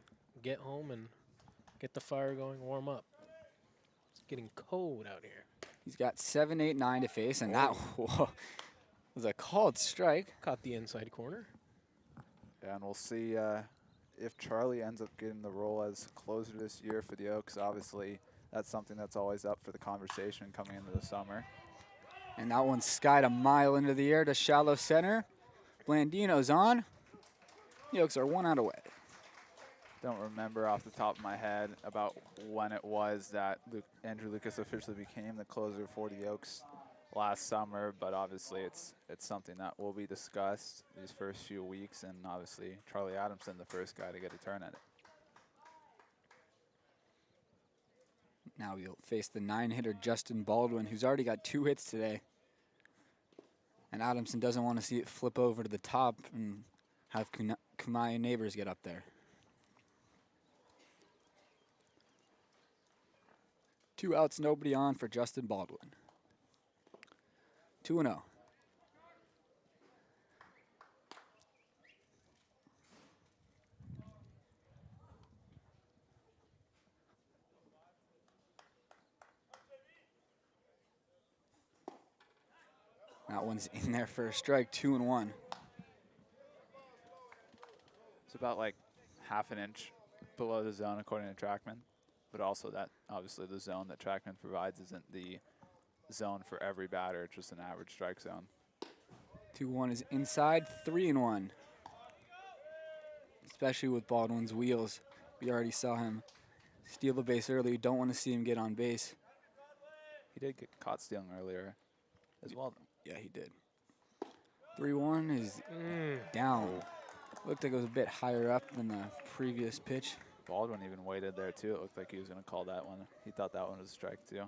get home and get the fire going, warm up. getting cold out here. He's got 7, 8, 9 to face, and that was a called strike. Caught the inside corner. Yeah, and we'll see if Charlie ends up getting the role as closer this year for the Oaks. Obviously, that's something that's always up for the conversation coming into the summer. And that one skied a mile into the air to shallow center. Blandino's on. The Oaks are 1 out away. Don't remember off the top of my head about when it was that Andrew Lucas officially became the closer for the Oaks last summer, but obviously it's something that will be discussed these first few weeks, and obviously Charlie Adamson, the first guy to get a turn at it. Now he'll face the 9-hitter Justin Baldwin, who's already got 2 hits today. And Adamson doesn't want to see it flip over to the top and have Kamaya Neighbors get up there. 2 outs, nobody on for Justin Baldwin. 2-0. That one's in there for a strike, 2-1. It's about like half an inch below the zone according to TrackMan, but also that obviously the zone that TrackMan provides isn't the zone for every batter, it's just an average strike zone. 2-1 is inside, 3-1. Especially with Baldwin's wheels. We already saw him steal the base early. You don't want to see him get on base. He did get caught stealing earlier as well. Yeah, he did. 3-1 is down. Looked like it was a bit higher up than the previous pitch. Baldwin even waited there too. It looked like he was going to call that one. He thought that one was a strike too.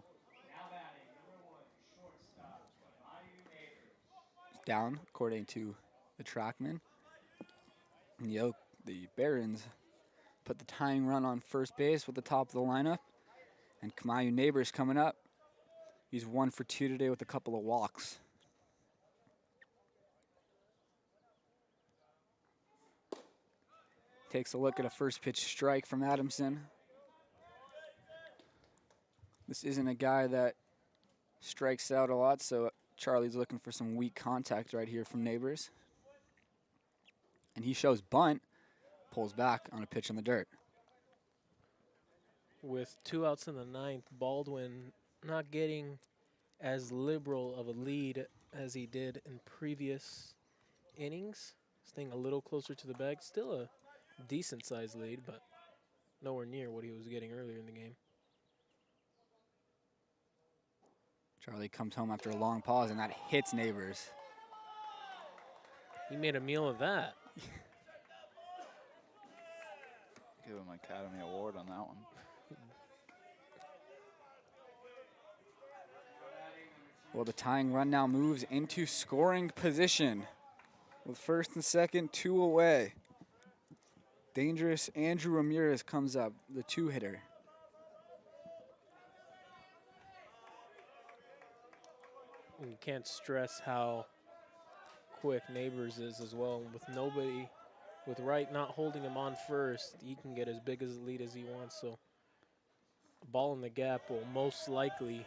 Down, according to the TrackMan. And the Barons put the tying run on first base with the top of the lineup. And Kamayu Neighbors coming up. He's 1 for 2 today with a couple of walks. Takes a look at a first pitch strike from Adamson. This isn't a guy that strikes out a lot, so Charlie's looking for some weak contact right here from Neighbors. And he shows bunt, pulls back on a pitch in the dirt. With 2 outs in the 9th, Baldwin not getting as liberal of a lead as he did in previous innings. Staying a little closer to the bag. Still a decent-sized lead, but nowhere near what he was getting earlier in the game. Charlie comes home after a long pause, and that hits Neighbors. He made a meal of that. Give him an Academy Award on that one. Well, the tying run now moves into scoring position. With first and second, 2 away. Dangerous Andrew Ramirez comes up, the 2-hitter. You can't stress how quick Neighbors is as well. With Wright not holding him on first, he can get as big as a lead as he wants. So a ball in the gap will most likely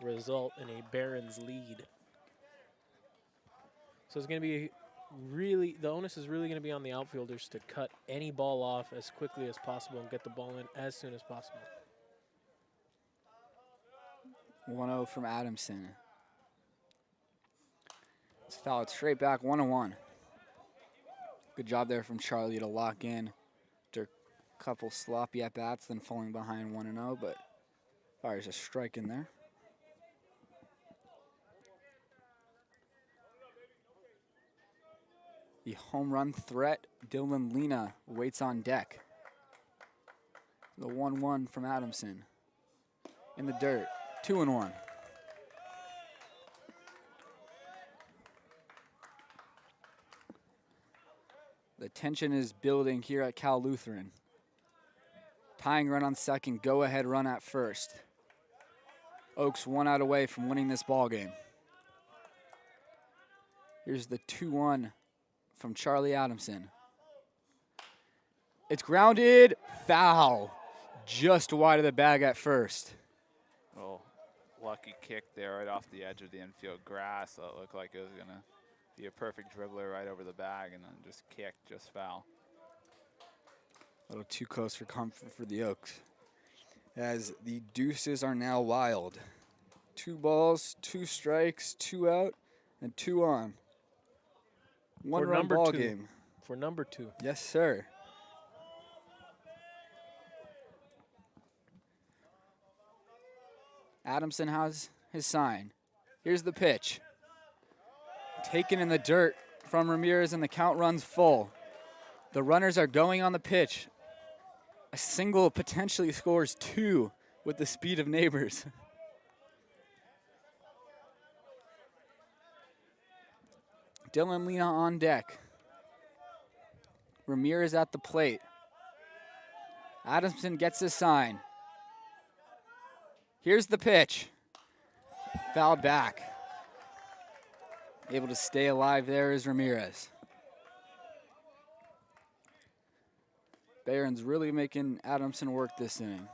result in a Barons lead. So it's going to be the onus is really going to be on the outfielders to cut any ball off as quickly as possible and get the ball in as soon as possible. 1-0 from Adamson. It's fouled straight back, 1-1. Good job there from Charlie to lock in after a couple sloppy at-bats, then falling behind 1-0, but fires a strike in there. The home run threat, Dylan Lena, waits on deck. The 1-1 from Adamson. In the dirt, 2-1. The tension is building here at Cal Lutheran. Tying run on second, go-ahead run at first. Oaks 1 out away from winning this ball game. Here's the 2-1 from Charlie Adamson. It's grounded, foul. just wide of the bag at first. Well, lucky kick there right off the edge of the infield grass. So it looked like it was going to be a perfect dribbler right over the bag, and then just kicked, just foul. A little too close for comfort for the Oaks, as the deuces are now wild. 2 balls, 2 strikes, 2 out, and 2 on. One-run ball game. For number 2. Yes, sir. Adamson has his sign. Here's the pitch. Taken in the dirt from Ramirez, and the count runs full. The runners are going on the pitch. A single potentially scores 2 with the speed of Neighbors. Dylan Lena on deck. Ramirez at the plate. Adamson gets his sign. Here's the pitch. Fouled back. Able to stay alive there is Ramirez. Barron's really making Adamson work this inning.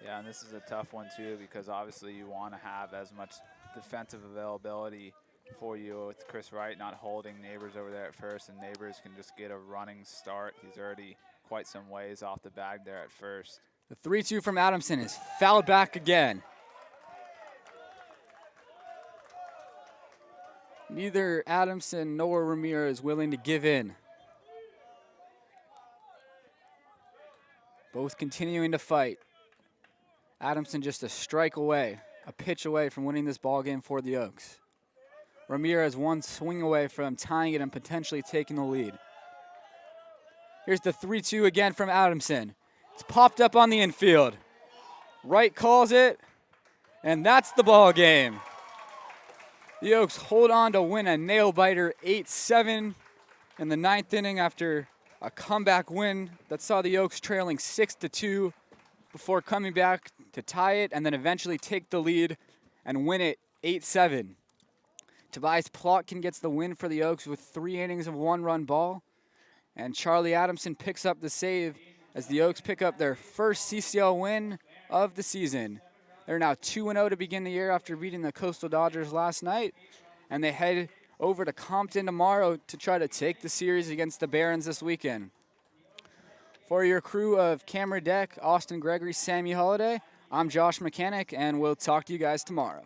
Yeah, and this is a tough one too, because obviously you want to have as much defensive availability for you with Chris Wright not holding Neighbors over there at first, and Neighbors can just get a running start. He's already quite some ways off the bag there at first. The 3-2 from Adamson is fouled back again. Neither Adamson nor Ramirez willing to give in. Both continuing to fight. Adamson just a strike away, a pitch away from winning this ball game for the Oaks. Ramirez one swing away from tying it and potentially taking the lead. Here's the 3-2 again from Adamson. It's popped up on the infield. Wright calls it, and that's the ball game. The Oaks hold on to win a nail-biter 8-7 in the 9th inning after a comeback win that saw the Oaks trailing 6-2 before coming back to tie it and then eventually take the lead and win it 8-7. Tobias Plotkin gets the win for the Oaks with 3 innings of 1-run ball, and Charlie Adamson picks up the save as the Oaks pick up their first CCL win of the season. They're now 2-0 to begin the year after beating the Coastal Dodgers last night, and they head over to Compton tomorrow to try to take the series against the Barons this weekend. For your crew of Camera Deck, Austin Gregory, Sammy Holladay, I'm Josh Mechanick, and we'll talk to you guys tomorrow.